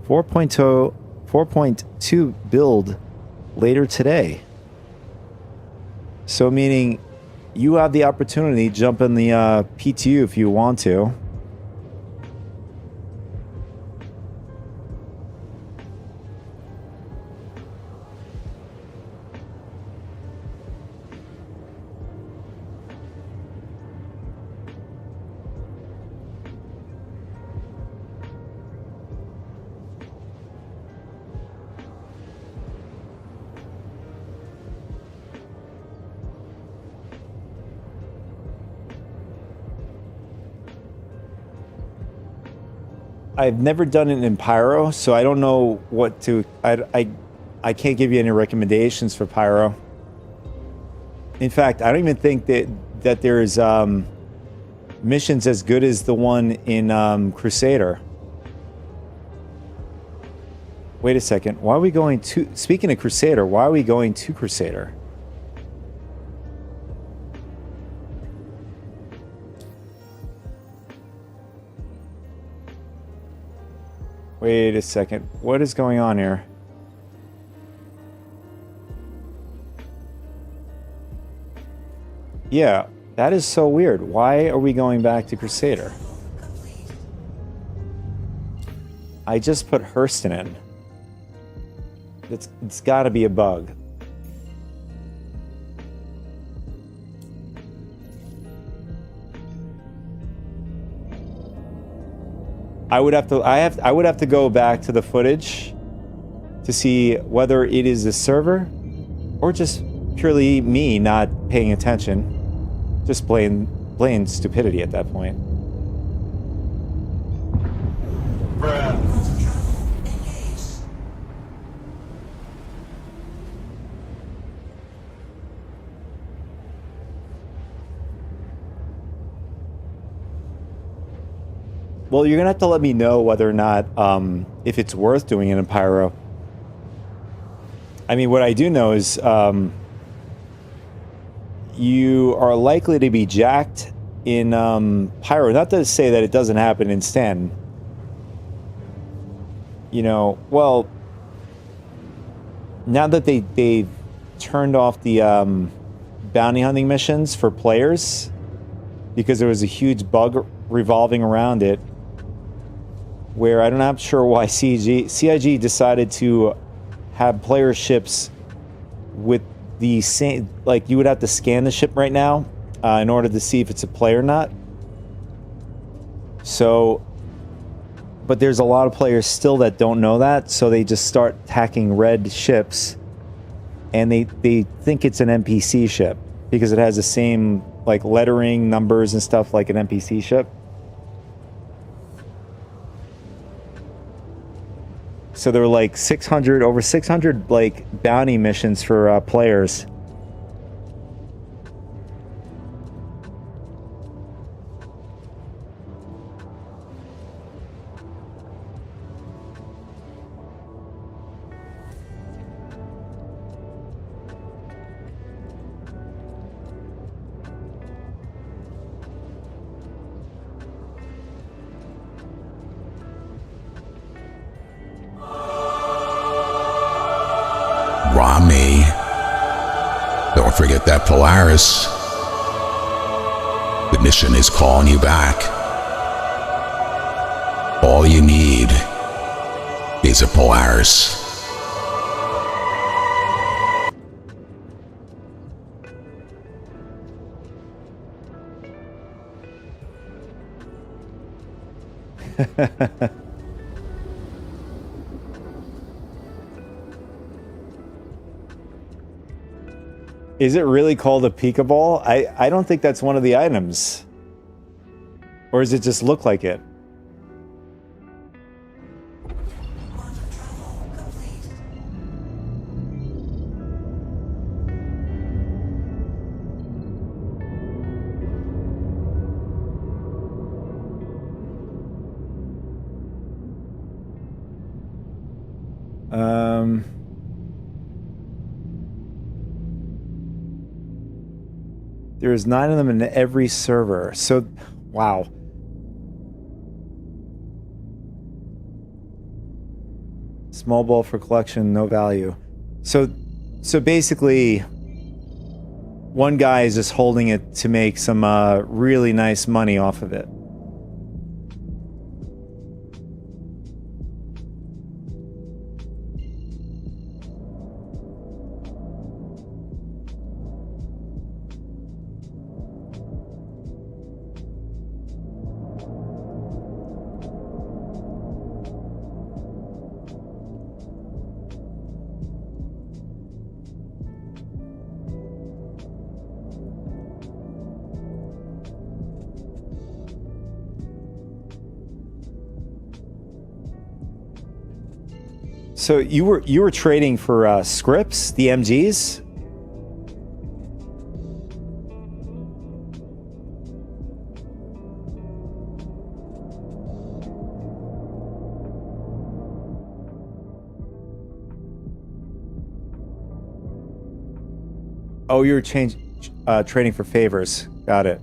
4.2 build later today. So meaning you have the opportunity to jump in the PTU if you want to. I've never done it in Pyro, so I don't know what to... I can't give you any recommendations for Pyro. In fact, I don't even think that there's missions as good as the one in Crusader. Wait a second. Why are we going to... Speaking of Crusader, why are we going to Crusader? Wait a second. What is going on here? Yeah, that is so weird. Why are we going back to Crusader? I just put Hurston in. It's got to be a bug. I would have to go back to the footage to see whether it is the server or just purely me not paying attention. Just plain stupidity at that point. Well, you're gonna have to let me know whether or not if it's worth doing it in Pyro. I mean, what I do know is you are likely to be jacked in Pyro. Not to say that it doesn't happen in Sten. You know, well, now that they've turned off the bounty hunting missions for players because there was a huge bug revolving around it, where I'm not sure why CIG decided to have player ships with the same, like you would have to scan the ship right now in order to see if it's a player or not. So, but there's a lot of players still that don't know that, so they just start tacking red ships, and they think it's an NPC ship because it has the same like lettering, numbers, and stuff like an NPC ship. So there were like over 600 like bounty missions for players. Rami. Don't forget that Polaris. The mission is calling you back. All you need is a Polaris. Is it really called a Pika Ball? I don't think that's one of the items. Or does it just look like it? Quantum travel complete. There's 9 of them in every server. So, wow. Small ball for collection, no value. So basically, one guy is just holding it to make some really nice money off of it. So you were trading for scripts, the MGs? Oh, you were trading for favors. Got it.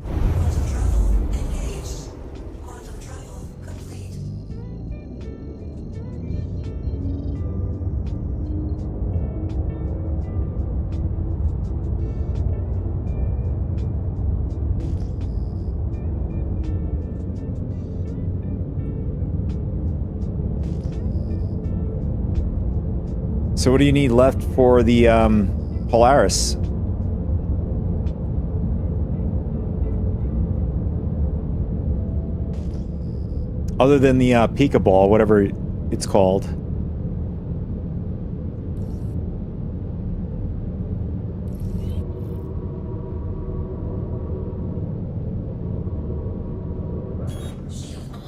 Quantum travel engaged. Quantum travel complete. So what do you need left for the Polaris? Other than the Pika Ball, whatever it's called. Shield on.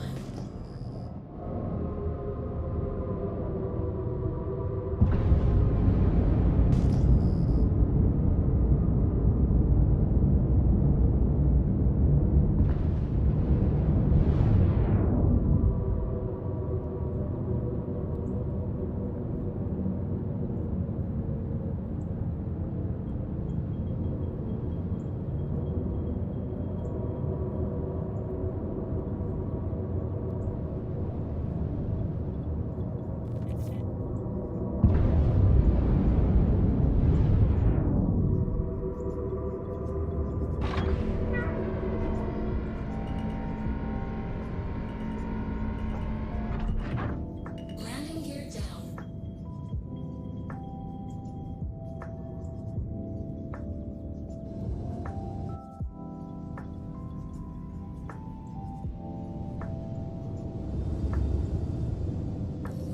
Landing gear down.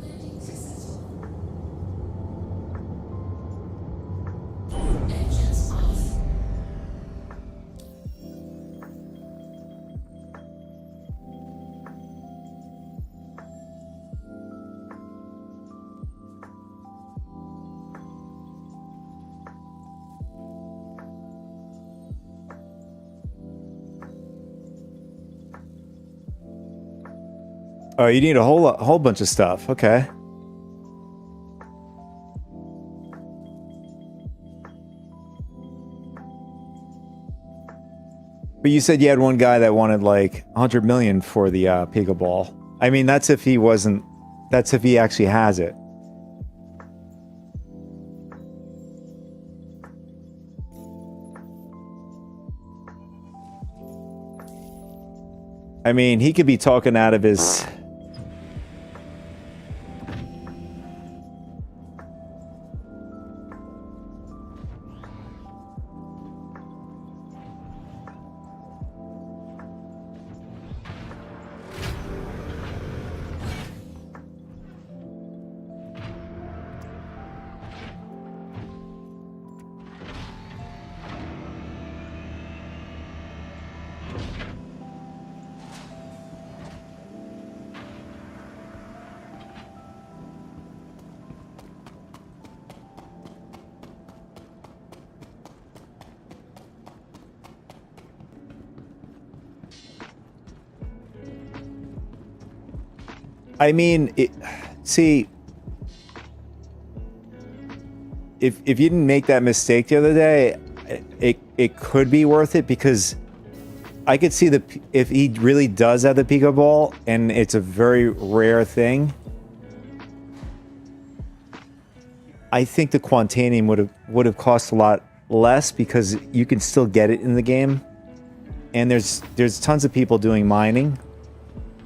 Landing successful. Engines off. Oh, you need a whole bunch of stuff. Okay. But you said you had one guy that wanted like 100 million for the Pika Ball. I mean, that's if he wasn't. That's if he actually has it. I mean, he could be talking out of his. I mean, see, if you didn't make that mistake the other day, it could be worth it, because I could see if he really does have the Pico Ball and it's a very rare thing, I think the Quantanium would have cost a lot less, because you can still get it in the game, and there's tons of people doing mining,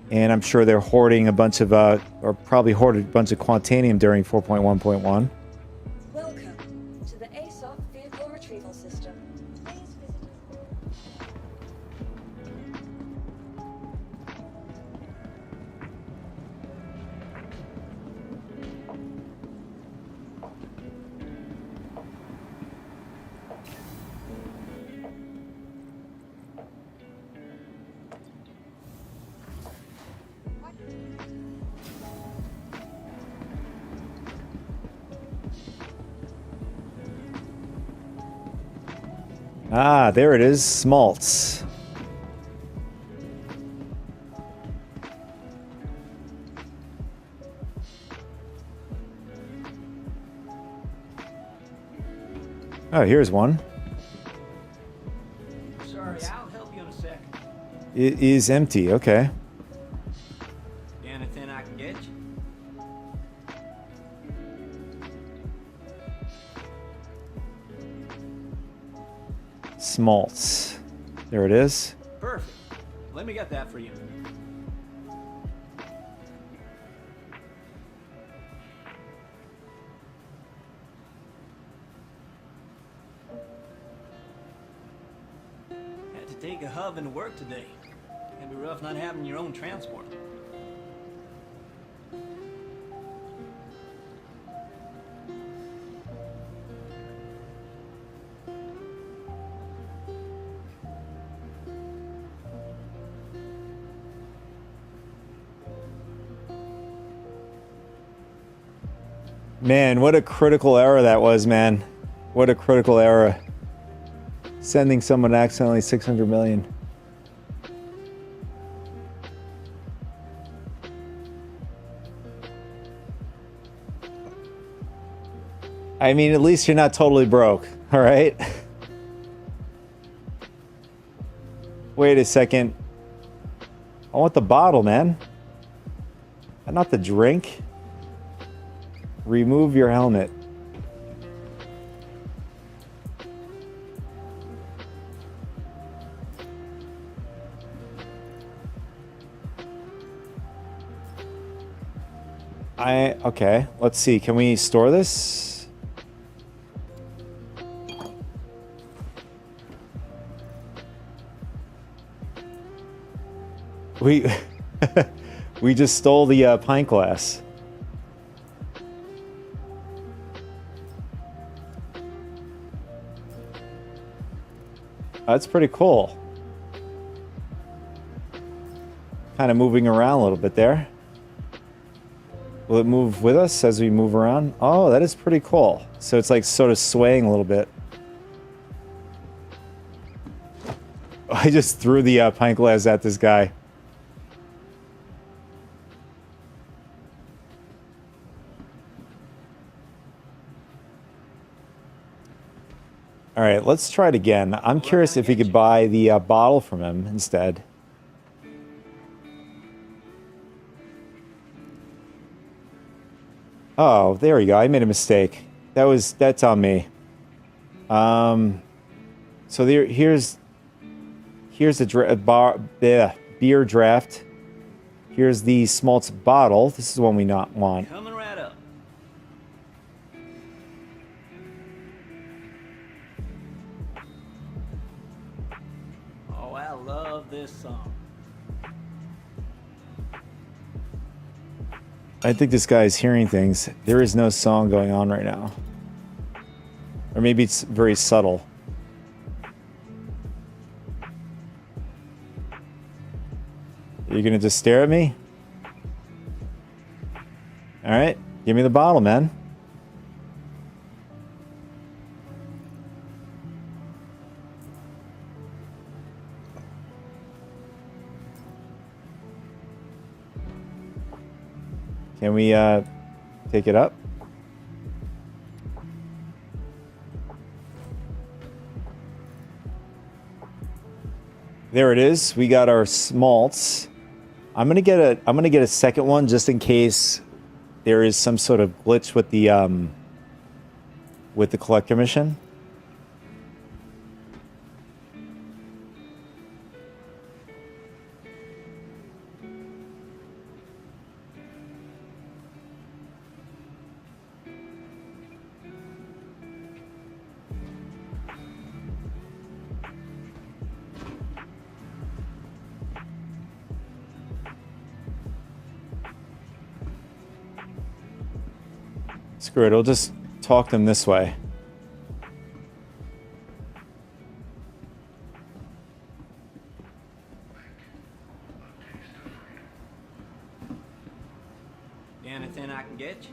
and I'm sure they're hoarding a bunch of or probably hoarded a bunch of Quantanium during 4.1.1. Welcome to the ASOP vehicle retrieval system. Please visit. Ah, there it is, Smaltz. Oh, here's one. Sorry, I'll help you in a second. It is empty, okay. Anything I can get you? Smaltz. There it is. Perfect. Let me get that for you. Had to take a hub into work today. It'd be rough not having your own transport. Man, what a critical error that was, man. What a critical error. Sending someone accidentally 600 million. I mean, at least you're not totally broke, all right? Wait a second. I want the bottle, man. And not the drink. Remove your helmet. Okay, let's see. Can we store this? We we just stole the pint glass. That's pretty cool. Kind of moving around a little bit there. Will it move with us as we move around? Oh, that is pretty cool. So it's like sort of swaying a little bit. I just threw the pint glass at this guy. All right, let's try it again. I'm curious if we could buy the bottle from him instead. Oh, there we go. I made a mistake. That's on me. So here's the beer draft. Here's the Smaltz bottle. This is the one we not want. Coming right up. Oh, I love this song. I think this guy is hearing things. There is no song going on right now. Or maybe it's very subtle. Are you gonna just stare at me? Alright, give me the bottle, man. Can we take it up? There it is. We got our smalts. I'm gonna get a second one just in case there is some sort of glitch with the collector mission. Screw it, I'll just talk them this way. Anything I can get you?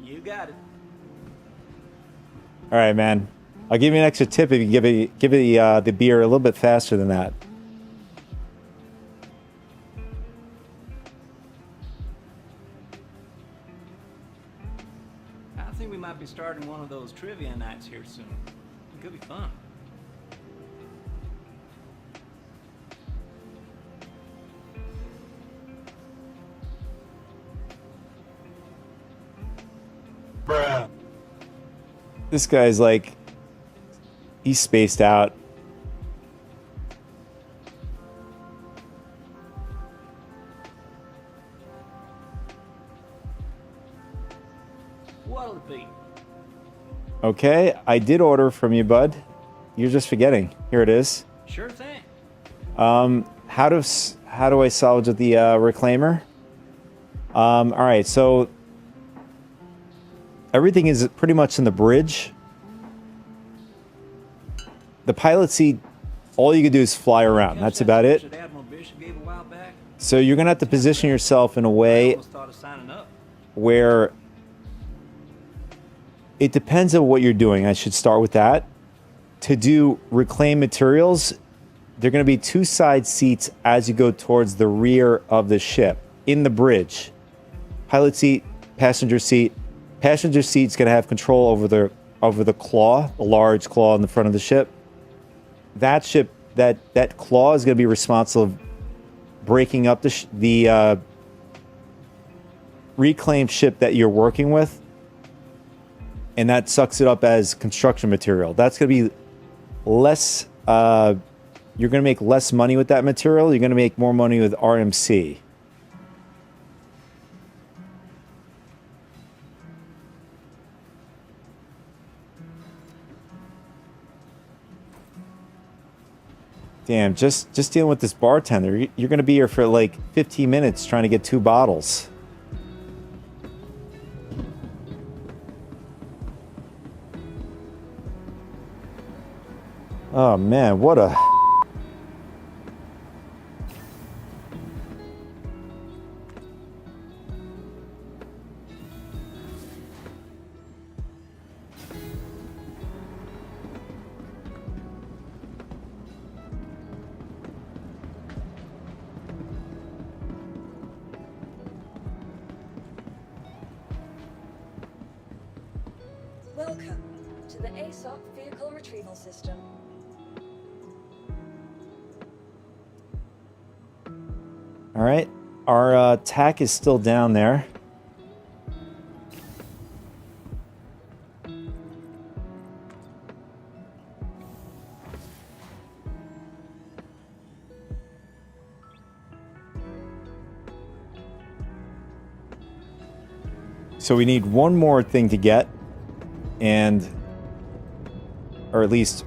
You got it. All right, man. I'll give you an extra tip if you give the beer a little bit faster than that. I think we might be starting one of those trivia nights here soon. It could be fun. Bruh. This guy's like, he's spaced out. What'll it be? Okay, I did order from you, bud. You're just forgetting. Here it is. Sure thing. How do I salvage the reclaimer? All right, so everything is pretty much in the bridge. The pilot seat, all you can do is fly around. That's about it. So you're gonna have to position yourself in a way where it depends on what you're doing. I should start with that. To do reclaim materials, there are going to be two side seats as you go towards the rear of the ship in the bridge. Pilot seat, passenger seat. Passenger seat's going to have control over the claw, the large claw in the front of the ship. That claw is going to be responsible for breaking up the reclaimed ship that you're working with, and that sucks it up as construction material. That's going to be less. You're going to make less money with that material. You're going to make more money with RMC. Damn, just dealing with this bartender. You're going to be here for like 15 minutes trying to get 2 bottles. Oh man, what a... Welcome to the ASOP Vehicle Retrieval System. All right, our TAC is still down there. So we need one more thing to get, or at least,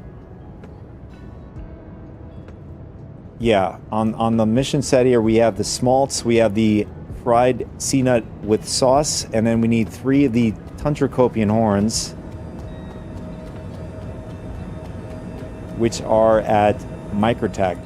yeah, on the mission set here, we have the smalts, we have the fried sea nut with sauce, and then we need 3 of the Tuntracopian horns, which are at Microtech.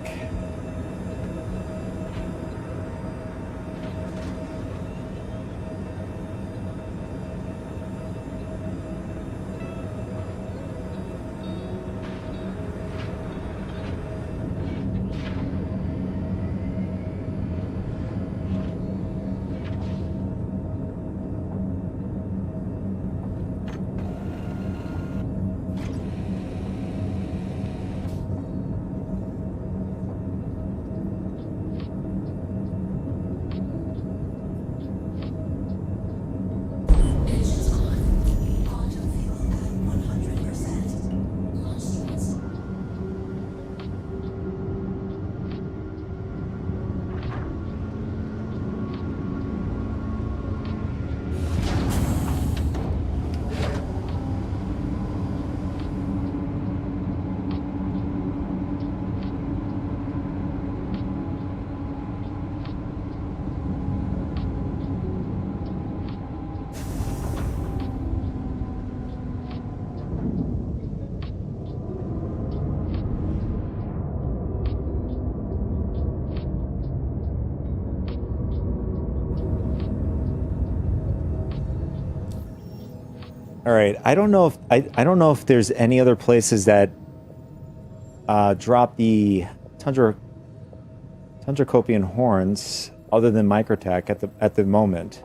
All right. I don't know if I don't know if there's any other places that drop the Tundracopian horns other than Microtech at the moment.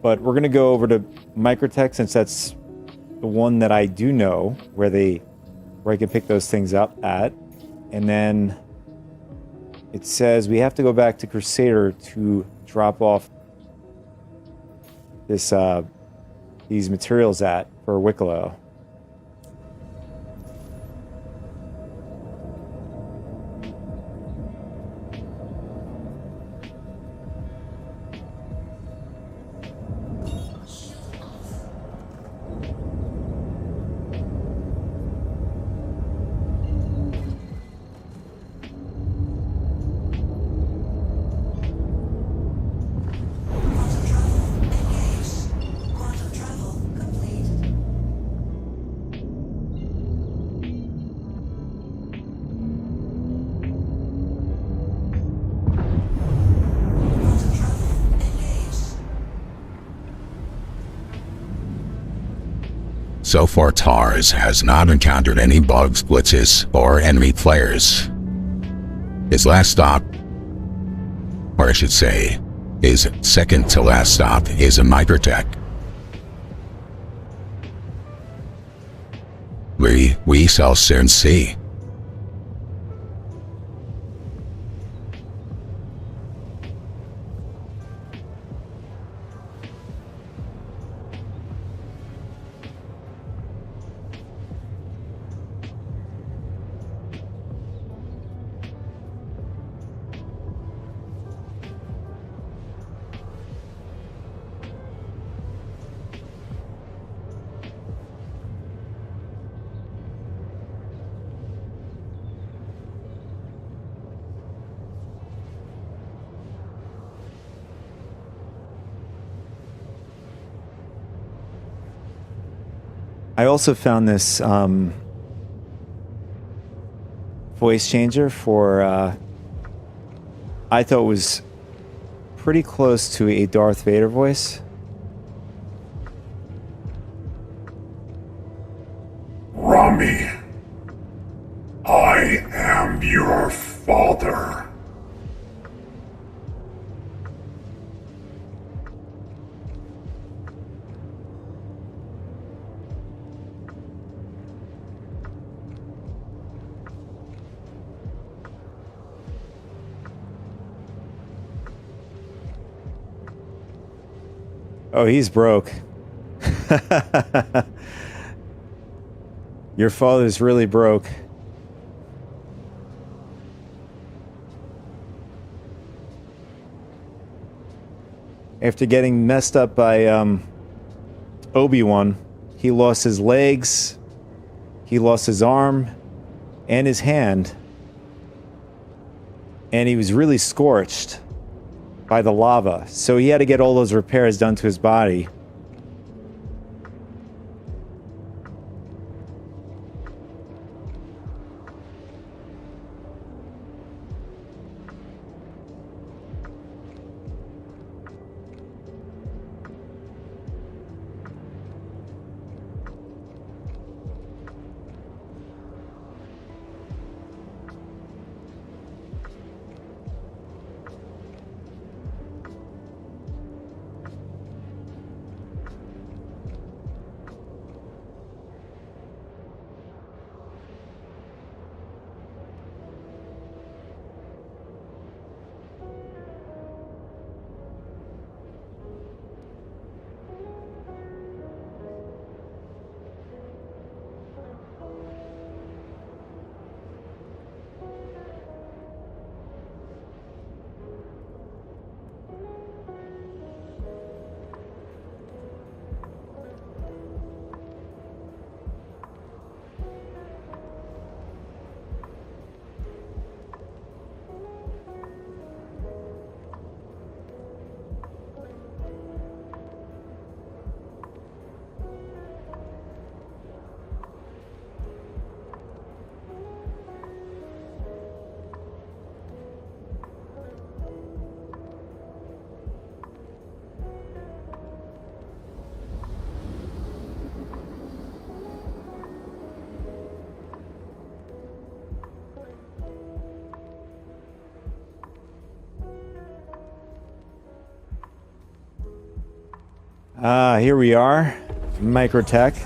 But we're gonna go over to Microtech since that's the one that I do know where I can pick those things up at. And then it says we have to go back to Crusader to drop off this these materials at for Wicklow. Quantum travel complete. Quantum travel engaged. So far, TARS has not encountered any bugs, glitches, or enemy players. His last stop, or I should say, his second to last stop, is a Microtech. We shall soon see. I also found this voice changer for I thought was pretty close to a Darth Vader voice. Rami, I am your father. Oh, he's broke. Your father's really broke. After getting messed up by Obi-Wan, he lost his legs, he lost his arm, and his hand. And he was really scorched by the lava. So he had to get all those repairs done to his body. Here we are, Microtech.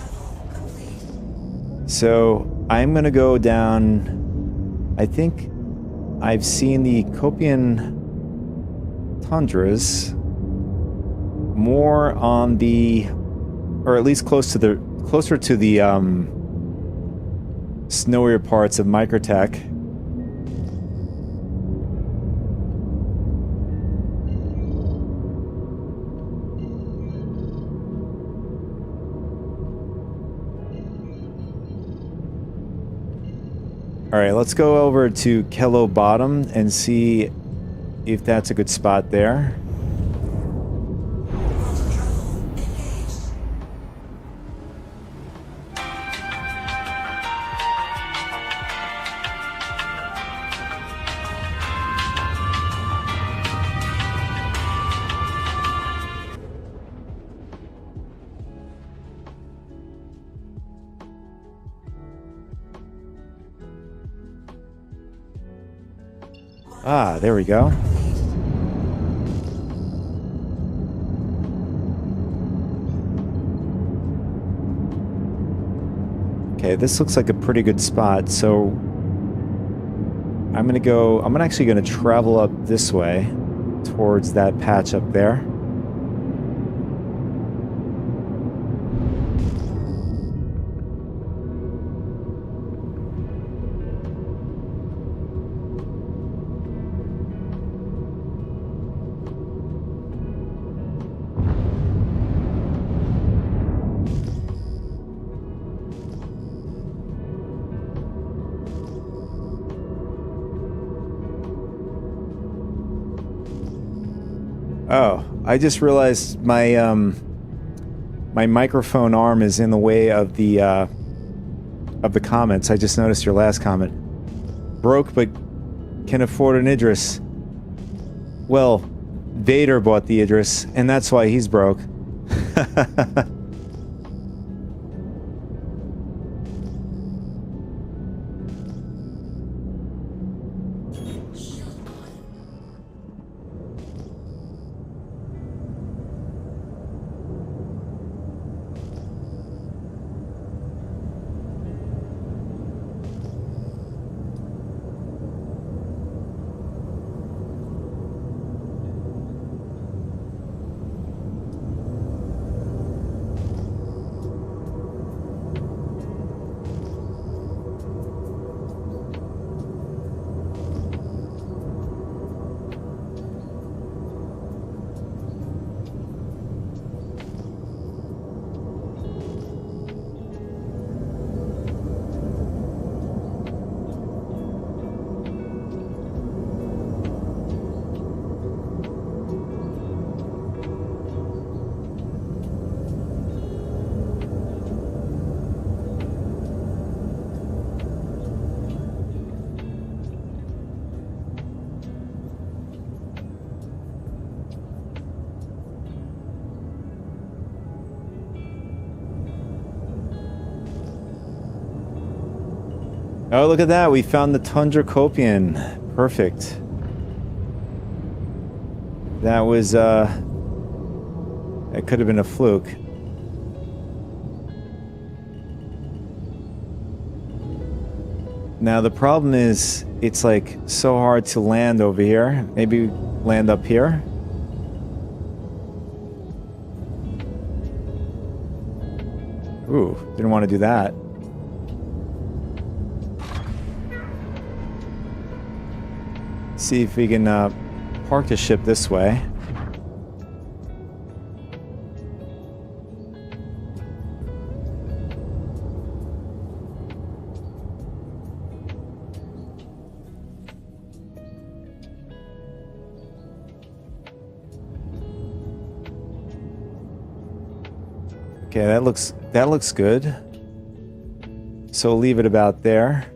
So I'm gonna go down. I think I've seen the Copian tundras more on the, or at least closer to the snowier parts of Microtech. All right, let's go over to Kello Bottom and see if that's a good spot there. Ah, there we go. Okay, this looks like a pretty good spot, so I'm actually gonna travel up this way towards that patch up there. Oh, I just realized my my microphone arm is in the way of the comments. I just noticed your last comment. Broke but can afford an Idris. Well, Vader bought the Idris, and that's why he's broke. Oh, look at that. We found the Tundra Copian. Perfect. That was, that could have been a fluke. Now, the problem is, it's like so hard to land over here. Maybe land up here. Ooh, didn't want to do that. See if we can park the ship this way. Okay, that looks good. So we'll leave it about there.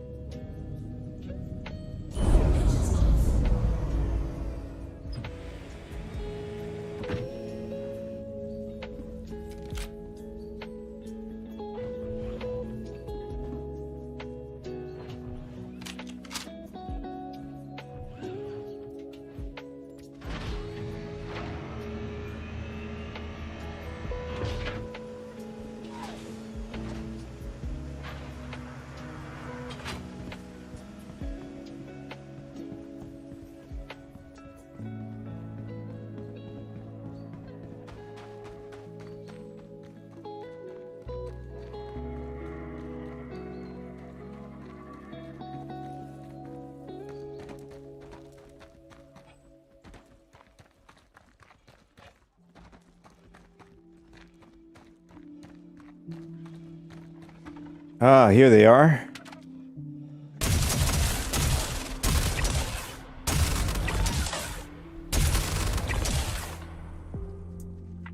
Ah, here they are.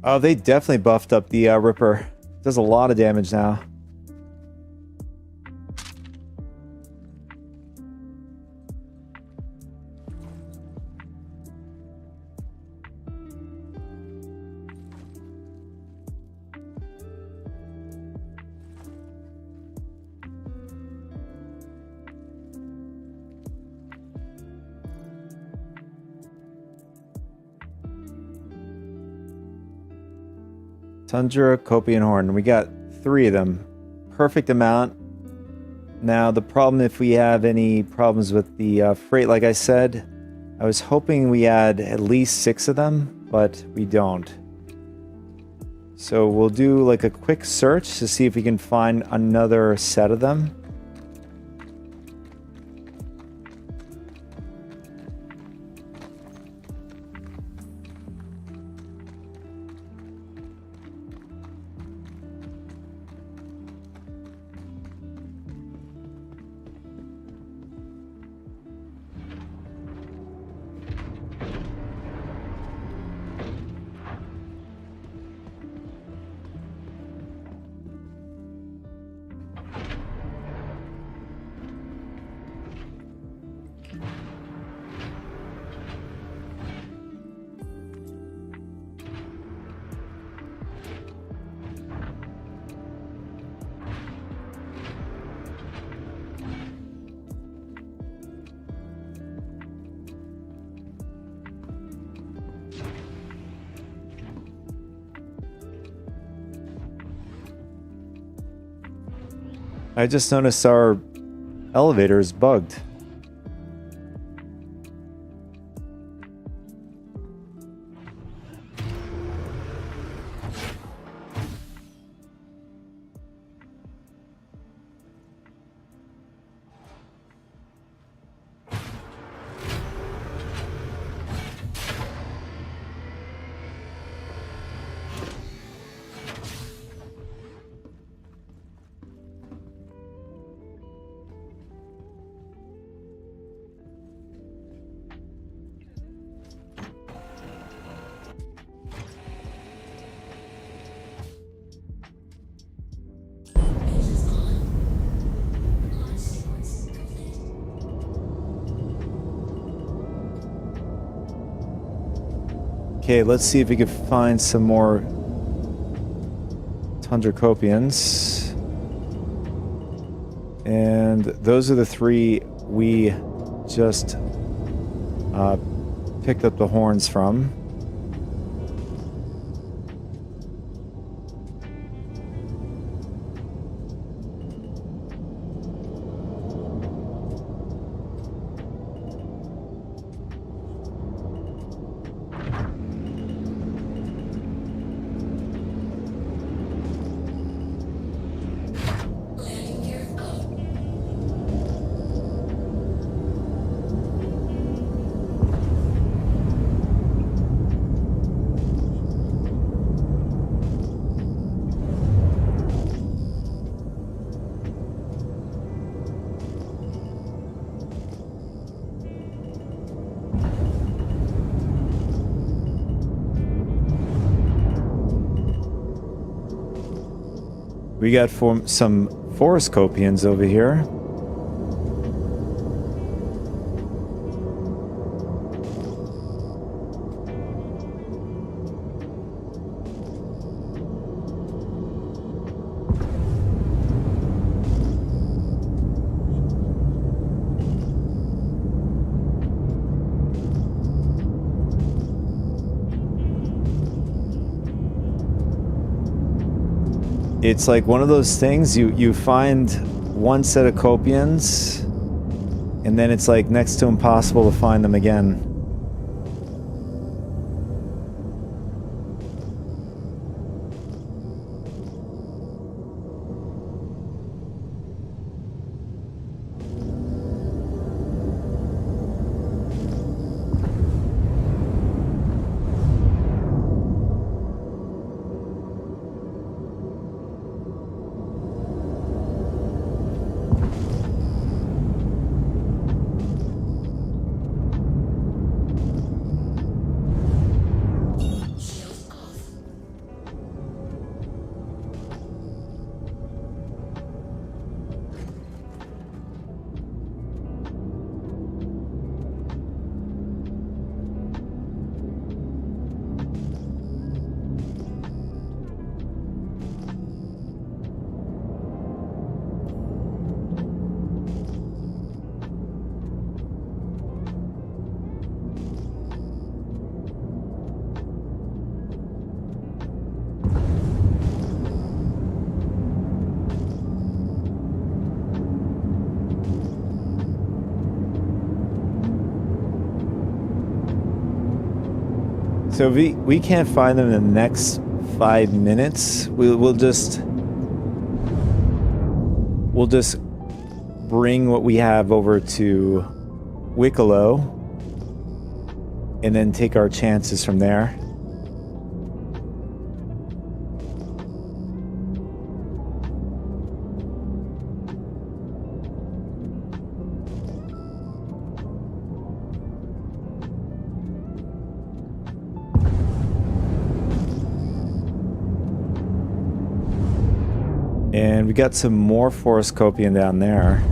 Oh, they definitely buffed up the Ripper. Does a lot of damage now. Tundra, Kopi, and Horn. We got 3 of them. Perfect amount. Now, the problem, if we have any problems with the freight, like I said, I was hoping we had at least 6 of them, but we don't. So we'll do like a quick search to see if we can find another set of them. I just noticed our elevator is bugged. Okay, let's see if we can find some more Tundra Copians. And those are the 3 we just picked up the horns from. We got some forest copians over here. It's like one of those things, you find one set of copians and then it's like next to impossible to find them again. So if we can't find them in the next 5 minutes, we'll just bring what we have over to Wicklow and then take our chances from there. And we got some more forest copium down there.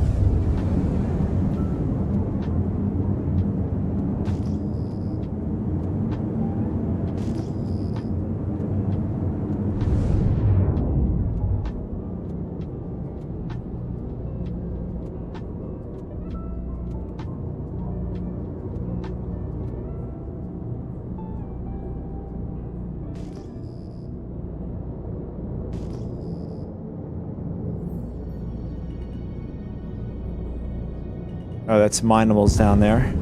Oh, that's Minables down there.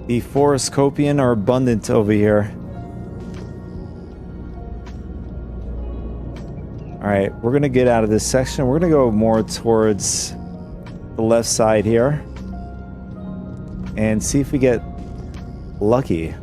The forest copium are abundant over here. Alright, we're gonna get out of this section. We're gonna go more towards the left side here and see if we get lucky.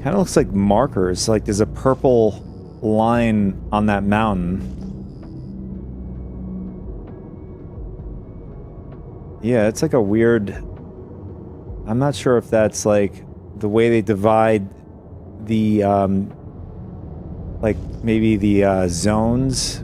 Kind of looks like markers, like there's a purple line on that mountain. Yeah, it's like a weird... I'm not sure if that's like the way they divide the, like maybe the zones.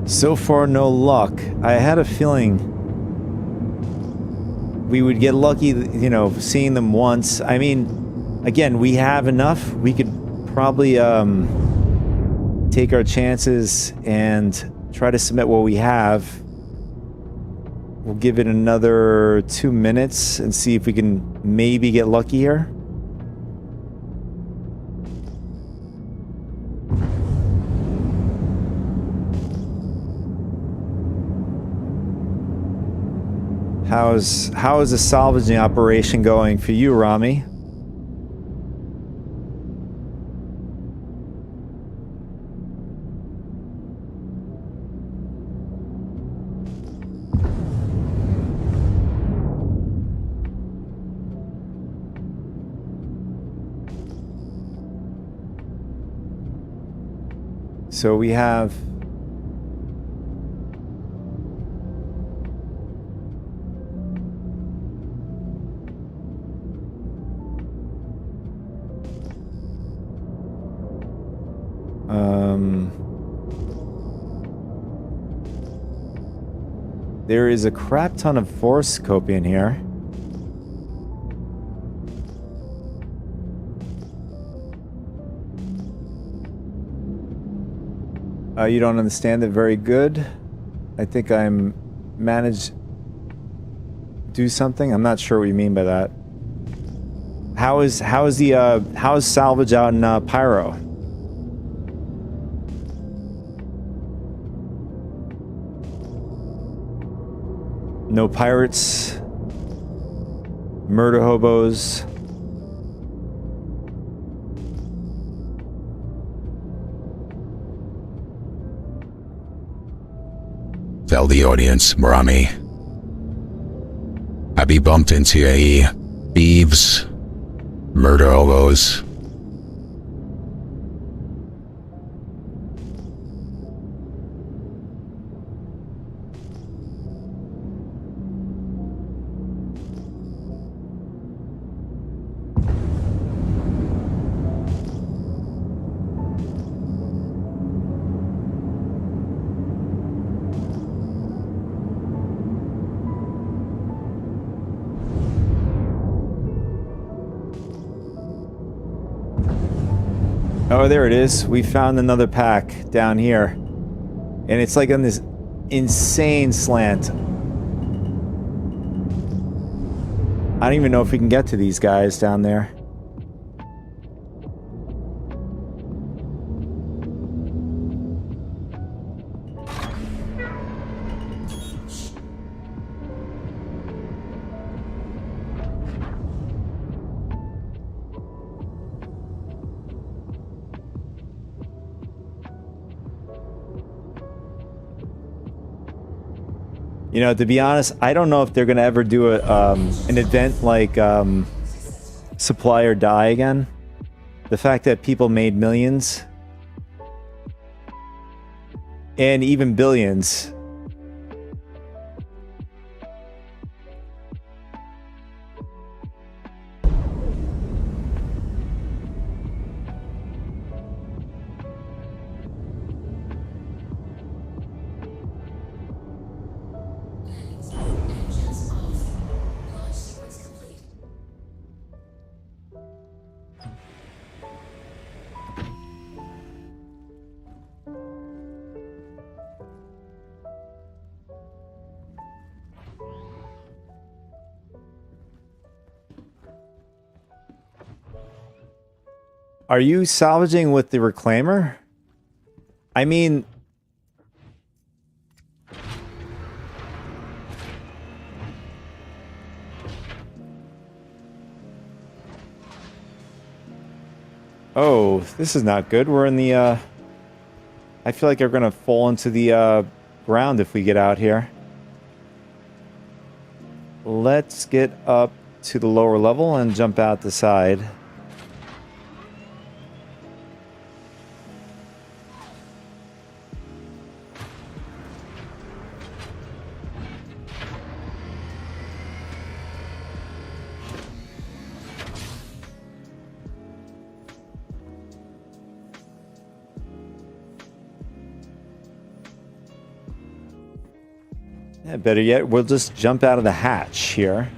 So far, no luck. I had a feeling we would get lucky, you know, seeing them once. I mean, again, we have enough. We could probably take our chances and try to submit what we have. We'll give it another 2 minutes and see if we can maybe get lucky here. How is the salvaging operation going for you, Rami? So we have there is a crap ton of force copium here. You don't understand it very good. I think I'm managed do something. I'm not sure what you mean by that. How is salvage out in Pyro? No pirates, murder hobos. Tell the audience, Rami. Have you bumped into any thieves, murder hobos? Oh, there it is. We found another pack down here. And it's like on this insane slant. I don't even know if we can get to these guys down there. You know, to be honest, I don't know if they're gonna ever do an event like Supply or Die again. The fact that people made millions and even billions. Are you salvaging with the reclaimer? I mean... Oh, this is not good. We're in the, I feel like we're gonna fall into the, ground if we get out here. Let's get up to the lower level and jump out the side. Yeah, better yet, we'll just jump out of the hatch here.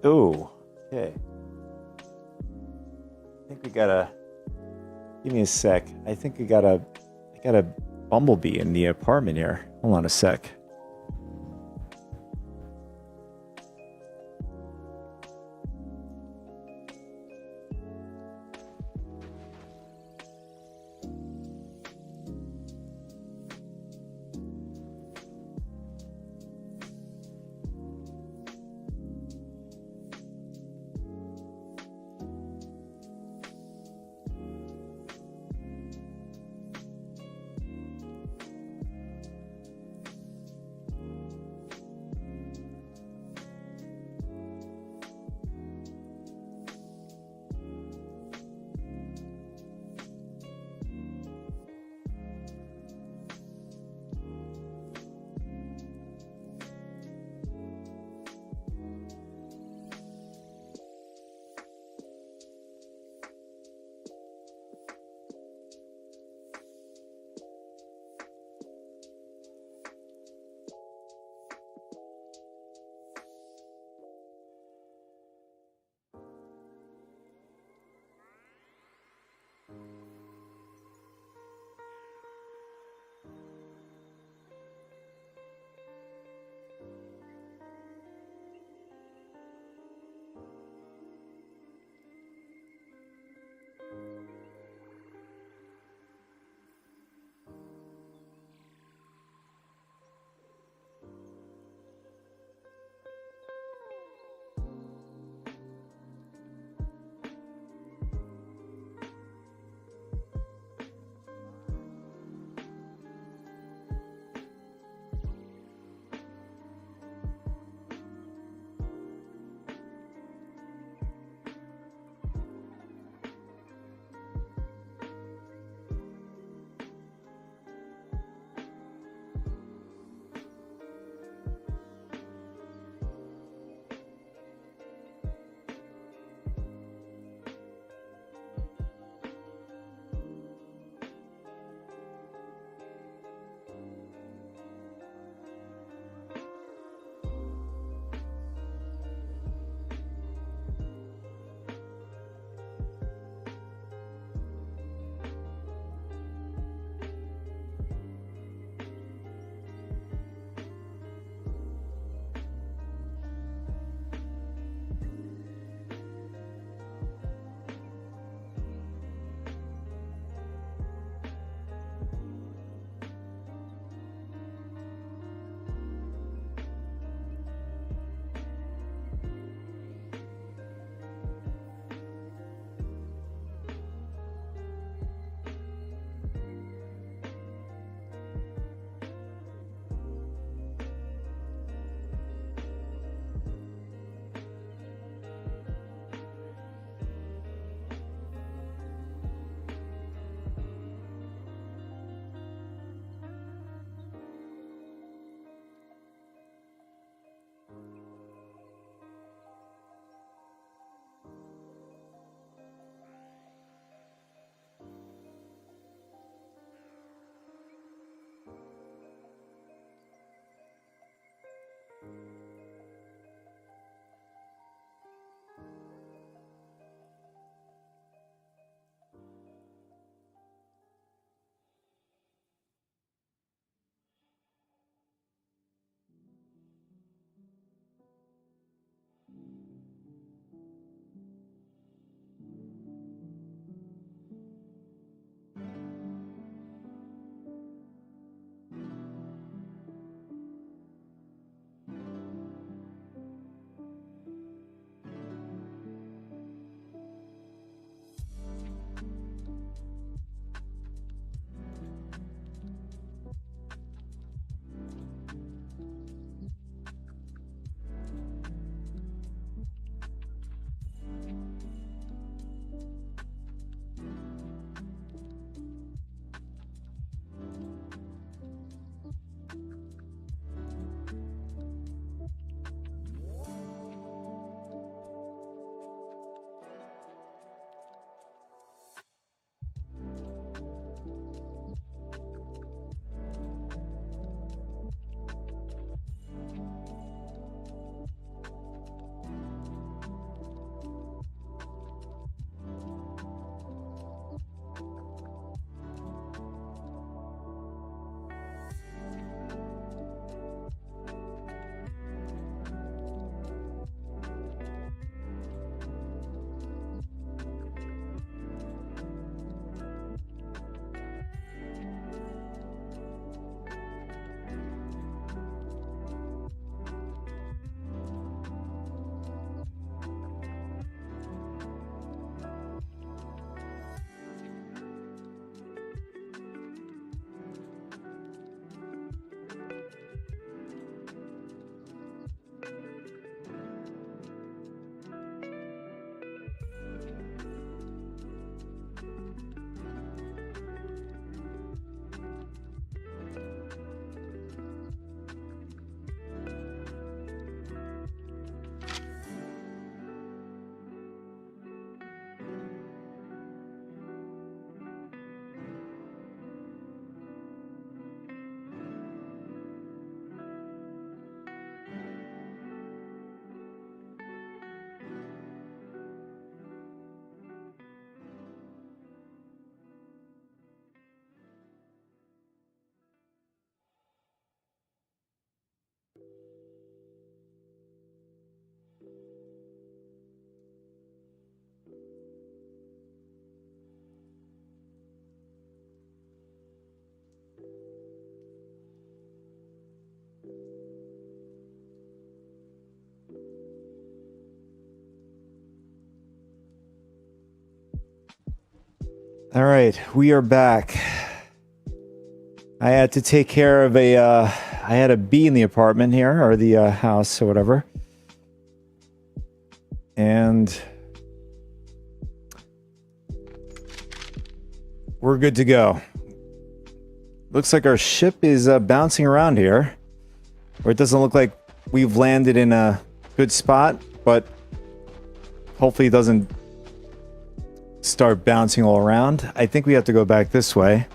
Ooh, okay. I think we got a. Give me a sec. I think I got a bumblebee in the apartment here. Hold on a sec. All right, we are back. I had to take care of I had a bee in the apartment here, or the house, or whatever. And we're good to go. Looks like our ship is bouncing around here. Or it doesn't look like we've landed in a good spot, but hopefully it doesn't start bouncing all around. I think we have to go back this way.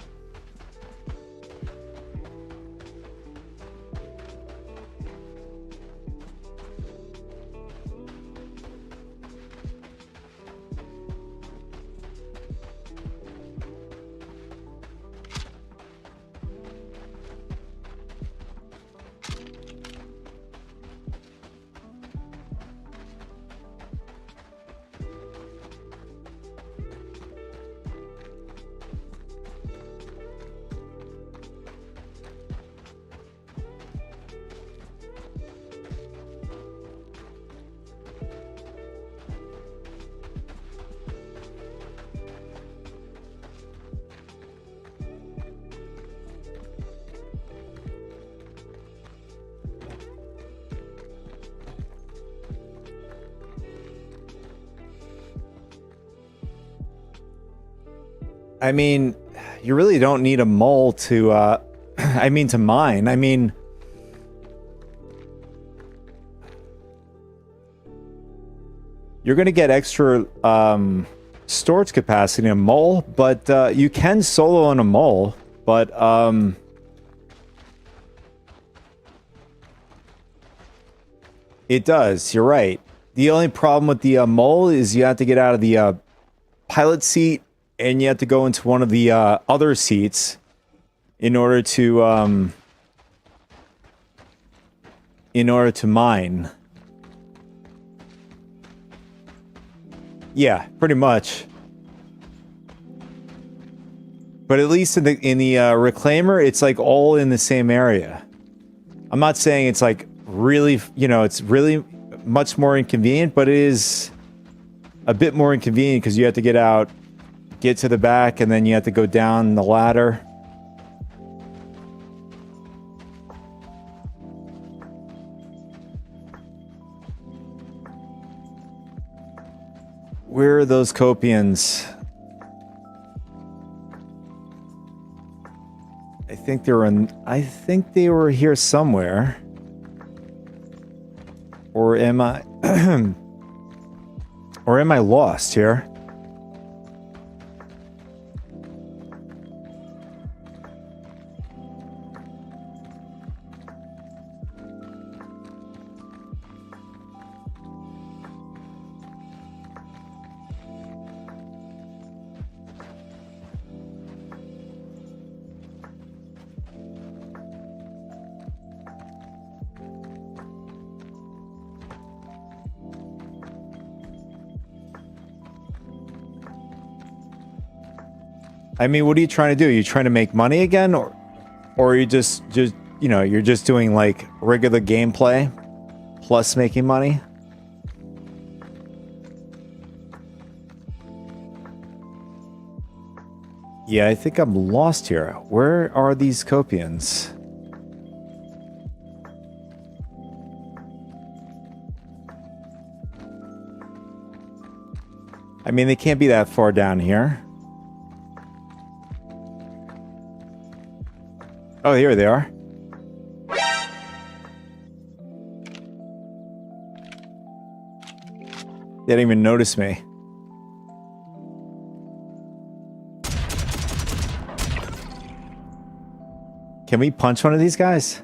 I mean, you really don't need a mole to, to mine. I mean, you're going to get extra storage capacity in a mole, but you can solo on a mole, but it does. You're right. The only problem with the mole is you have to get out of the pilot seat, and you have to go into one of the other seats in order to mine. Yeah, pretty much. But at least in the reclaimer, it's like all in the same area. I'm not saying it's like really, it's really much more inconvenient, but it is a bit more inconvenient because you have to get out, get to the back, and then you have to go down the ladder. Where are those Copians? I think they were here somewhere. Or am I or am I lost here? I mean, what are you trying to do? Are you trying to make money again, or are you just you're just doing like regular gameplay plus making money? Yeah, I think I'm lost here. Where are these Copians? I mean, they can't be that far down here. Oh, here they are. They didn't even notice me. Can we punch one of these guys?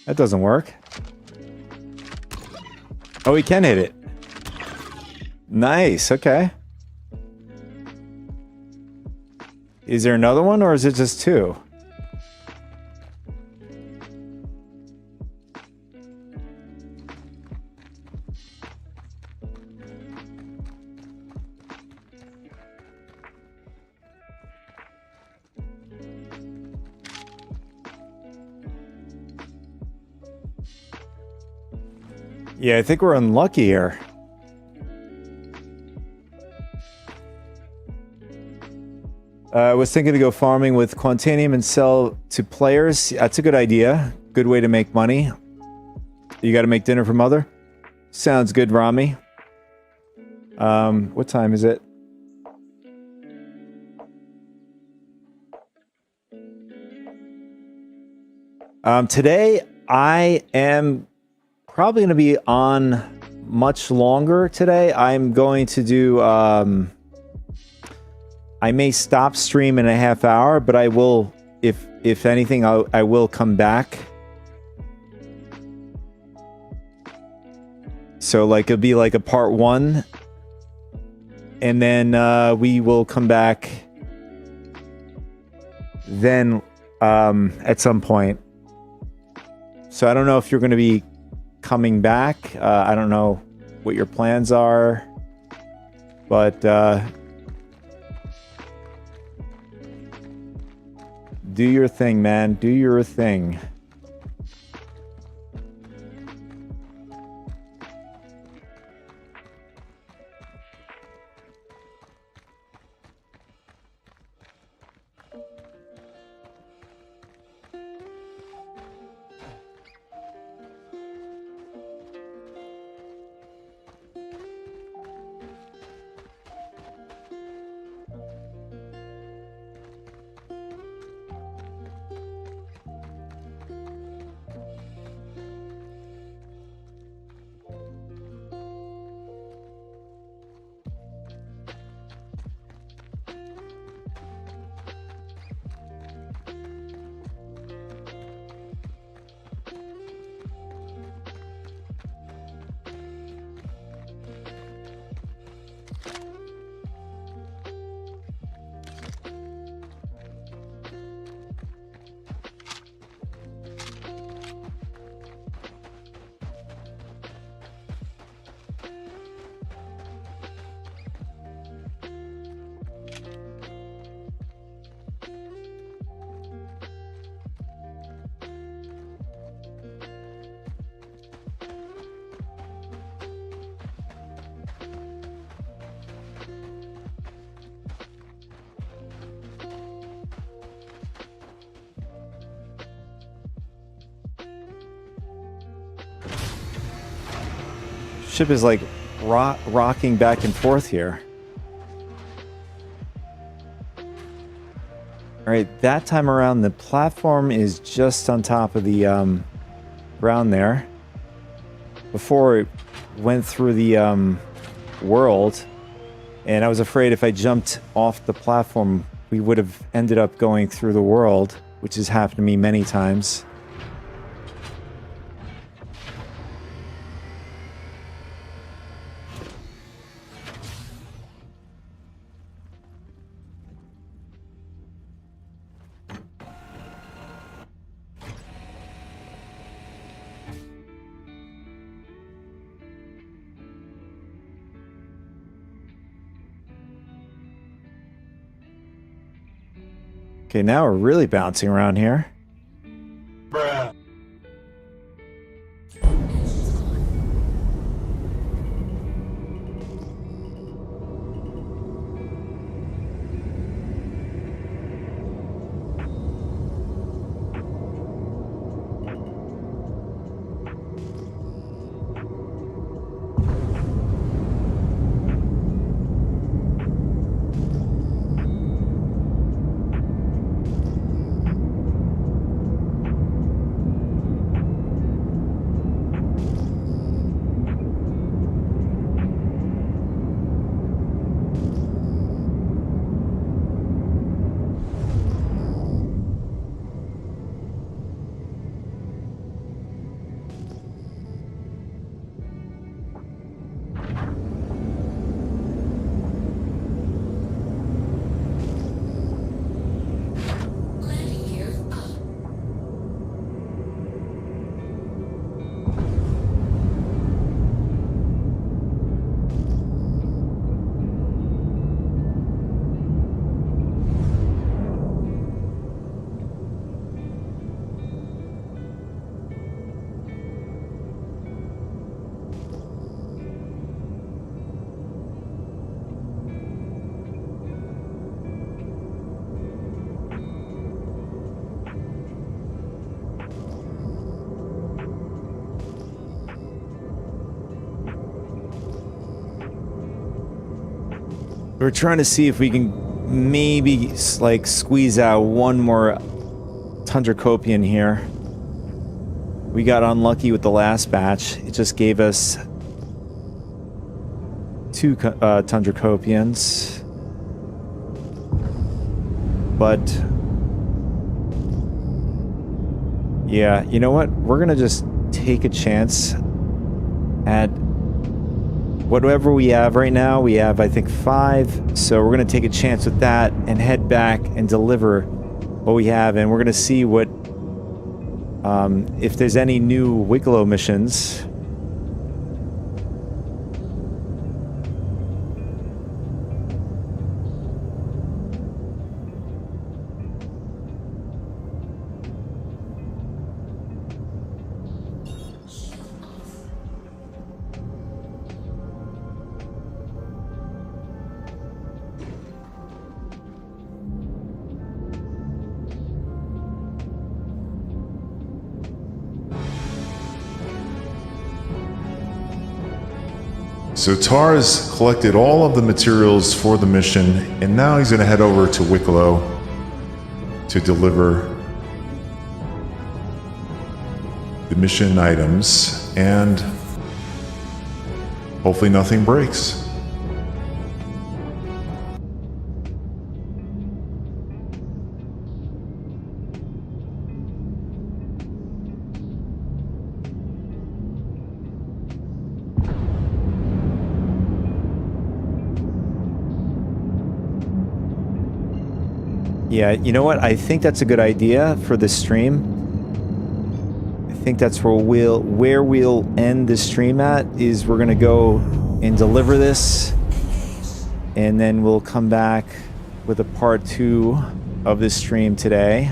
That doesn't work. Oh, we can hit it. Nice, okay. Is there another one, or is it just two? Yeah, I think we're unlucky here. I was thinking to go farming with Quantanium and sell to players. That's a good idea. Good way to make money. You got to make dinner for Mother? Sounds good, Rami. What time is it? Today, I am probably going to be on much longer today. I'm going to do... I may stop stream in a half hour, but I will, if anything, I will come back. So, like, it'll be like a part 1. And then we will come back then at some point. So I don't know if you're going to be coming back. I don't know what your plans are. But do your thing, man. Do your thing. Ship is like rocking back and forth here. All right, that time around the platform is just on top of the ground there. Before it went through the world, and I was afraid if I jumped off the platform, we would have ended up going through the world, which has happened to me many times. Okay, now we're really bouncing around here. Bruh. We're trying to see if we can maybe like squeeze out one more Tundra Copian here. We got unlucky with the last batch. It just gave us 2 Tundra Copians. But yeah, you know what? We're gonna just take a chance at whatever we have right now. We have, I think, 5. So we're gonna take a chance with that and head back and deliver what we have, and we're gonna see what if there's any new Wicklow missions. So Tar has collected all of the materials for the mission, and now he's going to head over to Wicklow to deliver the mission items, and hopefully nothing breaks. Yeah, you know what? I think that's a good idea for this stream. I think that's where we'll end this stream at, is we're gonna go and deliver this, and then we'll come back with a part 2 of this stream today.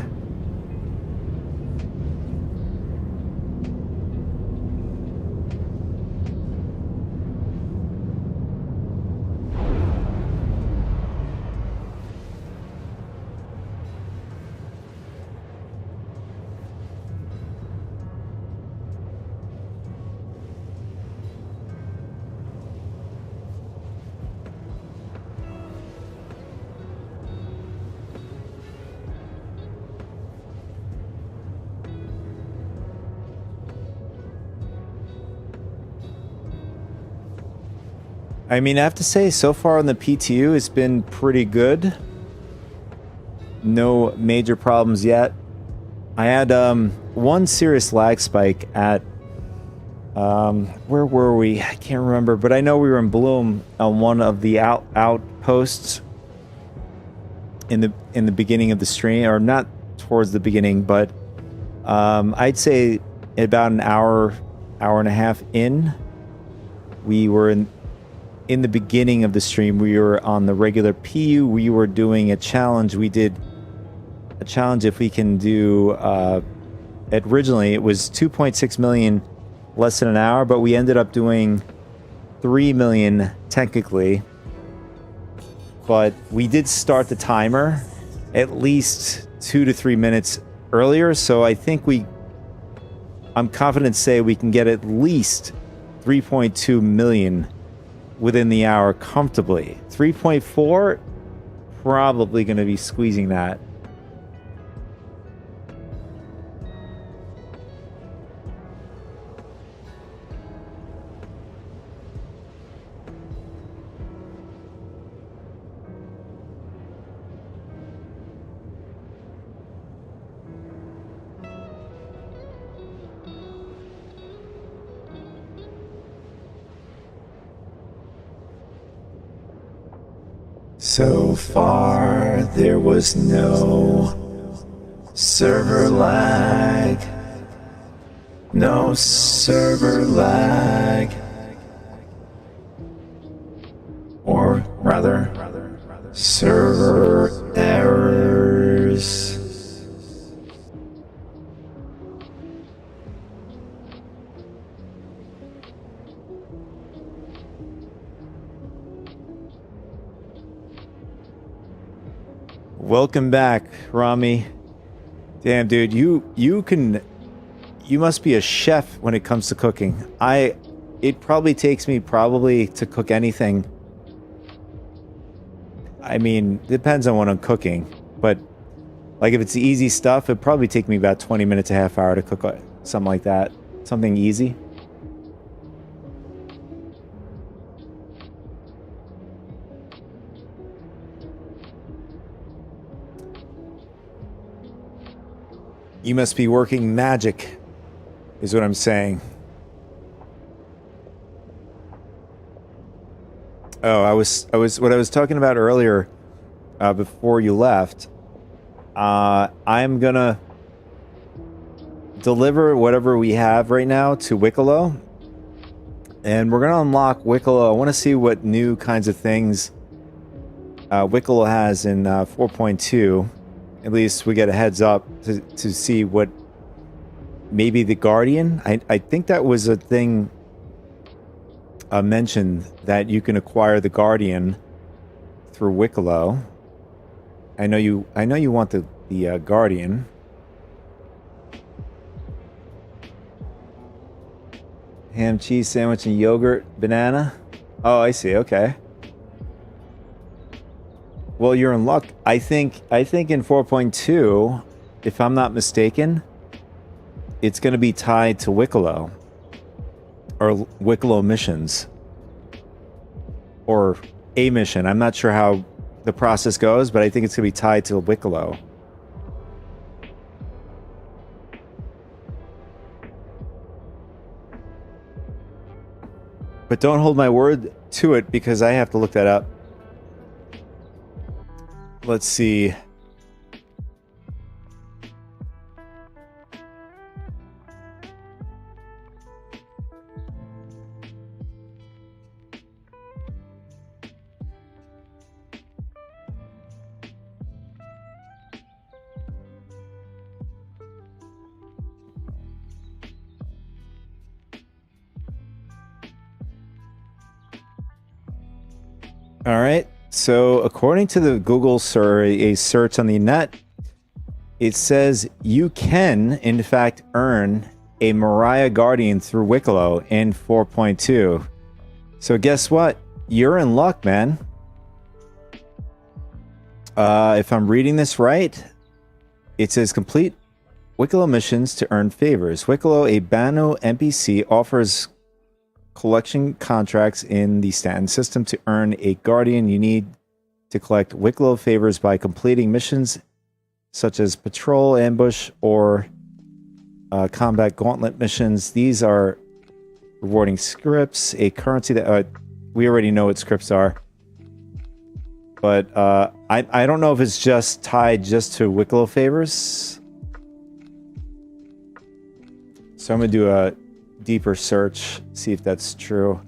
I mean, I have to say, so far on the PTU, it's been pretty good. No major problems yet. I had one serious lag spike at where were we? I can't remember, but I know we were in Bloom on one of the outposts in the beginning of the stream, or not towards the beginning, but I'd say about an hour and a half in, we were in the beginning of the stream. We were on the regular PU. We were doing a challenge. We did a challenge if we can do originally it was 2.6 million less than an hour, but we ended up doing 3 million technically. But we did start the timer at least 2 to 3 minutes earlier, so I think I'm confident to say we can get at least 3.2 million within the hour comfortably. 3.4, probably going to be squeezing that. So far, there was no server lag. No server lag. Or rather, server errors. Welcome back, Rami. Damn, dude, you must be a chef when it comes to cooking. It probably takes me to cook anything I mean, depends on what I'm cooking. But, like, if it's easy stuff, it'd probably take me about 20 minutes, a half hour to cook something like that. Something easy. You must be working magic, is what I'm saying. Oh, I was what I was talking about earlier, before you left. I'm gonna deliver whatever we have right now to Wicklow, and we're gonna unlock Wicklow. I want to see what new kinds of things Wicklow has in 4.2. At least we get a heads up to see what maybe the Guardian. I think that was a thing mentioned that you can acquire the Guardian through Wicklow. I know you want the Guardian. Ham, cheese sandwich, and yogurt, banana. Oh, I see. Okay. Well, you're in luck. I think in 4.2, if I'm not mistaken, it's going to be tied to Wicklow or Wicklow missions or a mission. I'm not sure how the process goes, but I think it's going to be tied to Wicklow. But don't hold my word to it because I have to look that up. Let's see. All right. So according to the Google a search on the net, it says you can, in fact, earn a Mariah Guardian through Wicklow in 4.2. So guess what? You're in luck, man. If I'm reading this right, it says complete Wicklow missions to earn favors. Wicklow, a Bano NPC, offers collection contracts in the Stanton system. To earn a Guardian, you need to collect Wicklow favors by completing missions such as patrol, ambush, or combat gauntlet missions. These are rewarding scripts, a currency that we already know what scripts are. But I don't know if it's just tied just to Wicklow favors. So I'm going to do a deeper search, see if that's true,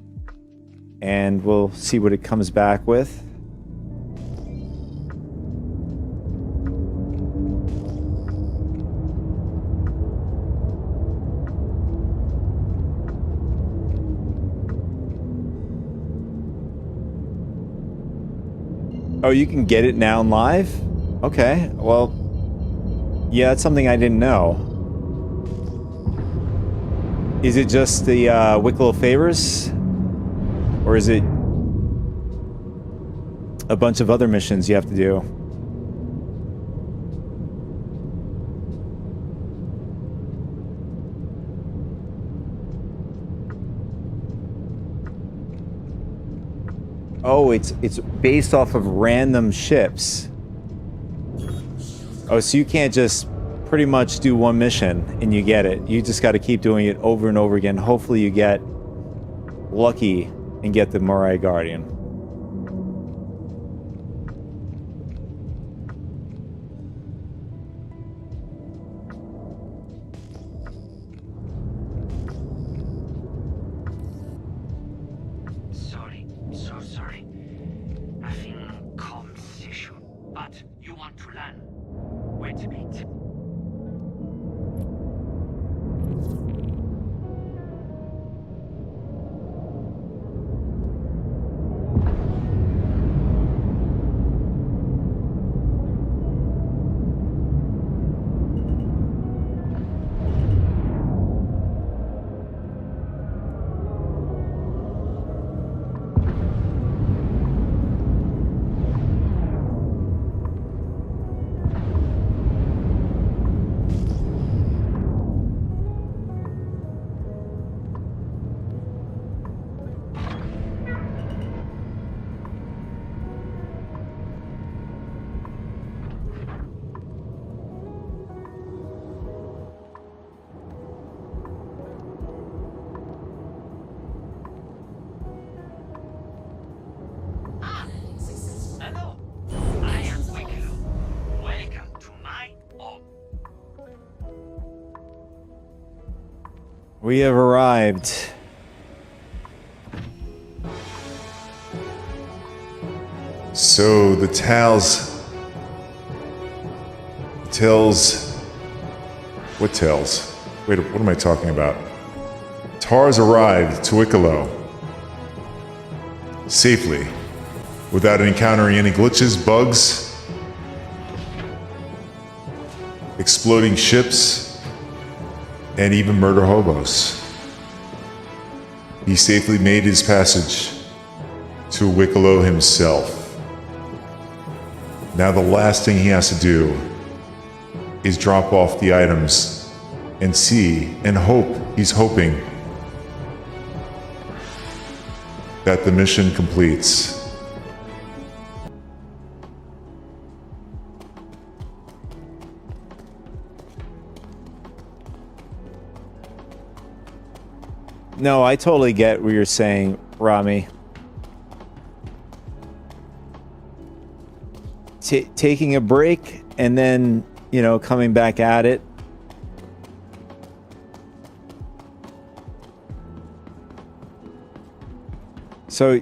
and we'll see what it comes back with. Oh, you can get it now live? Okay, well, yeah, that's something I didn't know. Is it just the Wicklow favors? Or is it a bunch of other missions you have to do? Oh, it's based off of random ships. Oh, so you can't just pretty much do one mission and you get it. You just got to keep doing it over and over again. Hopefully you get lucky and get the Mariah Guardian. Sorry, so sorry. Having comms issue, but you want to learn. Wait a bit. We have arrived. So the tales. What tales? Wait, what am I talking about? TARS arrived to Wicklow safely, without encountering any glitches, bugs, exploding ships, and even murder hobos. He safely made his passage to Wicklow himself. Now the last thing he has to do is drop off the items and see and hope, he's hoping that the mission completes. No, I totally get what you're saying, Rami. Taking a break and then, you know, coming back at it. So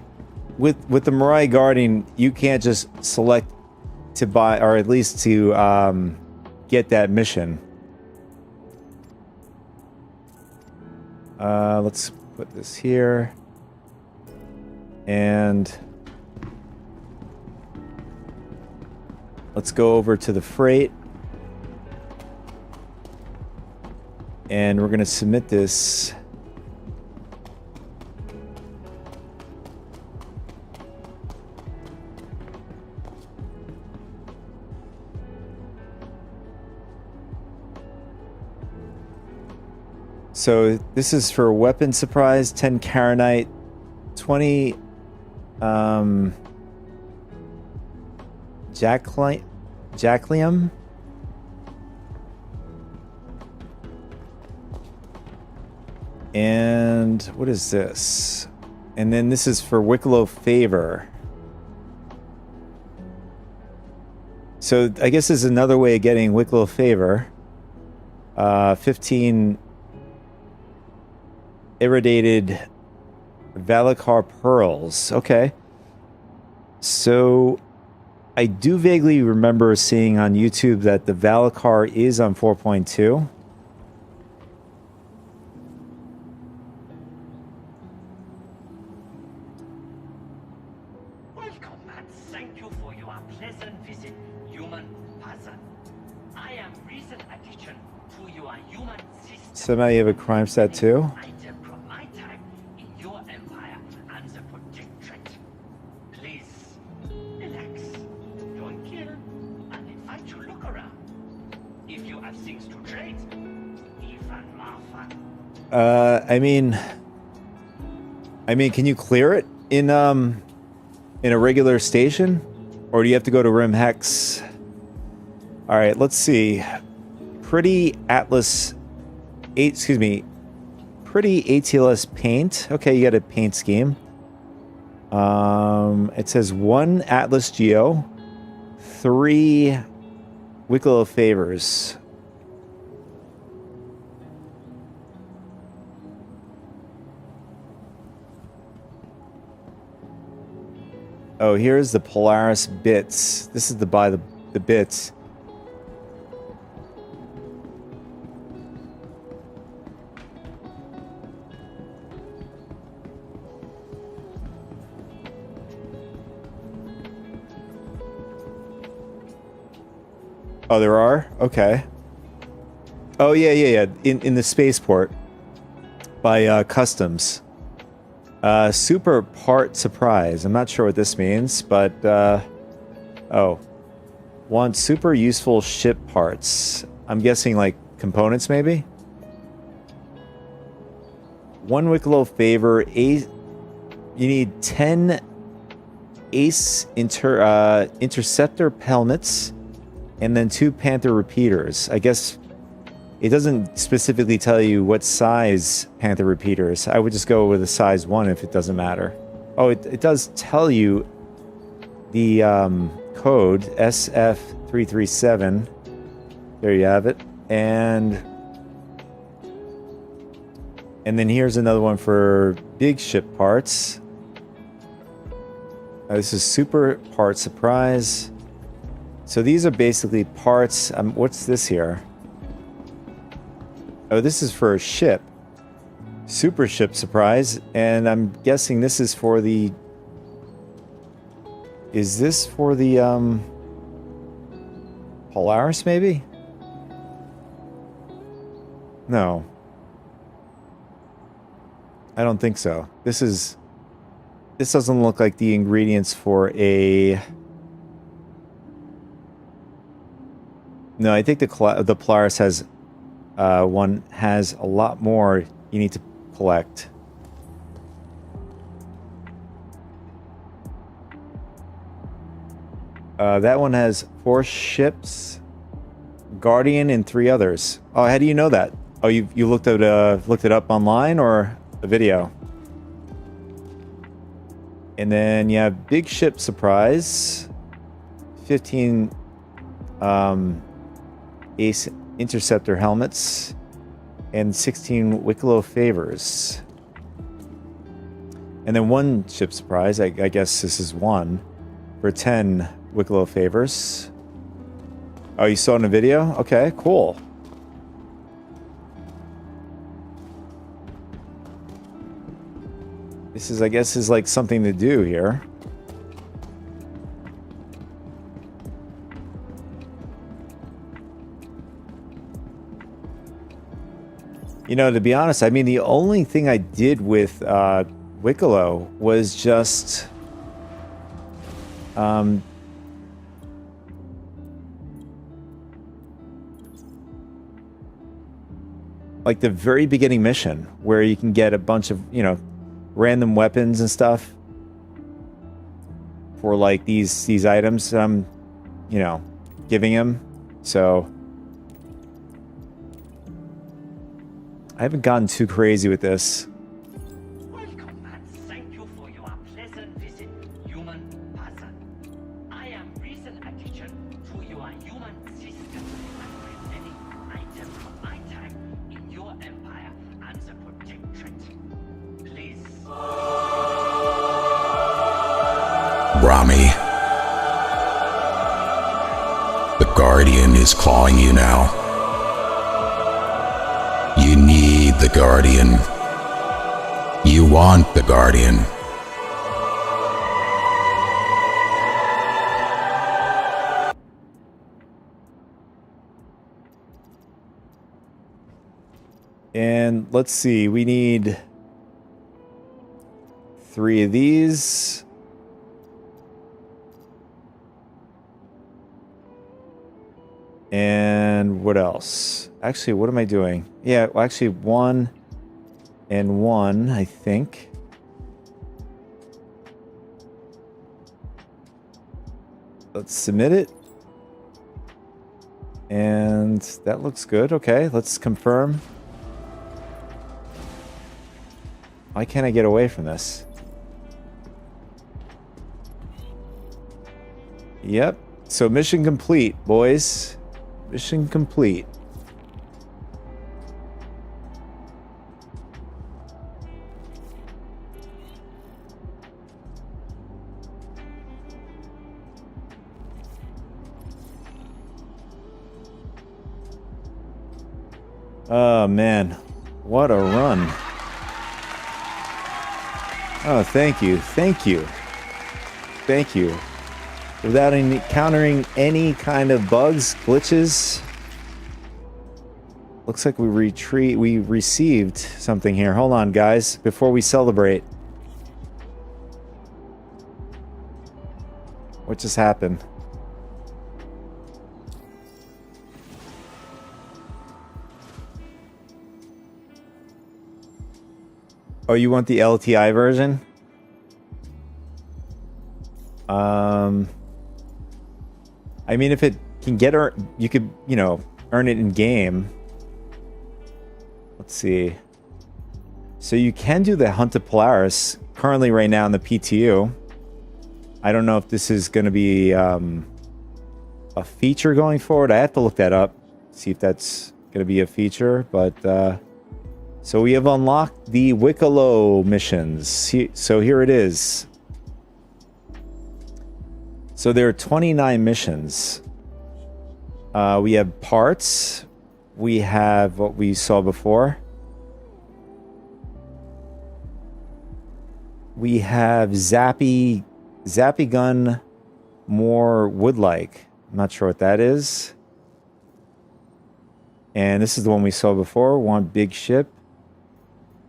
with the Mirai Guardian, you can't just select to buy, or at least to get that mission. Let's put this here. And let's go over to the freight. And we're going to submit this. So this is for weapon surprise, 10 Karenite, 20 Jacklium. And what is this? And then this is for Wicklow Favor. So I guess this is another way of getting Wicklow Favor. 15 irradiated Valakar pearls. Okay. So I do vaguely remember seeing on YouTube that the Valakar is on 4.2. Welcome and thank you for your pleasant visit, human person. I am recent addition to your human system. Somehow you have a crime stat too? Item from my time in your empire and the protectorate. Please, relax. Don't kill, and invite you look around. If you have things to trade, even more fun. I mean, can you clear it in a regular station, or do you have to go to Rim Hex? All right, let's see. Pretty ATLS paint. Okay, you got a paint scheme. It says 1 Atlas Geo, 3 Wicklow Favors. Oh, here's the Polaris bits. This is to buy the bits. Oh, there are? Okay. Oh, yeah. In the spaceport. By Customs. Super part surprise. I'm not sure what this means, but oh. Want super useful ship parts. I'm guessing like components maybe? 1 Wicklow Favor. You need 10 Ace Interceptor helmets. And then 2 Panther repeaters. I guess it doesn't specifically tell you what size Panther repeaters. I would just go with a size 1 if it doesn't matter. Oh, it does tell you the code SF337. There you have it. And And then here's another one for big ship parts. This is super part surprise. So these are basically parts. What's this here? Oh, this is for a ship. Super ship surprise. And I'm guessing this is for the... Is this for the Polaris maybe? No. I don't think so. This doesn't look like the ingredients for a... No, I think the Polaris has one has a lot more you need to collect. That one has 4 ships, Guardian, and 3 others. Oh, how do you know that? Oh, you looked it up online or a video? And then you have big ship surprise, 15 Ace Interceptor helmets, and 16 Wicklow favors. And then 1 ship surprise, I guess this is 1, for 10 Wicklow favors. Oh, you saw it in a video? Okay, cool. This is, I guess, is like something to do here. You know, to be honest, I mean, the only thing I did with Wicklow was just like the very beginning mission where you can get a bunch of, you know, random weapons and stuff for like these items I'm, you know, giving him. So I haven't gotten too crazy with this. Welcome and thank you for your pleasant visit, human person. I am recent addition to your human system and presenting items of my time in your empire and the protectorate. Please. Rami. The Guardian is clawing you now. You need the Guardian. You want the Guardian. And let's see, we need 3 of these. And what else? Actually, what am I doing? Yeah, well, actually 1 and 1, I think. Let's submit it. And that looks good. Okay, let's confirm. Why can't I get away from this? Yep. So mission complete, boys. Mission complete. Oh man, what a run. Oh, thank you, thank you, thank you. Without encountering any kind of bugs, glitches. Looks like we received something here. Hold on, guys, before we celebrate. What just happened? Oh, you want the LTI version? I mean, if it can get you could, you know, earn it in game. Let's see. So you can do the Hunt of Polaris currently right now in the PTU. I don't know if this is going to be a feature going forward. I have to look that up, see if that's going to be a feature. But So we have unlocked the Wicklow missions. So here it is. So there are 29 missions. We have parts. We have what we saw before. We have Zappy gun, more wood-like. I'm not sure what that is. And this is the one we saw before. Want big ship.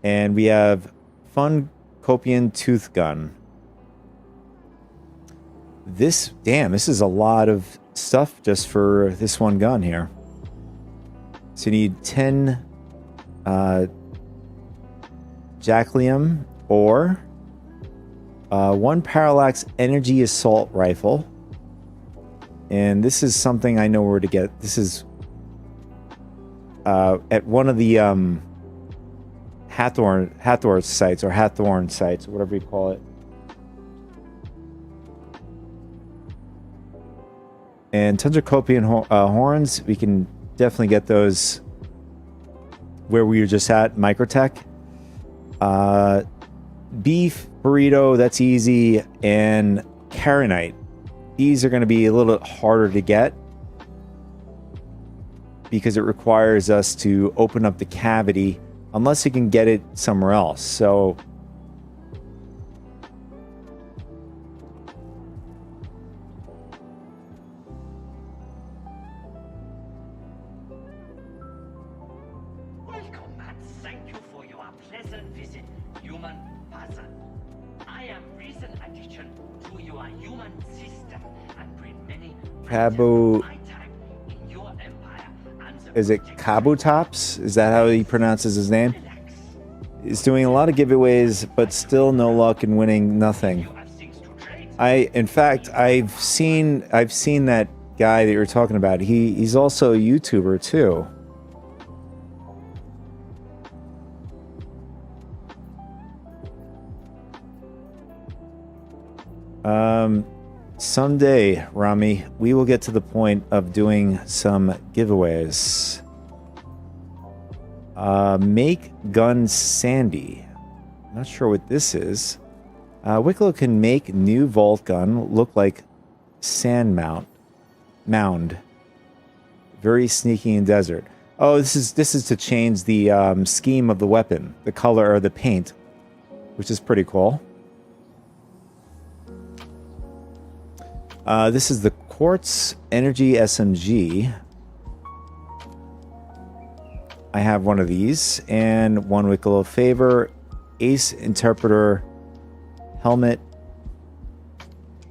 And we have Fun Copian Tooth Gun. This is a lot of stuff just for this one gun here. So you need 10 Jaclium ore, 1 Parallax Energy Assault Rifle, and this is something I know where to get. This is at one of the Hathor sites, or Hathorn sites, or whatever you call it. And Tundra-Copian horns, we can definitely get those where we were just at, Microtech. Beef, burrito, that's easy, and Karenite. These are going to be a little bit harder to get because it requires us to open up the cavity unless you can get it somewhere else. So Welcome and thank you for your pleasant visit, human person. I am recent addition to your human system and bring many Cabo, in your empire and the is it Kabutops? Is that how he pronounces his name? He's doing a lot of giveaways, but still no luck in winning nothing. In fact, I've seen that guy that you're talking about. He's also a YouTuber too. Someday, Rami, we will get to the point of doing some giveaways. Make gun Sandy. Not sure what this is. Wicklow can make new vault gun look like sand mound. Very sneaky in desert. Oh, this is to change the scheme of the weapon, the color or the paint, which is pretty cool. This is the Quartz Energy SMG. I have one of these, and one Wicklow favor, Ace Interpreter helmet.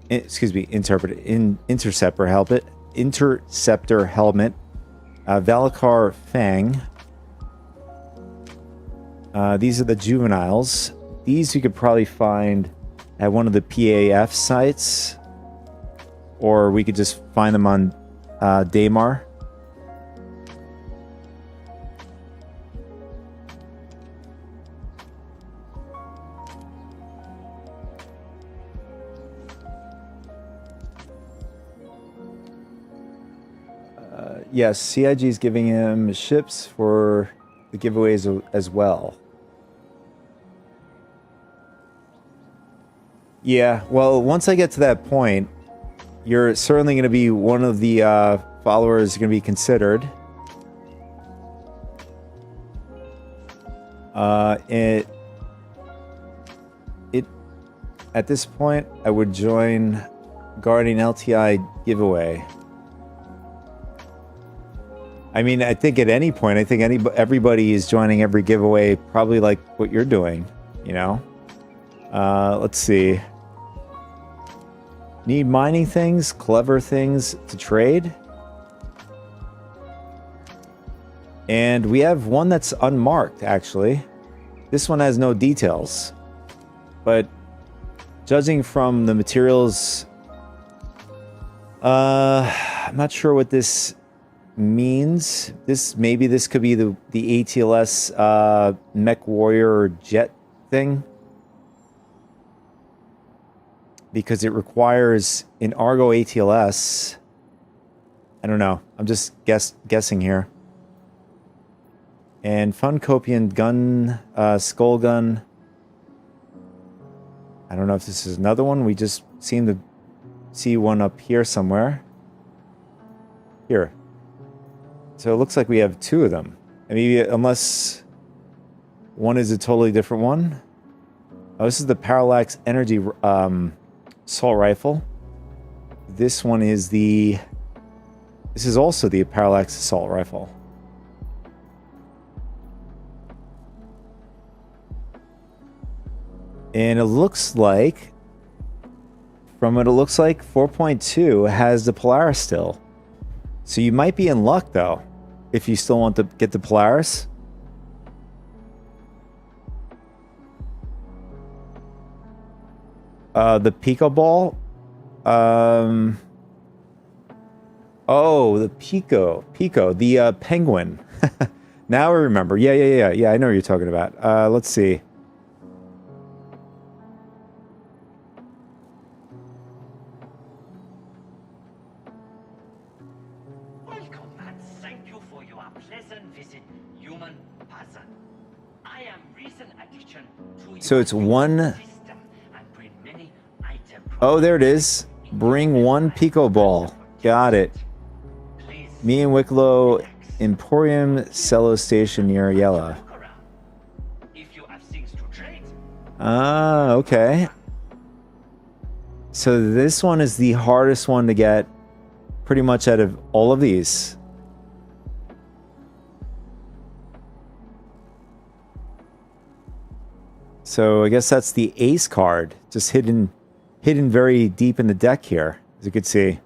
Interceptor helmet. Interceptor helmet. Valakar Fang. These are the juveniles. These you could probably find at one of the PAF sites, or we could just find them on Daymar. Yes, CIG is giving him ships for the giveaways as well. Yeah, well, once I get to that point, you're certainly going to be one of the followers going to be considered. At this point, I would join Guardian LTI giveaway. I mean, I think at any point, I think everybody is joining every giveaway, probably like what you're doing, you know? Let's see. Need mining things, clever things to trade. And we have one that's unmarked, actually. This one has no details. But judging from the materials, I'm not sure what this means. Maybe this could be the ATLS Mech Warrior jet thing, because it requires an Argo ATLS. I don't know. I'm just guessing here. And Funcopian gun, skull gun. I don't know if this is another one. We just seem to see one up here somewhere. Here. So it looks like we have two of them. I mean, unless one is a totally different one. Oh, this is the Parallax Energy assault rifle. This one is the... This is also the Parallax assault rifle. And it looks like, from what it looks like, 4.2 has the Polaris still. So you might be in luck, though, if you still want to get the Polaris. The Pico Ball. Oh, the Pico, the penguin. Now I remember. Yeah. I know what you're talking about. Let's see. Welcome and thank you for your pleasant visit, human person. I am recent addition to So it's one. system and bring many items. Oh, there it is. Bring one Pico Ball. Got it. Me and Wicklow, Emporium Cello Station near Yella. If you have things to trade, Ah, okay. So this one is the hardest one to get pretty much out of all of these. So I guess that's the ace card, just hidden very deep in the deck here, as you can see.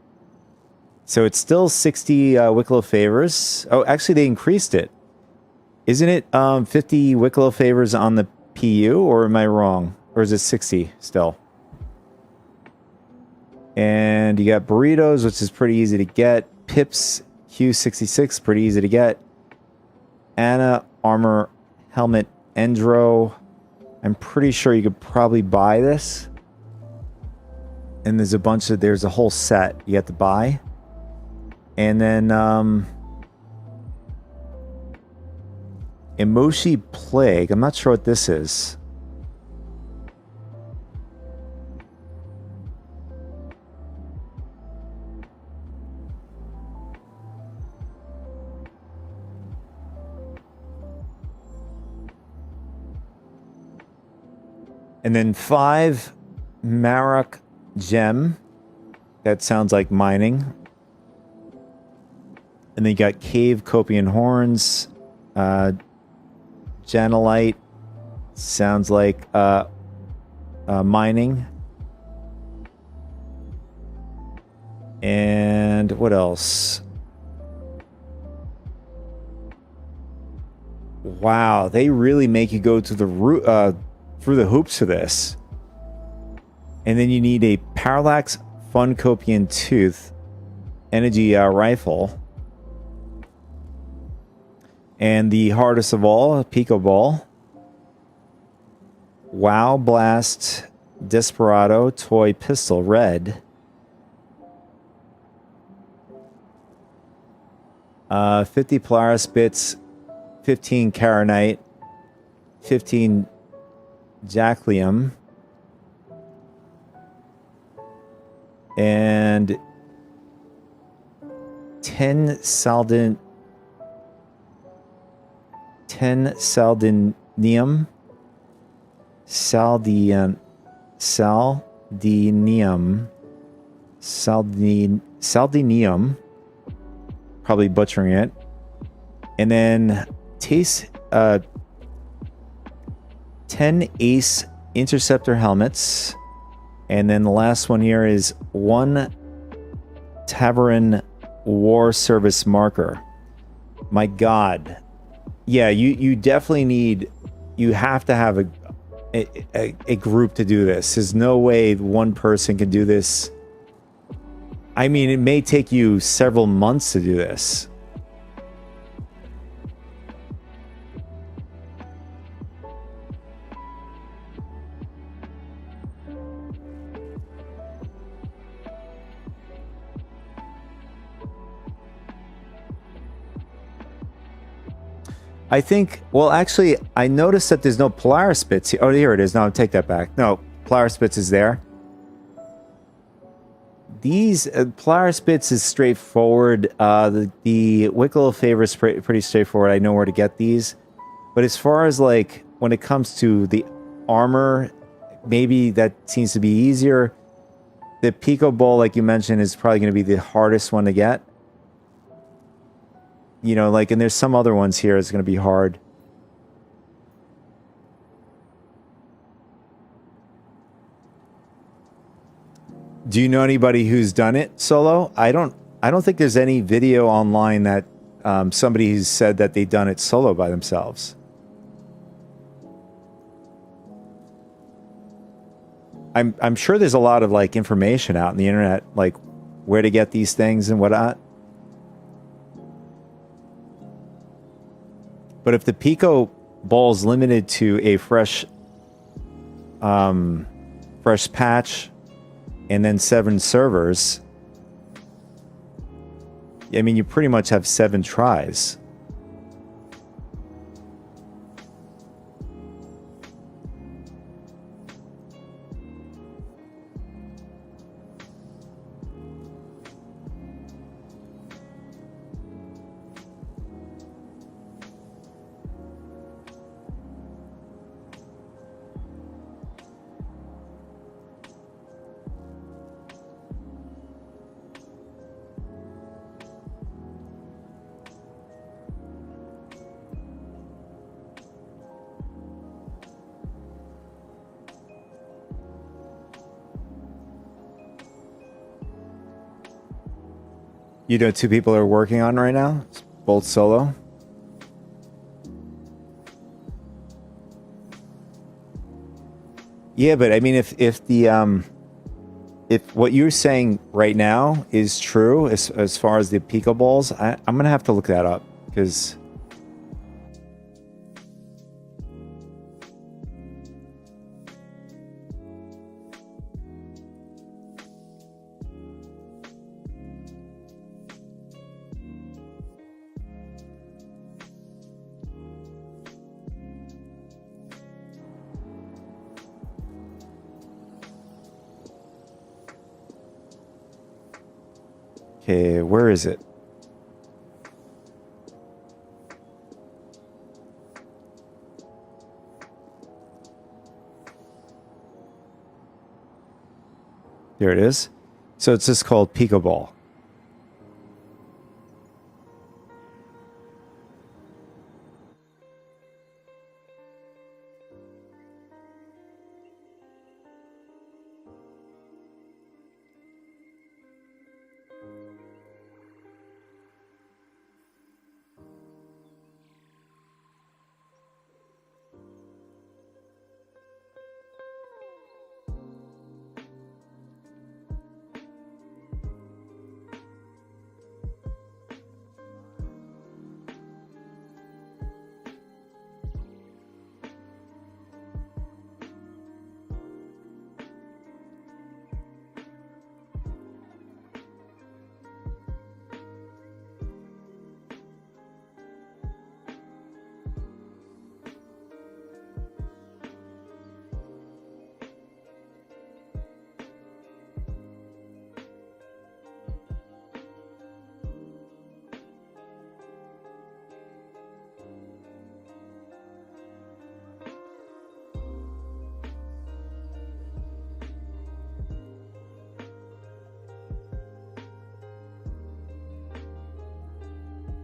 So it's still 60 Wicklow favors. Oh, actually they increased it. Isn't it 50 Wicklow favors on the PU, or am I wrong? Or is it 60 still? And you got Burritos, which is pretty easy to get. Pips Q66, pretty easy to get. Anna, Armor, Helmet, Endro. I'm pretty sure you could probably buy this. And there's a whole set you have to buy. And then Emoshi Plague. I'm not sure what this is. And then 5 Marok Gem. That sounds like mining. And then you got Cave Copian Horns. Janelite. Sounds like mining. And what else? Wow, they really make you go to the through the hoops for this. And then you need a Parallax Funcopian Tooth Energy rifle. And the hardest of all, Pico Ball. Wow Blast Desperado Toy Pistol Red. 50 Polaris bits, 15 Karanite, 15 Jacklium, and 10 Saldinium. Saldinium. Probably butchering it. And then 10 Ace Interceptor helmets. And then the last one here is 1 Tavern War Service marker. My God. Yeah, you definitely need... You have to have a group to do this. There's no way one person can do this. I mean, it may take you several months to do this. I think, well, actually, I noticed that there's no Polaris bits here. Oh, here it is. No, take that back. No, Polaris bits is there. These Polaris bits is straightforward. The Wicklow favor is pretty straightforward. I know where to get these. But as far as like when it comes to the armor, maybe that seems to be easier. The Pico Ball, like you mentioned, is probably going to be the hardest one to get. You know, like, and there's some other ones here it's going to be hard. Do you know anybody who's done it solo? I don't think there's any video online that somebody who's said that they've done it solo by themselves. I'm sure there's a lot of like information out on the internet, like where to get these things and whatnot. But if the Pico Ball's limited to a fresh patch and then 7 servers, I mean, you pretty much have 7 tries. You know, 2 people are working on right now, both solo. Yeah, but I mean, if what you're saying right now is true as far as the Pico Balls, I'm gonna have to look that up because. Okay, where is it? There it is. So it's just called Pico Ball.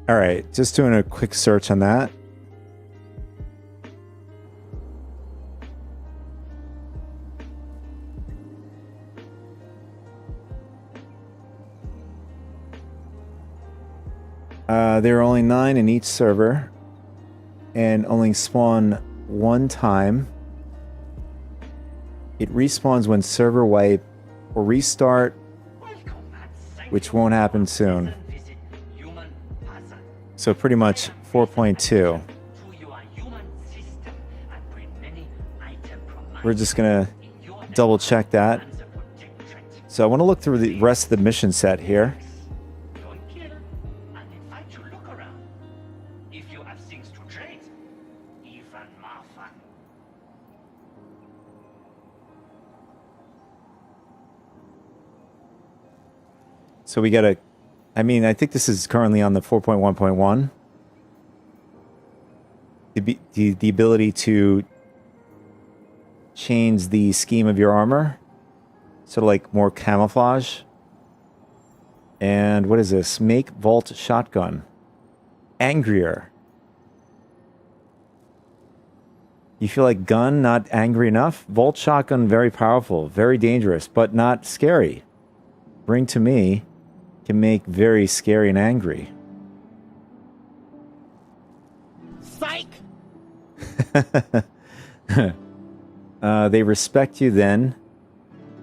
All right, just doing a quick search on that. There are only 9 in each server and only spawn 1 time. It respawns when server wipe or restart, which won't happen soon. So pretty much 4.2. We're just gonna double check that. So I want to look through the rest of the mission set here. If you have things to trade, and more fun. So we got to, I mean, I think this is currently on the 4.1.1. The ability to change the scheme of your armor. Sort of like more camouflage. And what is this? Make Vault Shotgun. Angrier. You feel like gun not angry enough? Vault Shotgun very powerful, very dangerous, but not scary. Bring to me can make very scary and angry. Psych! They respect you then.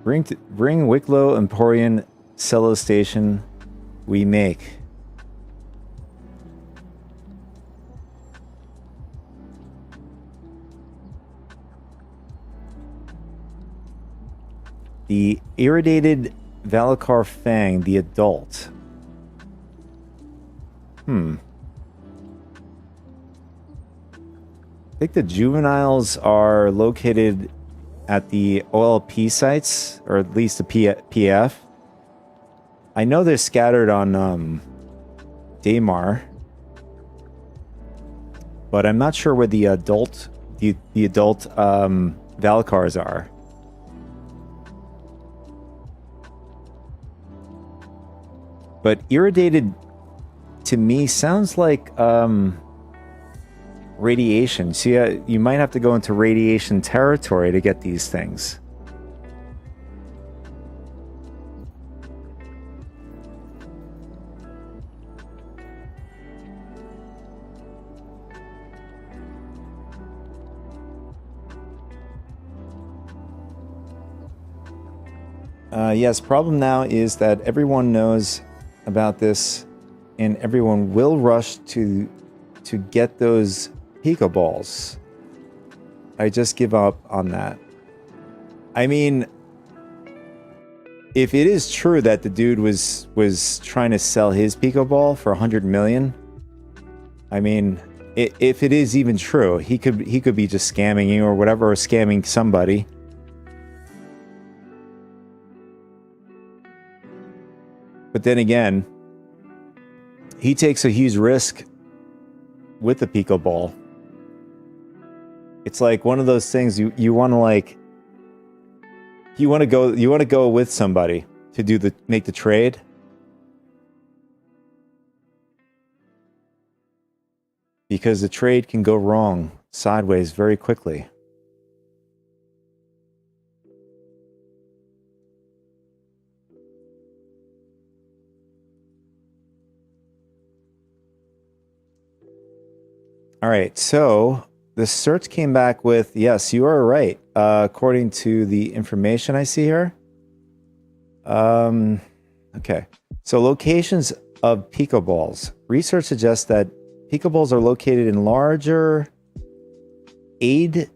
Bring Wicklow Emporian Cello Station we make. The Irradiated Valakar Fang, the adult. I think the juveniles are located at the OLP sites, or at least the PF. I know they're scattered on Daymar, but I'm not sure where the adult Valakars are. But irradiated to me sounds like radiation. See, you might have to go into radiation territory to get these things. Yes, problem now is that everyone knows about this and everyone will rush to get those Pico balls. I just give up on that. I mean, if it is true that the dude was trying to sell his Pico ball for 100 million, I mean, if it is even true, he could be just scamming you or whatever, or scamming somebody. But then again, he takes a huge risk with the Pico ball. It's like one of those things you want to go with somebody to make the trade. Because the trade can go wrong sideways very quickly. All right, so the search came back with, yes, you are right, according to the information I see here. Okay, so locations of Pico balls. Research suggests that Pico balls are located in larger aid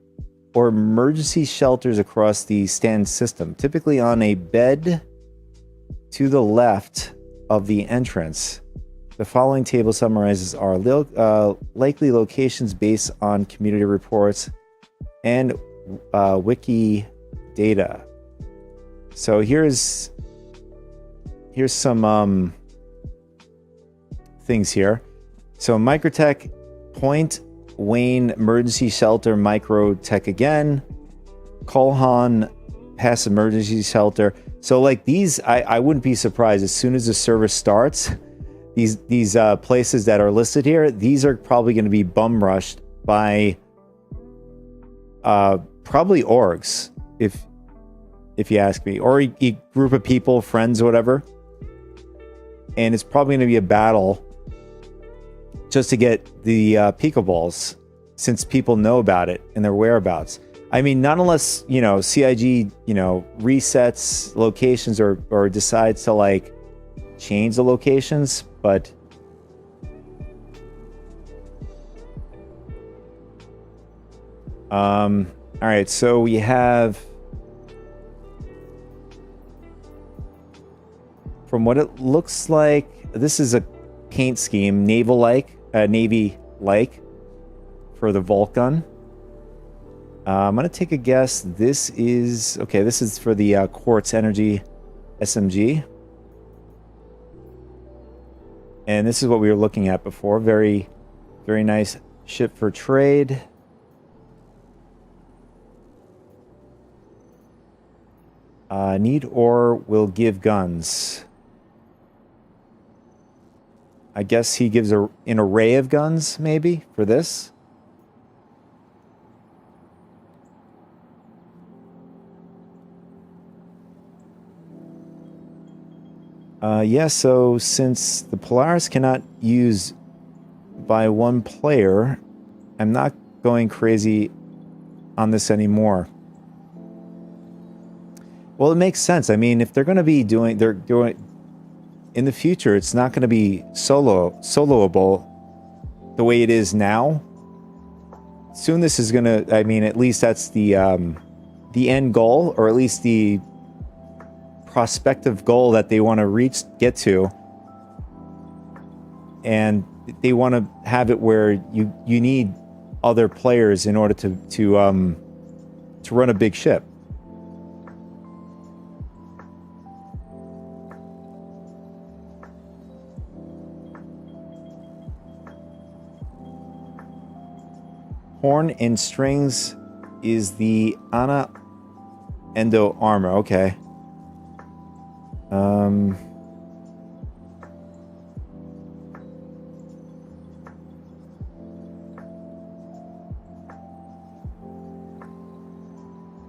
or emergency shelters across the Stanton system, typically on a bed to the left of the entrance. The following table summarizes our likely locations based on community reports and wiki data. So here's some things here. So Microtech, Point Wayne Emergency Shelter, Microtech again, Colhan Pass Emergency Shelter. So like these, I wouldn't be surprised as soon as the service starts. These places that are listed here, these are probably going to be bum rushed by probably orgs, if you ask me, or a group of people, friends, or whatever. And it's probably going to be a battle just to get the Pico balls, since people know about it and their whereabouts. I mean, not unless CIG resets locations or decides to like change the locations. But all right, so we have, from what it looks like, this is a paint scheme, Navy-like for the Vault gun. I'm going to take a guess. This is... Okay, this is for the Quartz Energy SMG. And this is what we were looking at before. Very, very nice ship for trade. Need ore will give guns. I guess he gives an array of guns, maybe, for this. Yeah, so since the Polaris cannot use by one player, I'm not going crazy on this anymore. Well, it makes sense. I mean, if they're going to be doing... They're doing... In the future, it's not going to be soloable the way it is now. Soon this is going to... I mean, at least that's the end goal, or at least the prospective goal that they want to get to, and they want to have it where you need other players in order to run a big ship. Horn and strings is the Ana Endo armor. Okay.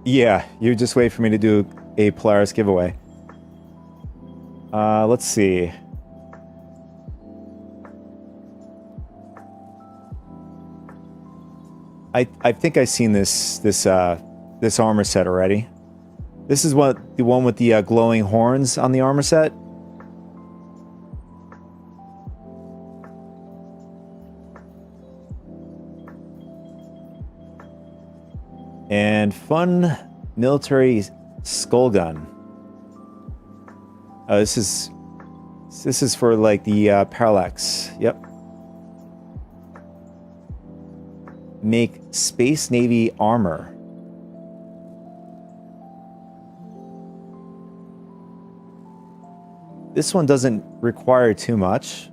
Yeah, you just wait for me to do a Polaris giveaway. Let's see. I think I've seen this armor set already. This is the one with the glowing horns on the armor set. And fun military skull gun. This is for like the parallax. Yep. Make Space Navy armor. This one doesn't require too much.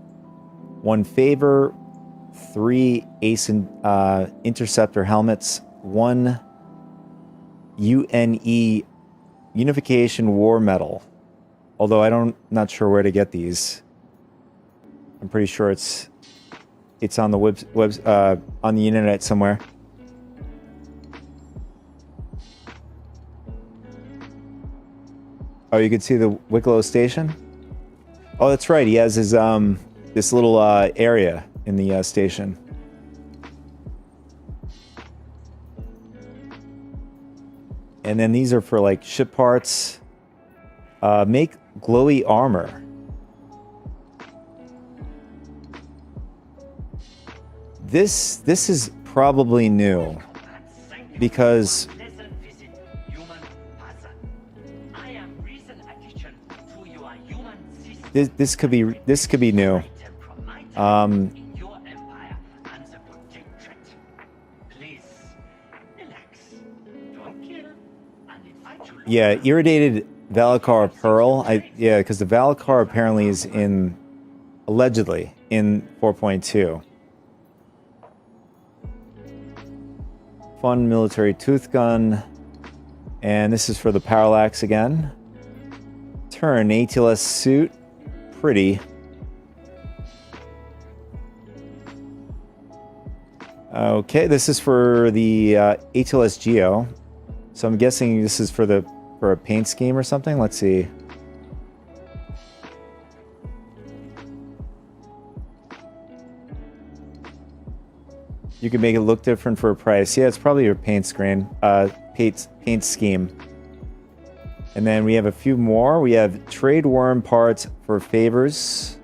1 favor, 3 ace interceptor helmets, 1 UNE Unification War Medal. Although I'm not sure where to get these. I'm pretty sure it's on the on the internet somewhere. Oh, you can see the Wicklow station? Oh, that's right. He has his this little area in the station. And then these are for like ship parts. Make glowy armor. This is probably new because this could be new. Yeah, irradited Valakar Pearl. Yeah, because the Valakar apparently is allegedly in 4.2. Fun military tooth gun. And this is for the parallax again. Turn ATLS suit. Pretty. Okay, this is for the ATLS Geo. So I'm guessing this is for a paint scheme or something. Let's see. You can make it look different for a price. Yeah, it's probably your paint screen, paint scheme. And then we have a few more. We have trade worm parts for favors.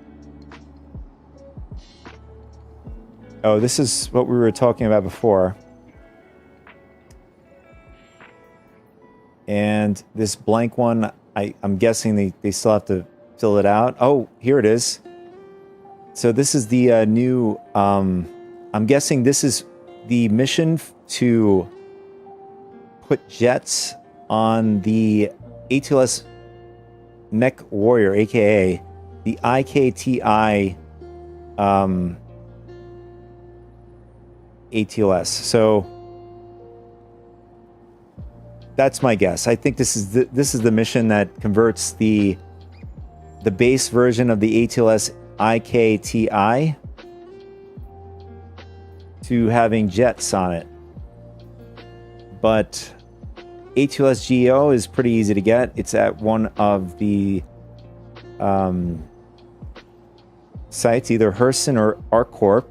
Oh, this is what we were talking about before. And this blank one, I'm guessing they still have to fill it out. Oh, here it is. So this is the new... I'm guessing this is the mission to put jets on the ATLS Mech Warrior, aka the IKTI ATLS. So that's my guess. I think this is the mission that converts the base version of the ATLS IKTI to having jets on it. But ATLS GEO is pretty easy to get. It's at one of the sites, either Hurston or ArcCorp.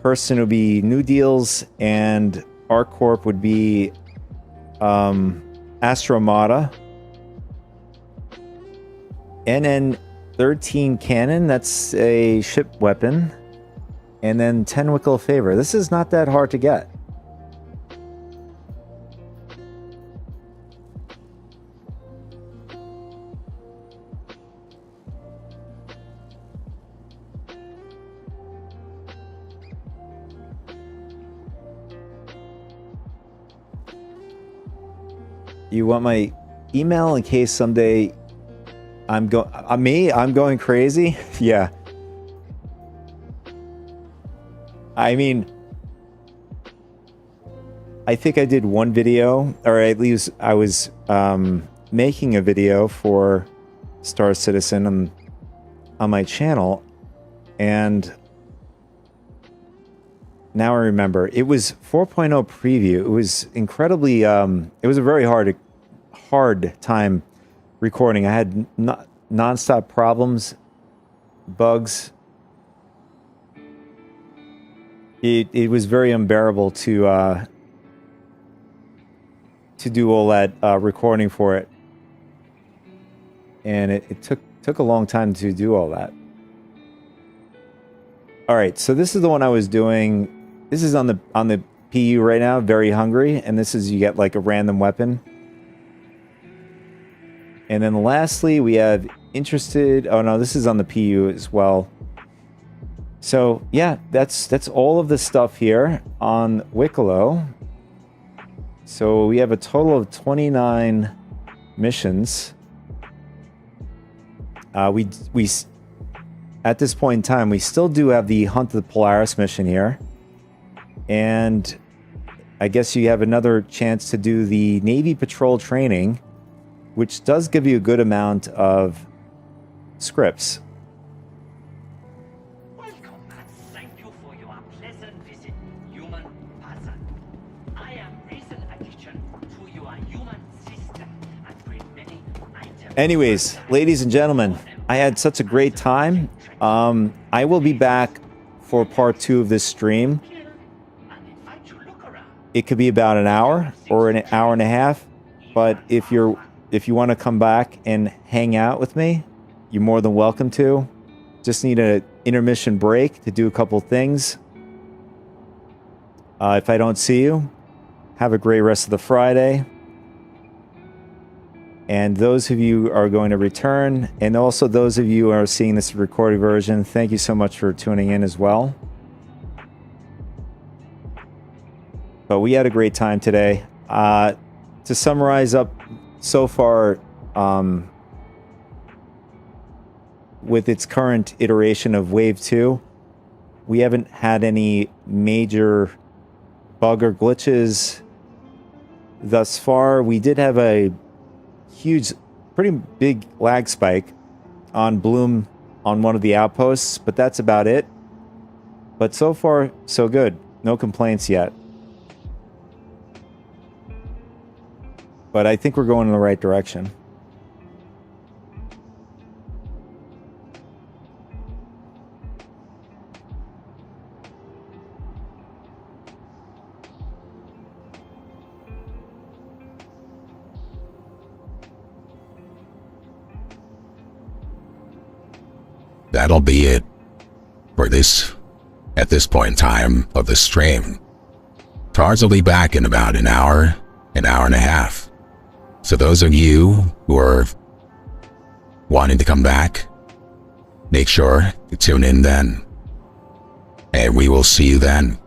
Hurston would be New Deals, and ArcCorp would be Astromata. NN-13 cannon, that's a ship weapon. And then 10 Wickel favor. This is not that hard to get. You want my email in case someday I'm going crazy? Yeah. I mean, I think I did one video, or at least I was making a video for Star Citizen on my channel, and now I remember. It was 4.0 preview. It was incredibly, it was a very hard time recording. I had non-stop problems, bugs. It was very unbearable to do all that recording for it, and it took a long time to do all that. All right, so this is the one I was doing. This is on the PU right now. Very hungry, and this is you get like a random weapon. And then lastly, we have interested. Oh no, this is on the PU as well. So yeah, that's all of the stuff here on Wicklow. So we have a total of 29 missions. We at this point in time, we still do have the Hunt of the Polaris mission here, and I guess you have another chance to do the Navy Patrol training, which does give you a good amount of scripts. Anyways, ladies and gentlemen, I had such a great time. I will be back for part 2 of this stream. It could be about an hour or an hour and a half, but if you want to come back and hang out with me, you're more than welcome to. Just need an intermission break to do a couple things. If I don't see you, have a great rest of the Friday. And those of you are going to return, and also those of you who are seeing this recorded version, thank you so much for tuning in as well. But we had a great time today. To summarize up so far, with its current iteration of Wave 2, we haven't had any major bug or glitches thus far. We did have a huge, pretty big lag spike on Bloom on one of the outposts, but that's about it. But so far, so good. No complaints yet. But I think we're going in the right direction. That'll be it for this, at this point in time of the stream. TARS will be back in about an hour and a half. So those of you who are wanting to come back, make sure to tune in then. And we will see you then.